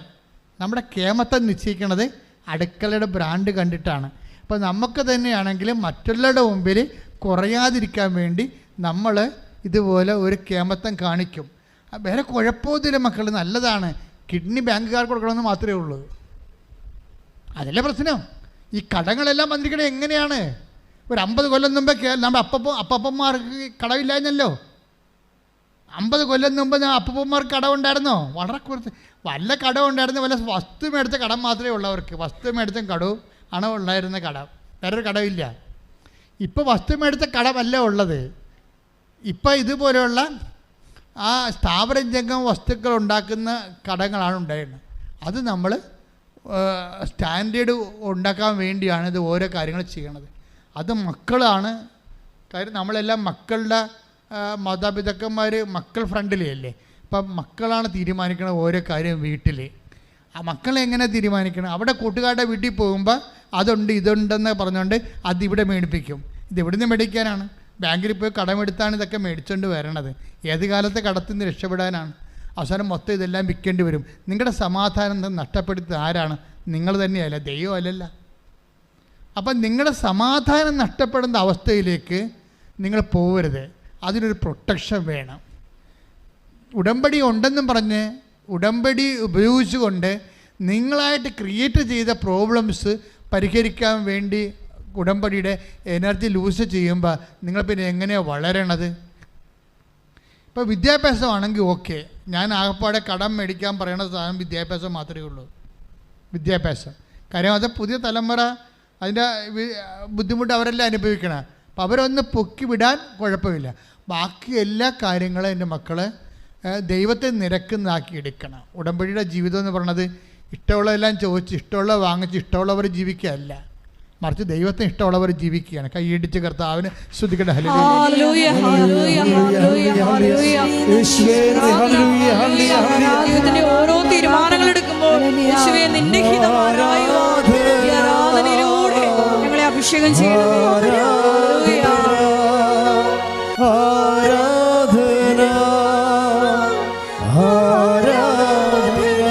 നമ്മുടെ കേമത്തം നിശ്ചയിക്കുന്നത് അടുക്കളയുടെ ബ്രാൻഡ് കണ്ടിട്ടാണ്. അപ്പോൾ നമുക്ക് തന്നെയാണെങ്കിലും മറ്റുള്ളവരുടെ മുമ്പിൽ കുറയാതിരിക്കാൻ വേണ്ടി നമ്മൾ ഇതുപോലെ ഒരു കേമത്തം കാണിക്കും. വേറെ കുഴപ്പമൊന്നുമില്ല മക്കൾ, നല്ലതാണ്. കിഡ്നി ബാങ്കുകാർക്ക് കൊടുക്കണമെന്ന് മാത്രമേ ഉള്ളൂ. അതല്ലേ പ്രശ്നം. ഈ കടങ്ങളെല്ലാം വന്നിരിക്കണത് എങ്ങനെയാണ്? ഒരു 50 കൊല്ലം മുമ്പേ നമ്മുടെ അപ്പപ്പന്മാർക്ക് കടമില്ലായിരുന്നല്ലോ. 50 കൊല്ലം മുമ്പ് അപ്പൂപ്പന്മാർക്ക് കടമുണ്ടായിരുന്നോ? വളരെ കുറച്ച്. വല്ല കടമുണ്ടായിരുന്നു, വല്ല വസ്തു മേടിച്ച കടം മാത്രമേ ഉള്ളവർക്ക്. വസ്തു മേടിച്ച കടവും ആണ് ഉണ്ടായിരുന്ന കടം, വേറൊരു കടമില്ല. ഇപ്പോൾ വസ്തു മേടിച്ച കടമല്ല ഉള്ളത്. ഇപ്പം ഇതുപോലെയുള്ള ആ സ്ഥാപനജംഗം വസ്തുക്കൾ ഉണ്ടാക്കുന്ന കടങ്ങളാണ് ഉണ്ടായിരുന്നത്. അത് നമ്മൾ സ്റ്റാൻഡേർഡ് ഉണ്ടാക്കാൻ വേണ്ടിയാണ് ഇത് ഓരോ കാര്യങ്ങൾ ചെയ്യണത്. അത് മക്കളാണ് കാര്യം. നമ്മളെല്ലാം മക്കളുടെ മാതാപിതാക്കന്മാർ മക്കൾ ഫ്രണ്ടിലല്ലേ. അപ്പം മക്കളാണ് തീരുമാനിക്കണം ഓരോ കാര്യം വീട്ടിൽ. ആ മക്കളെ എങ്ങനെ തീരുമാനിക്കണം? അവിടെ കൂട്ടുകാരുടെ വീട്ടിൽ പോകുമ്പോൾ അതുണ്ട് ഇതുണ്ടെന്ന് പറഞ്ഞുകൊണ്ട് അതിവിടെ മേടിപ്പിക്കും. ഇതെവിടെ നിന്ന് മേടിക്കാനാണ്? ബാങ്കിൽ പോയി കടമെടുത്താണ് ഇതൊക്കെ മേടിച്ചുകൊണ്ട് വരണത്. ഏത് കാലത്തെ കടത്തിൽ നിന്ന് രക്ഷപ്പെടാനാണ്? അവസാനം മൊത്തം ഇതെല്ലാം വിൽക്കേണ്ടി വരും. നിങ്ങളുടെ സമാധാനം നഷ്ടപ്പെടുത്തി ആരാണ്? നിങ്ങൾ തന്നെയല്ല, ദൈവം അല്ലല്ല. അപ്പം നിങ്ങളുടെ സമാധാനം നഷ്ടപ്പെടുന്ന അവസ്ഥയിലേക്ക് നിങ്ങൾ പോകരുത്. അതിനൊരു പ്രൊട്ടക്ഷൻ വേണം. ഉടമ്പടി ഉണ്ടെന്നും പറഞ്ഞ് ഉടമ്പടി ഉപയോഗിച്ചുകൊണ്ട് നിങ്ങളായിട്ട് ക്രിയേറ്റ് ചെയ്ത പ്രോബ്ലംസ് പരിഹരിക്കാൻ വേണ്ടി ഉടമ്പടിയുടെ എനർജി ലൂസ് ചെയ്യുമ്പോൾ നിങ്ങൾ പിന്നെ എങ്ങനെയാണ് വളരണത്? ഇപ്പോൾ വിദ്യാഭ്യാസമാണെങ്കിൽ ഓക്കെ, ഞാൻ ആകപ്പാടെ കടം മേടിക്കാൻ പറയണ സാധനം വിദ്യാഭ്യാസം മാത്രമേ ഉള്ളൂ. വിദ്യാഭ്യാസം കാര്യം അത് പുതിയ തലമുറ അതിൻ്റെ ബുദ്ധിമുട്ട് അവരെല്ലാം അനുഭവിക്കണം. അപ്പോൾ അവരൊന്ന് പൊക്കി വിടാൻ കുഴപ്പമില്ല. ബാക്കി എല്ലാ കാര്യങ്ങളും എൻ്റെ മക്കളെ ദൈവത്തെ നിരക്കുന്നതാക്കി എടുക്കണം. ഉടമ്പടിയുടെ ജീവിതം എന്ന് പറയുന്നത് ഇഷ്ടമുള്ളതെല്ലാം ചോദിച്ച് ഇഷ്ടമുള്ളത് വാങ്ങിച്ച് ഇഷ്ടമുള്ളവർ ജീവിക്കുകയല്ല, മറിച്ച് ദൈവത്തിന് ഇഷ്ടമുള്ളവർ ജീവിക്കുകയാണ്. കൈയിടിച്ച് കർത്താവിന് സ്തുതിക്കട്ടെ. ഓരോ തീരുമാനങ്ങൾ എടുക്കുമ്പോൾ നിന്റെ ഹിതമാരായ ആരാധനയിലൂടെ ഞങ്ങളെ അഭിഷേകം ചെയ്യണമേ. ഹല്ലേലൂയ. ആരാധന ആരാധന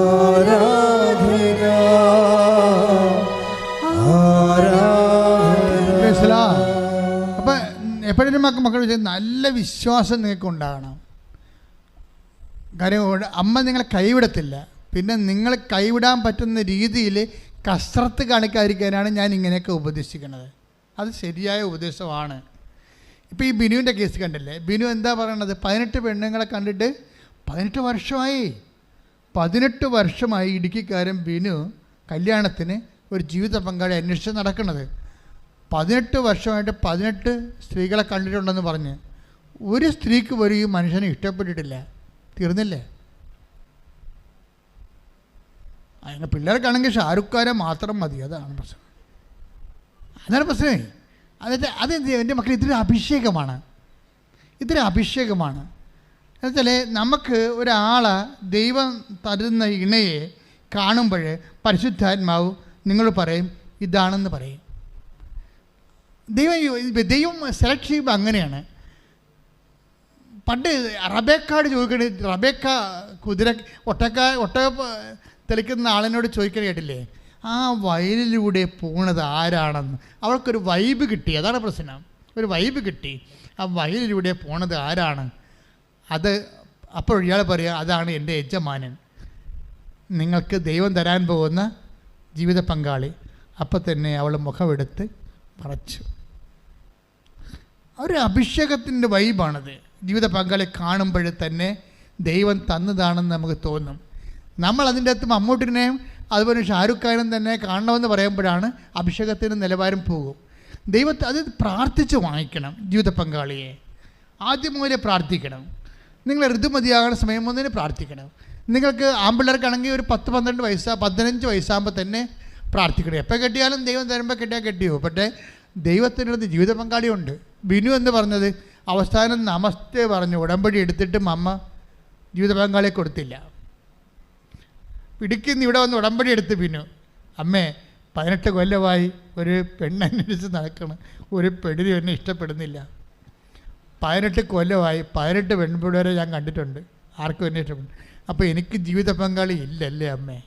ആരാധന ആരാധന. അപ്പം എപ്പോഴും മക്കൾ നല്ല വിശ്വാസം നിങ്ങൾക്ക് ഉണ്ടാകണം. കാര്യം അമ്മ നിങ്ങളെ കൈവിടത്തില്ല. പിന്നെ നിങ്ങൾ കൈവിടാൻ പറ്റുന്ന രീതിയിൽ കസരത്ത് കാണിക്കാതിരിക്കാനാണ് ഞാൻ ഇങ്ങനെയൊക്കെ ഉപദേശിക്കുന്നത്. അത് ശരിയായ ഉപദേശമാണ്. ഇപ്പോൾ ഈ ബിനുവിൻ്റെ കേസ് കണ്ടില്ലേ? ബിനു എന്താ പറയണത്? 18 പെണ്ണുങ്ങളെ കണ്ടിട്ട് 18 വർഷമായി. 18 വർഷമായി ഇടുക്കിക്കാരൻ ബിനു കല്യാണത്തിന് ഒരു ജീവിത പങ്കാളി അന്വേഷിച്ച് നടക്കുന്നത്. 18 വർഷമായിട്ട് 18 സ്ത്രീകളെ കണ്ടിട്ടുണ്ടെന്ന് പറഞ്ഞ് ഒരു സ്ത്രീക്ക് പോലും ഈ മനുഷ്യനെ ഇഷ്ടപ്പെട്ടിട്ടില്ല. തീർന്നില്ലേ? അതിന് പിള്ളേർക്കാണെങ്കിൽ ഷാറുഖ് ഖാനെ മാത്രം മതി. അതാണ് പ്രശ്നം. അതാണ് പ്രശ്നമേ. അതെന്ത് എൻ്റെ മക്കൾ ഇതൊരു അഭിഷേകമാണ്. ഇതൊരു അഭിഷേകമാണ്. എന്നുവെച്ചാൽ നമുക്ക് ഒരാളെ ദൈവം തരുന്ന ഇണയെ കാണുമ്പോൾ പരിശുദ്ധാത്മാവ് നിങ്ങൾ പറയും ഇതാണെന്ന് പറയും. ദൈവം സെലക്ട് ചെയ്യുമ്പോൾ അങ്ങനെയാണ്. പണ്ട് റബേക്കയോട് ചോദിക്കണേ, റബേക്ക ഒട്ടക തെളിക്കുന്ന ആളിനോട് ചോദിക്കണ കേട്ടില്ലേ, ആ വയലിലൂടെ പോണത് ആരാണെന്ന്. അവൾക്കൊരു വൈബ് കിട്ടി. അതാണ് പ്രശ്നം. ഒരു വൈബ് കിട്ടി. ആ വയലിലൂടെ പോണത് ആരാണ് അത്. അപ്പോൾ ഇയാൾ പറയുക അതാണ് എൻ്റെ യജമാനൻ, നിങ്ങൾക്ക് ദൈവം തരാൻ പോകുന്ന ജീവിത പങ്കാളി. അപ്പം തന്നെ അവൾ മുഖമെടുത്ത് മറച്ചു. ഒരു അഭിഷേകത്തിൻ്റെ വൈബാണത്. ജീവിത പങ്കാളി കാണുമ്പോൾ തന്നെ ദൈവം തന്നതാണെന്ന് നമുക്ക് തോന്നും. നമ്മൾ അതിൻ്റെ അകത്ത് മമ്മൂട്ടിനെയും അതുപോലെ ഷാരൂഖ് ഖാനും തന്നെ കാണണമെന്ന് പറയുമ്പോഴാണ് അഭിഷേകത്തിൻ്റെ നിലവാരം പോകും. ദൈവത്തെ അത് പ്രാർത്ഥിച്ച് വാങ്ങിക്കണം. ജീവിത പങ്കാളിയെ ആദ്യം മുതലേ പ്രാർത്ഥിക്കണം. നിങ്ങൾ ഋതുമതിയാകുന്ന സമയം മുതലേ പ്രാർത്ഥിക്കണം. നിങ്ങൾക്ക് ആൺപിള്ളേർക്കാണെങ്കിൽ ഒരു 10-12 വയസ്സ് 15 വയസ്സാകുമ്പോൾ തന്നെ പ്രാർത്ഥിക്കണം. എപ്പോൾ കെട്ടിയാലും ദൈവം തരുമ്പോൾ കെട്ടിയാൽ കെട്ടിയോ. പക്ഷേ ദൈവത്തിനടുത്ത് ജീവിത പങ്കാളിയുണ്ട്. ബിനു എന്ന് പറഞ്ഞത് അവസാനം നമസ്തേ പറഞ്ഞു ഉടമ്പടി എടുത്തിട്ടും അമ്മ ജീവിത പങ്കാളിയെ കൊടുത്തില്ല. ഇടുക്കിന്ന് ഇവിടെ വന്ന് ഉടമ്പടി എടുത്ത് ബിനു, അമ്മേ 18 കൊല്ലമായി ഒരു പെണ്ണന്വേഷിച്ച് നടക്കണം, ഒരു പെണ്ണിനെ എന്നെ ഇഷ്ടപ്പെടുന്നില്ല. 18 കൊല്ലമായി 18 പെൺപിള്ളേരെ ഞാൻ കണ്ടിട്ടുണ്ട്, ആർക്കും എന്നെ ഇഷ്ടപ്പെടുന്നു. അപ്പോൾ എനിക്ക് ജീവിത പങ്കാളി ഇല്ലല്ലേ അമ്മേ?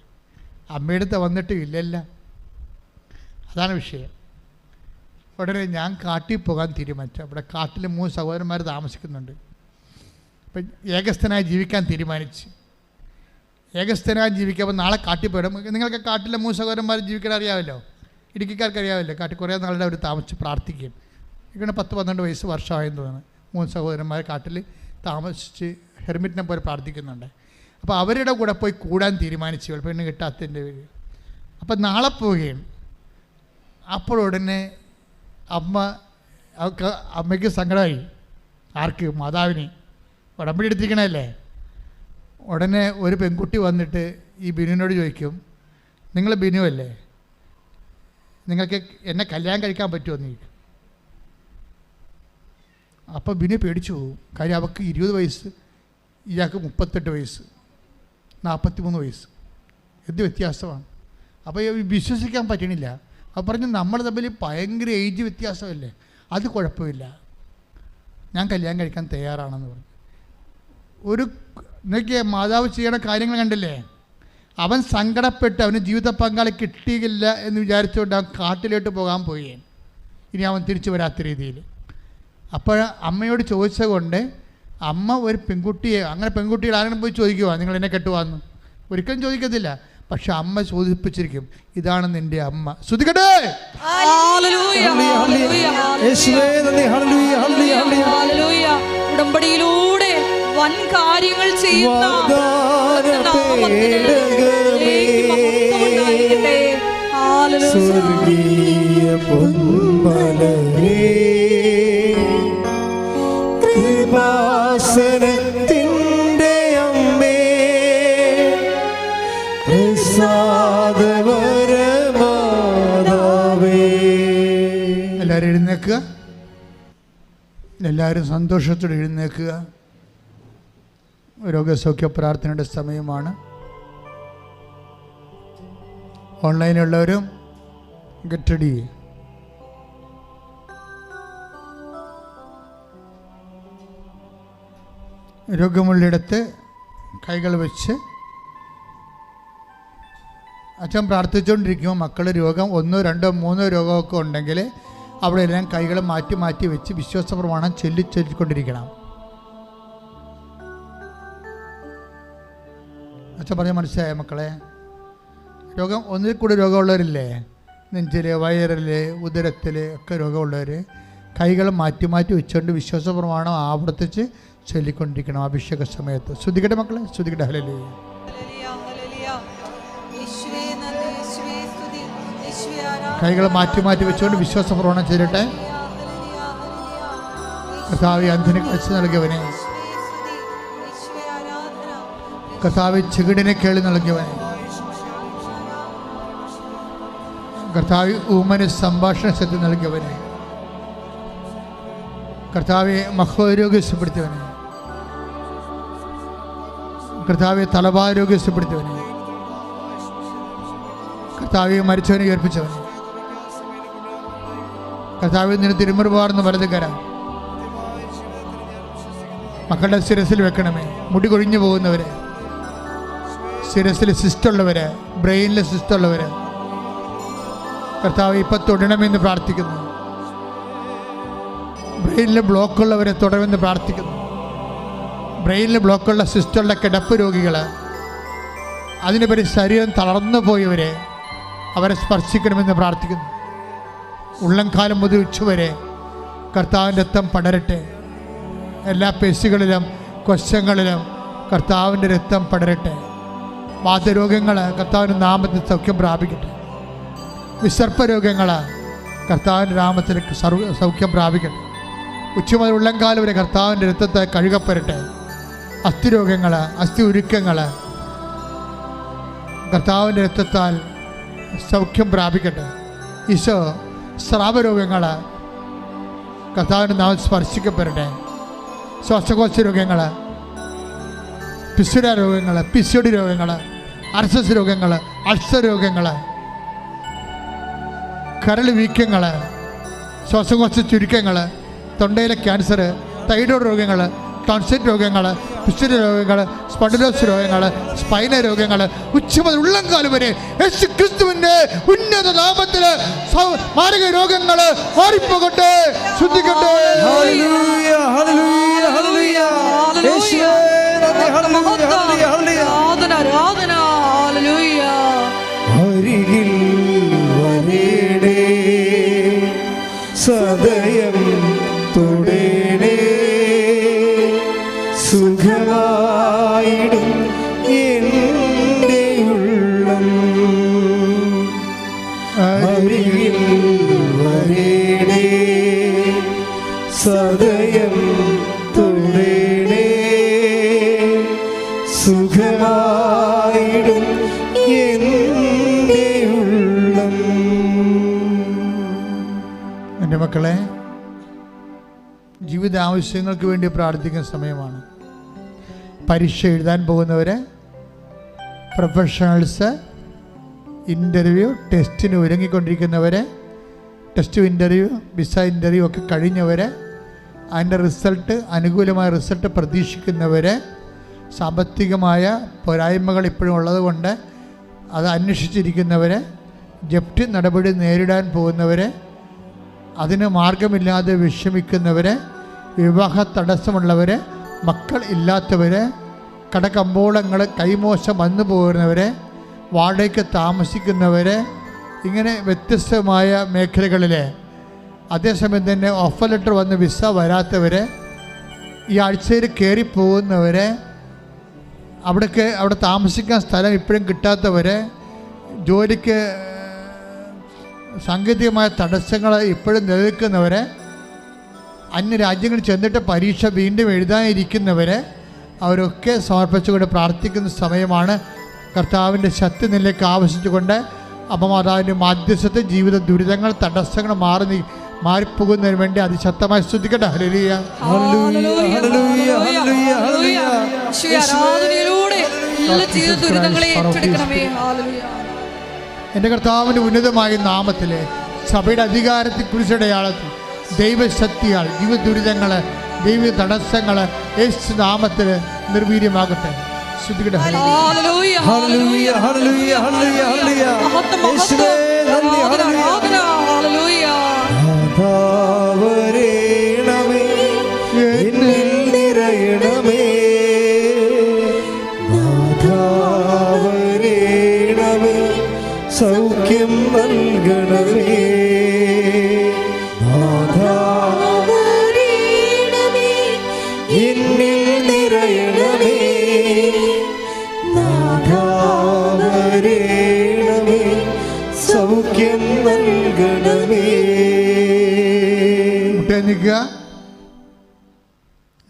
അമ്മയെടുത്ത് വന്നിട്ട് ഇല്ലല്ല. അതാണ് വിഷയം. ഉടനെ ഞാൻ കാട്ടിൽ പോകാൻ തീരുമാനിച്ചു. അവിടെ കാട്ടിൽ 3 സഹോദരന്മാർ താമസിക്കുന്നുണ്ട്. അപ്പം ഏകസ്ഥനായി ജീവിക്കാൻ തീരുമാനിച്ചു. ഏകസ്ഥനായി ജീവിക്കുമ്പോൾ നാളെ കാട്ടിൽ പോയിടും. നിങ്ങൾക്ക് കാട്ടിലെ 3 സഹോദരന്മാർ ജീവിക്കാൻ അറിയാമല്ലോ, ഇടുക്കിക്കാർക്ക് അറിയാമല്ലോ. കാട്ടിൽ കുറേ നാളുടെ അവർ താമസിച്ച് പ്രാർത്ഥിക്കും. ഇങ്ങനെ 10-12 വയസ്സ് വർഷമായെന്ന് തോന്നുന്നു. 3 സഹോദരന്മാർ കാട്ടിൽ താമസിച്ച് ഹെർമിറ്റിനെ പോലെ പ്രാർത്ഥിക്കുന്നുണ്ട്. അപ്പോൾ അവരുടെ കൂടെ പോയി കൂടാൻ തീരുമാനിച്ചു. പെണ്ണ് കിട്ടാത്തതിൻ്റെ പേര്. അപ്പം നാളെ പോവുകയാണ്. അപ്പോൾ ഉടനെ അമ്മയ്ക്ക് സങ്കടമായി. ആർക്ക്? മാതാവിന്. ഉടമ്പടി എടുത്തിരിക്കണല്ലേ. ഉടനെ ഒരു പെൺകുട്ടി വന്നിട്ട് ഈ ബിനുവിനോട് ചോദിക്കും, നിങ്ങൾ ബിനു അല്ലേ, നിങ്ങൾക്ക് എന്നെ കല്യാണം കഴിക്കാൻ പറ്റുമോ എന്ന് ചോദിക്കും. അപ്പോൾ ബിനു പേടിച്ചു പോകും. കാര്യം അവൾക്ക് 20 വയസ്സ്, ഇയാൾക്ക് 38 വയസ്സ്, 43 വയസ്സ്. എന്ത് വ്യത്യാസമാണ്. അപ്പോൾ വിശ്വസിക്കാൻ പറ്റണില്ല. അപ്പോൾ പറഞ്ഞു നമ്മൾ തമ്മിൽ ഭയങ്കര ഏജ് വ്യത്യാസമല്ലേ, അത് കുഴപ്പമില്ല, ഞാൻ കല്യാണം കഴിക്കാൻ തയ്യാറാണെന്ന് പറഞ്ഞു. ഒരു എന്നൊക്കെ മാതാവ് ചെയ്യണ കാര്യങ്ങൾ കണ്ടില്ലേ. അവൻ സങ്കടപ്പെട്ട് അവന് ജീവിത പങ്കാളി കിട്ടിയില്ല എന്ന് വിചാരിച്ചുകൊണ്ട് അവൻ കാട്ടിലോട്ട് പോകാൻ പോയി. ഇനി അവൻ തിരിച്ചു വരാത്ത രീതിയിൽ. അപ്പോൾ അമ്മയോട് ചോദിച്ചത് കൊണ്ട് അമ്മ ഒരു പെൺകുട്ടിയെ, അങ്ങനെ പെൺകുട്ടികൾ ആരെങ്കിലും പോയി ചോദിക്കുവാ നിങ്ങൾ എന്നെ കെട്ടുവാന്ന്? ഒരിക്കലും ചോദിക്കത്തില്ല. പക്ഷെ അമ്മ ചോദിപ്പിച്ചിരിക്കും, ഇതാണ് നിന്റെ അമ്മ. ശ്രുതികട്ടെ. ഉടമ്പടിയിലൂടെ വൻ കാര്യങ്ങൾ ചെയ്യുന്ന സ്വർഗീയ പൊന്മലരേ, കൃപാസനത്തിൻ്റെ അമ്മേ, പ്രസാദവരമാതാവേ. എല്ലാവരും എഴുന്നേൽക്കുക. എല്ലാവരും സന്തോഷത്തോടെ എഴുന്നേൽക്കുക. രോഗസൗഖ്യ പ്രാർത്ഥനയുടെ സമയമാണ്. ഓൺലൈനുള്ളവരും ഗെറ്റ് റെഡി. രോഗമുള്ളിടത്ത് കൈകൾ വെച്ച് അച്ഛൻ പ്രാർത്ഥിച്ചുകൊണ്ടിരിക്കുമ്പോൾ മക്കൾ രോഗം 1, 2, 3 രോഗമൊക്കെ ഉണ്ടെങ്കിൽ അവിടെ എല്ലാം കൈകൾ മാറ്റി മാറ്റി വെച്ച് വിശ്വാസ പ്രമാണം ചൊല്ലിക്കൊണ്ടിരിക്കണം. അച്ഛൻ പറഞ്ഞ മനസ്സിലായ മക്കളെ? രോഗം ഒന്നിൽ കൂടി രോഗമുള്ളവരില്ലേ? നെഞ്ചിൽ, വയറിൽ, ഉദരത്തിൽ ഒക്കെ രോഗമുള്ളവർ കൈകൾ മാറ്റി മാറ്റി വെച്ചുകൊണ്ട് വിശ്വാസ പ്രമാണം ആവർത്തിച്ച് ചൊല്ലിക്കൊണ്ടിരിക്കണം അഭിഷേക സമയത്ത്. ശ്രദ്ധിക്കട്ടെ മക്കളെ, ശ്രദ്ധിക്കട്ടെ. ഹല്ലേലൂയ. കൈകൾ മാറ്റി മാറ്റി വെച്ചുകൊണ്ട് വിശ്വാസ പ്രമാണം ചെയ്യട്ടെ. കർത്താവേ, അന്ധന് കാഴ്ച നൽകിയവനെ, കർത്താവേ, ചെകിടിനെ കേളി നൽകിയവനെ, കർത്താവേ, ഊമന് സംഭാഷണ ശക്തി നൽകിയവനെ, കർത്താവെ മഹോരോഗ്യപ്പെടുത്തിയവനെ, കർത്താവെ തലഭാരോഗ്യപ്പെടുത്തിയവനെ, കർത്താവെ മരിച്ചവനെ ഉയർപ്പിച്ചവനെ, കർത്താവെ നിന്നെ തിരുമുറുപാർന്ന് വലത് കരം മക്കളുടെ ശിരസിൽ വെക്കണമേ. മുടി കൊഴിഞ്ഞു പോകുന്നവരെ, ശിരസിൽ സിസ്റ്റുള്ളവര്, ബ്രെയിനിൽ സിസ്റ്റുള്ളവര് കർത്താവ് ഇപ്പം തൊടണമെന്ന് പ്രാർത്ഥിക്കുന്നു. ബ്രെയിനിൽ ബ്ലോക്കുള്ളവരെ തുടരുമെന്ന് പ്രാർത്ഥിക്കുന്നു. ബ്രെയിനിൽ ബ്ലോക്കുള്ള സിസ്റ്റുള്ള കിടപ്പ് രോഗികൾ, അതിനുപരി ശരീരം തളർന്നു പോയവരെ അവരെ സ്പർശിക്കണമെന്ന് പ്രാർത്ഥിക്കുന്നു. ഉള്ളംകാലം മുതൽ ഉച്ചവരെ കർത്താവിൻ്റെ രക്തം പടരട്ടെ. എല്ലാ പേശികളിലും കൊശങ്ങളിലും കർത്താവിൻ്റെ രക്തം പടരട്ടെ. വാതരോഗങ്ങൾ കർത്താവിൻ്റെ നാമത്തിൽ സൗഖ്യം പ്രാപിക്കട്ടെ. വിസർപ്പരോഗങ്ങൾ കർത്താവിൻ്റെ നാമത്തിലേക്ക് സൗഖ്യം പ്രാപിക്കട്ടെ. ഉച്ചമുതൽ ഉള്ളംകാലം വരെ കർത്താവിൻ്റെ രക്തത്തെ കഴുകപ്പെടട്ടെ. അസ്ഥിരോഗങ്ങൾ, അസ്ഥി ഉരുക്കങ്ങൾ കർത്താവിൻ്റെ രക്തത്താൽ സൗഖ്യം പ്രാപിക്കട്ടെ. ഈശോ, സ്രാവരോഗങ്ങൾ കർത്താവിൻ്റെ നാമം സ്പർശിക്കപ്പെടട്ടെ. ശ്വാസകോശ രോഗങ്ങൾ, പിസുര രോഗങ്ങൾ, പിസിയോടി രോഗങ്ങൾ, അർസസ് രോഗങ്ങൾ, അൾസർ രോഗങ്ങൾ, കരൾ വീക്കങ്ങൾ, ശ്വാസകോശ ചുരുക്കങ്ങൾ, തൊണ്ടയിലെ ക്യാൻസർ, തൈറോയ്ഡ് രോഗങ്ങൾ, ടോൺസിൽ രോഗങ്ങൾ, പിസ്റ്റുല രോഗങ്ങൾ, സ്പൊണ്ടിലോസ് രോഗങ്ങൾ, സ്പൈന രോഗങ്ങൾ ഉച്ചമുതൽ ഉള്ളംകാലം വരെ യേശു ക്രിസ്തുവിന്റെ ഉന്നത നാമത്തിൽ മാരക രോഗങ്ങൾ മാറിപ്പോകട്ടെ. ശുദ്ധിക്കട്ടെ. ഹല്ലേലൂയ, ഹല്ലേലൂയ, ഹല്ലേലൂയ. യേശുവേ നന്ദി. ഹല്ലേലൂയ, ഹല്ലേലൂയ, ആരാധന. ഹല്ലേലൂയ. അരികിൽ വരേണേ, സദയം തൊടേണേ, സുഖമായിടും എൻ്റെ ഉള്ളം. അരികിൽ വരേണേ, സദയം തൊടേണേ, സുഖമായിടും എൻ്റെ ഉള്ളം. എൻ്റെ മക്കളെ, ജീവിത ആവശ്യങ്ങൾക്ക് വേണ്ടി പ്രാർത്ഥിക്കുന്ന സമയമാണ്. പരീക്ഷ എഴുതാൻ പോകുന്നവരെ, പ്രൊഫഷണൽസ്, ഇൻ്റർവ്യൂ, ടെസ്റ്റിന് ഒരുങ്ങിക്കൊണ്ടിരിക്കുന്നവരെ, ടെസ്റ്റ് ഇൻ്റർവ്യൂ, വിസ ഇൻ്റർവ്യൂ ഒക്കെ കഴിഞ്ഞവരെ, അതിൻ്റെ റിസൾട്ട്, അനുകൂലമായ റിസൾട്ട് പ്രതീക്ഷിക്കുന്നവരെ, സാമ്പത്തികമായ പോരായ്മകൾ ഇപ്പോഴും ഉള്ളതുകൊണ്ട് അത് അന്വേഷിച്ചിരിക്കുന്നവരെ, ജപ്തി നടപടി നേരിടാൻ പോകുന്നവരെ, അതിന് മാർഗമില്ലാതെ വിഷമിക്കുന്നവരെ, വിവാഹ തടസ്സമുള്ളവരെ, മക്കൾ ഇല്ലാത്തവരെ, കടകമ്പോളങ്ങൾ കൈമോശം വന്നു പോകുന്നവരെ, വാടകയ്ക്ക് താമസിക്കുന്നവരെ, ഇങ്ങനെ വ്യത്യസ്തമായ മേഖലകളിലെ, അതേസമയം തന്നെ ഓഫർ ലെറ്റർ വന്ന് വിസ വരാത്തവരെ, ഈ ആഴ്ചയിൽ കയറിപ്പോകുന്നവരെ, അവിടെ താമസിക്കാൻ സ്ഥലം ഇപ്പോഴും കിട്ടാത്തവരെ, ജോലിക്ക് സാങ്കേതികമായ തടസ്സങ്ങൾ ഇപ്പോഴും നിലനിൽക്കുന്നവരെ, അന്യരാജ്യങ്ങളിൽ ചെന്നിട്ട് പരീക്ഷ വീണ്ടും എഴുതാനിരിക്കുന്നവരെ, അവരൊക്കെ സമർപ്പിച്ചുകൊണ്ട് പ്രാർത്ഥിക്കുന്ന സമയമാണ്. കർത്താവിൻ്റെ ശക്തി നിലയ്ക്ക് ആവശ്യിച്ചുകൊണ്ട് അമ്മമാതാവിൻ്റെ മാധ്യസ്ഥത്തെ ജീവിത ദുരിതങ്ങൾ, തടസ്സങ്ങൾ മാറിപ്പോകുന്നതിന് വേണ്ടി അതിശക്തമായി സ്തുതിക്കട്ടെ. ഹല്ലേലൂയ, ഹല്ലേലൂയ, ഹല്ലേലൂയ, ഹല്ലേലൂയ, ഹല്ലേലൂയ. ആരാധനയിലൂടെ എല്ലാ ജീവിത ദുരിതങ്ങളെ ഏറ്റെടുക്കണമേ. ഹല്ലേലൂയ. എൻ്റെ കർത്താവിൻ്റെ ഉന്നതമായ നാമത്തിൽ സഭയുടെ അധികാരത്തിൽ കുരിശടയാളത്തിൽ ദൈവശക്തിയാൽ ദൈവ ദുരിതങ്ങൾ ദൈവ തടസ്സങ്ങൾ യേശു നാമത്തിൽ നിർവീര്യമാകട്ടെ. ഹല്ലേലൂയ ഹല്ലേലൂയ ഹല്ലേലൂയ ഹല്ലേലൂയ ഹല്ലേലൂയ യേശുവേ നന്ദി ആരാധന ഹല്ലേലൂയ നാഥാവരേണമേ എന്നിൽ നിറയണമേ നാഥാവരേണമേ സൗഖ്യം നൽകണമേ നാഥാവരേണമേ എന്നിൽ നിറയണമേ നാഥാവരേണമേ സൗഖ്യം നൽകണമേ.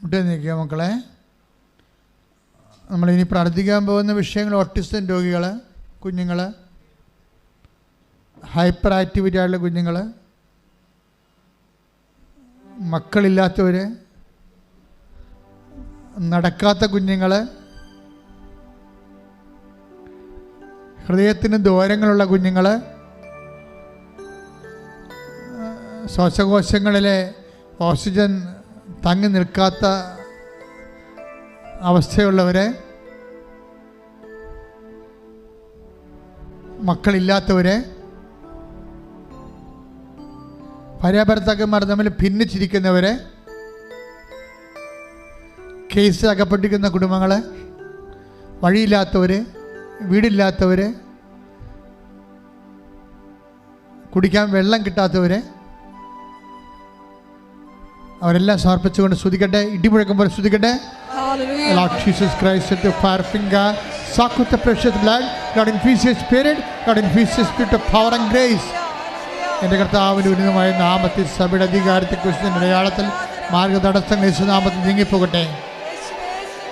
മുട്ടേ നിൽക്കുക മക്കളെ. നമ്മളിനി പ്രാർത്ഥിക്കാൻ പോകുന്ന വിഷയങ്ങൾ ഓട്ടിസം രോഗികൾ, കുഞ്ഞുങ്ങൾ, ഹൈപ്പർ ആക്ടിവിറ്റി ആയിട്ടുള്ള കുഞ്ഞുങ്ങൾ, മക്കളില്ലാത്തവർ, നടക്കാത്ത കുഞ്ഞുങ്ങൾ, ഹൃദയത്തിന് ദൂരങ്ങളുള്ള കുഞ്ഞുങ്ങൾ, ശ്വാസകോശങ്ങളിലെ ഓക്സിജൻ തങ്ങി നിൽക്കാത്ത അവസ്ഥയുള്ളവരെ, മക്കളില്ലാത്തവരെ, ഭാര്യാഭർത്താക്കന്മാർ തമ്മിൽ ഭിന്നിച്ചിരിക്കുന്നവരെ, കേസിൽ അകപ്പെട്ടിരിക്കുന്ന കുടുംബങ്ങൾ, വഴിയില്ലാത്തവർ, വീടില്ലാത്തവർ, കുടിക്കാൻ വെള്ളം കിട്ടാത്തവർ, അവരെല്ലാം സമർപ്പിച്ചുകൊണ്ട് സ്തുതിക്കട്ടെ. ഇടിമുഴക്കം പോലെ സ്തുതിക്കട്ടെ. Lord Jesus Christ, set your fire finger, soak with the precious blood. Lord, increase your spirit. Lord, increase your spirit of power and grace. എൻ്റെ കർത്താവിൻ്റെ ഉന്നതമായ നാമത്തിൽ സഭയുടെ അധികാരത്തെക്കുറിച്ച് അടയാളത്തിൽ മാർഗതടസ്സങ്ങൾ യേശുനാമത്തിൽ നീങ്ങിപ്പോകട്ടെ.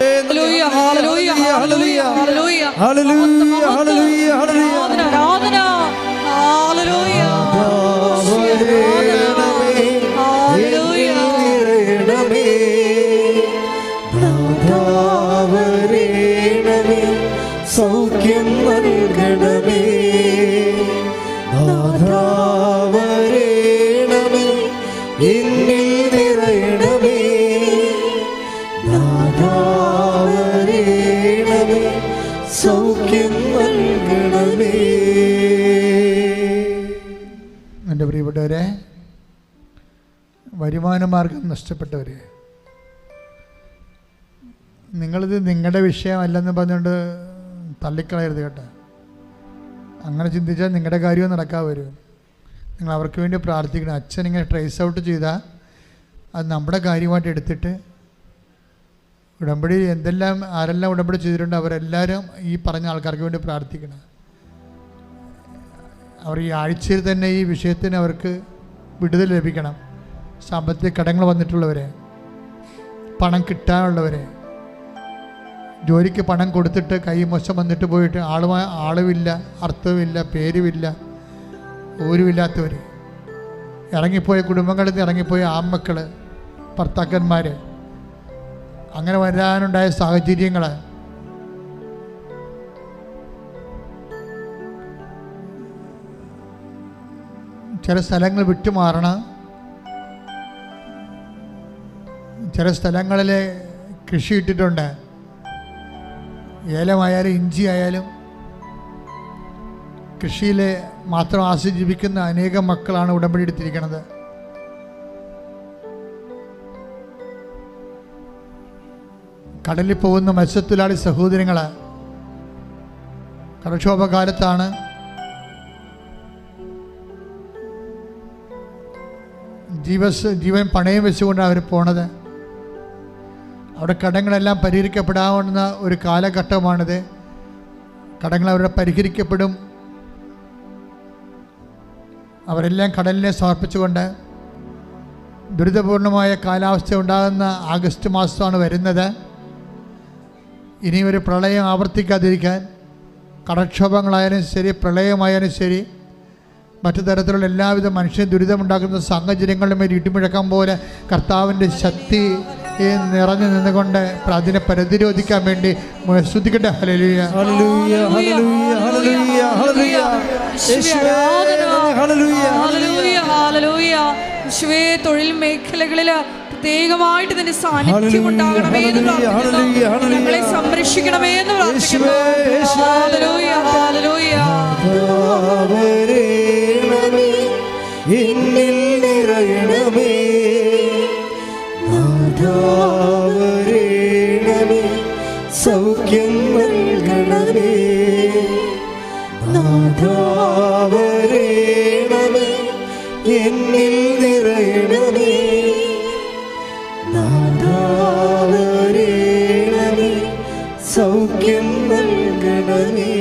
ഹല്ലേലൂയ ഹല്ലേലൂയ ഹല്ലേലൂയ ഹല്ലേലൂയ ഹല്ലേലൂയ ഹല്ലേലൂയ ഹല്ലേലൂയ ആരാധന ഹല്ലേലൂയ ഹല്ലേലൂയ നാഥാവരേണമേ സൗഖ്യം നൽകണമേ നാഥാവരേണമേ എന്നിൽ നിറയണമേ നാഥാവരേണമേ സൗഖ്യം നൽകണമേ. എൻ്റെ പ്രിയപ്പെട്ടവരെ, വരുമാന മാർഗം നഷ്ടപ്പെട്ടവർ, നിങ്ങളിത് നിങ്ങളുടെ വിഷയമല്ലെന്ന് പറഞ്ഞുകൊണ്ട് തള്ളിക്കളയരുത് കേട്ടോ. അങ്ങനെ ചിന്തിച്ചാൽ നിങ്ങളുടെ കാര്യവും നടക്കാൻ വരും. നിങ്ങൾ അവർക്ക് വേണ്ടി പ്രാർത്ഥിക്കണം. അച്ഛൻ ഇങ്ങനെ ട്രേസ് ഔട്ട് ചെയ്താൽ അത് നമ്മുടെ കാര്യമായിട്ട് എടുത്തിട്ട് ഉടമ്പടി ആരെല്ലാം ഉടമ്പടി ചെയ്തിട്ടുണ്ട് അവരെല്ലാവരും ഈ പറഞ്ഞ ആൾക്കാർക്ക് വേണ്ടി പ്രാർത്ഥിക്കണം. അവർ ഈ ആഴ്ചയിൽ തന്നെ ഈ വിഷയത്തിന് അവർക്ക് വിടുതൽ ലഭിക്കണം. സാമ്പത്തിക കടങ്ങൾ വന്നിട്ടുള്ളവരെ, പണം കിട്ടാനുള്ളവരെ, ജോലിക്ക് പണം കൊടുത്തിട്ട് കൈമോശം വന്നിട്ട് പോയിട്ട് ആളുമില്ല, അർത്ഥവുമില്ല, പേരുമില്ല, ഊരുമില്ലാത്തവർ, ഇറങ്ങിപ്പോയ കുടുംബങ്ങളിൽ നിന്ന് ഇറങ്ങിപ്പോയ ആൺമക്കൾ, ഭർത്താക്കന്മാർ, അങ്ങനെ വരാനുണ്ടായ സാഹചര്യങ്ങൾ, ചില സ്ഥലങ്ങൾ വിട്ടുമാറണം. ചില സ്ഥലങ്ങളിൽ കൃഷി ഇട്ടിട്ടുണ്ട്. ഏലമായാലും ഇഞ്ചി ആയാലും കൃഷിയിൽ മാത്രം ആശ്രയിച്ചിരിക്കുന്ന അനേകം മക്കളാണ് ഉടമ്പടി എടുത്തിരിക്കുന്നത്. കടലിൽ പോകുന്ന മത്സ്യത്തൊഴിലാളി സഹോദരങ്ങൾ, കടൽക്ഷോഭകാലത്താണ് ജീവൻ പണയം വെച്ചുകൊണ്ടാണ് അവർ പോണത്. അവിടെ കടങ്ങളെല്ലാം പരിഹരിക്കപ്പെടാവുന്ന ഒരു കാലഘട്ടമാണിത്. കടങ്ങൾ അവരുടെ പരിഹരിക്കപ്പെടും. അവരെല്ലാം കടലിനെ സമർപ്പിച്ചുകൊണ്ട് ദുരിതപൂർണമായ കാലാവസ്ഥ ഉണ്ടാകുന്ന ആഗസ്റ്റ് മാസമാണ് വരുന്നത്. ഇനി ഒരു പ്രളയം ആവർത്തിക്കാതിരിക്കാൻ, കടക്ഷോഭങ്ങളായാലും ശരി, പ്രളയമായാലും ശരി, മറ്റു തരത്തിലുള്ള എല്ലാവിധ മനുഷ്യ ദുരിതമുണ്ടാക്കുന്ന സാഹചര്യങ്ങളുടെ മേൽ ഇടിമുഴക്കം പോലെ കർത്താവിൻ്റെ ശക്തി നിറഞ്ഞു നിന്നുകൊണ്ട് അതിനെ പ്രതിരോധിക്കാൻ വേണ്ടി ശ്രദ്ധിക്കട്ടെ. ഹല്ലേലൂയ ഹല്ലേലൂയ ഹല്ലേലൂയ ഹല്ലേലൂയ ഹല്ലേലൂയ യേശുവേ ഹല്ലേലൂയ ഹല്ലേലൂയ ഹല്ലേലൂയ. യേശുവേ, തൊഴിൽ മേഖലകളിൽ പ്രത്യേകമായിട്ട് നിന്റെ സാന്നിധ്യം ഉണ്ടാകണമേ എന്ന് പ്രാർത്ഥിക്കുന്നു. ഞങ്ങളെ സംരക്ഷിക്കണമേ എന്ന് പ്രാർത്ഥിക്കുന്നു. ഹല്ലേലൂയ ഹല്ലേലൂയ. നാഥാവരേണമേ, എന്നിൽ നിറയണമേ. നാഥാവരേണമേ, സൗഖ്യം നൽകണമേ. നാഥാവരേണമേ, എന്നിൽ നിറയണമേ. നാഥാവരേണമേ, സൗഖ്യം നൽകണമേ.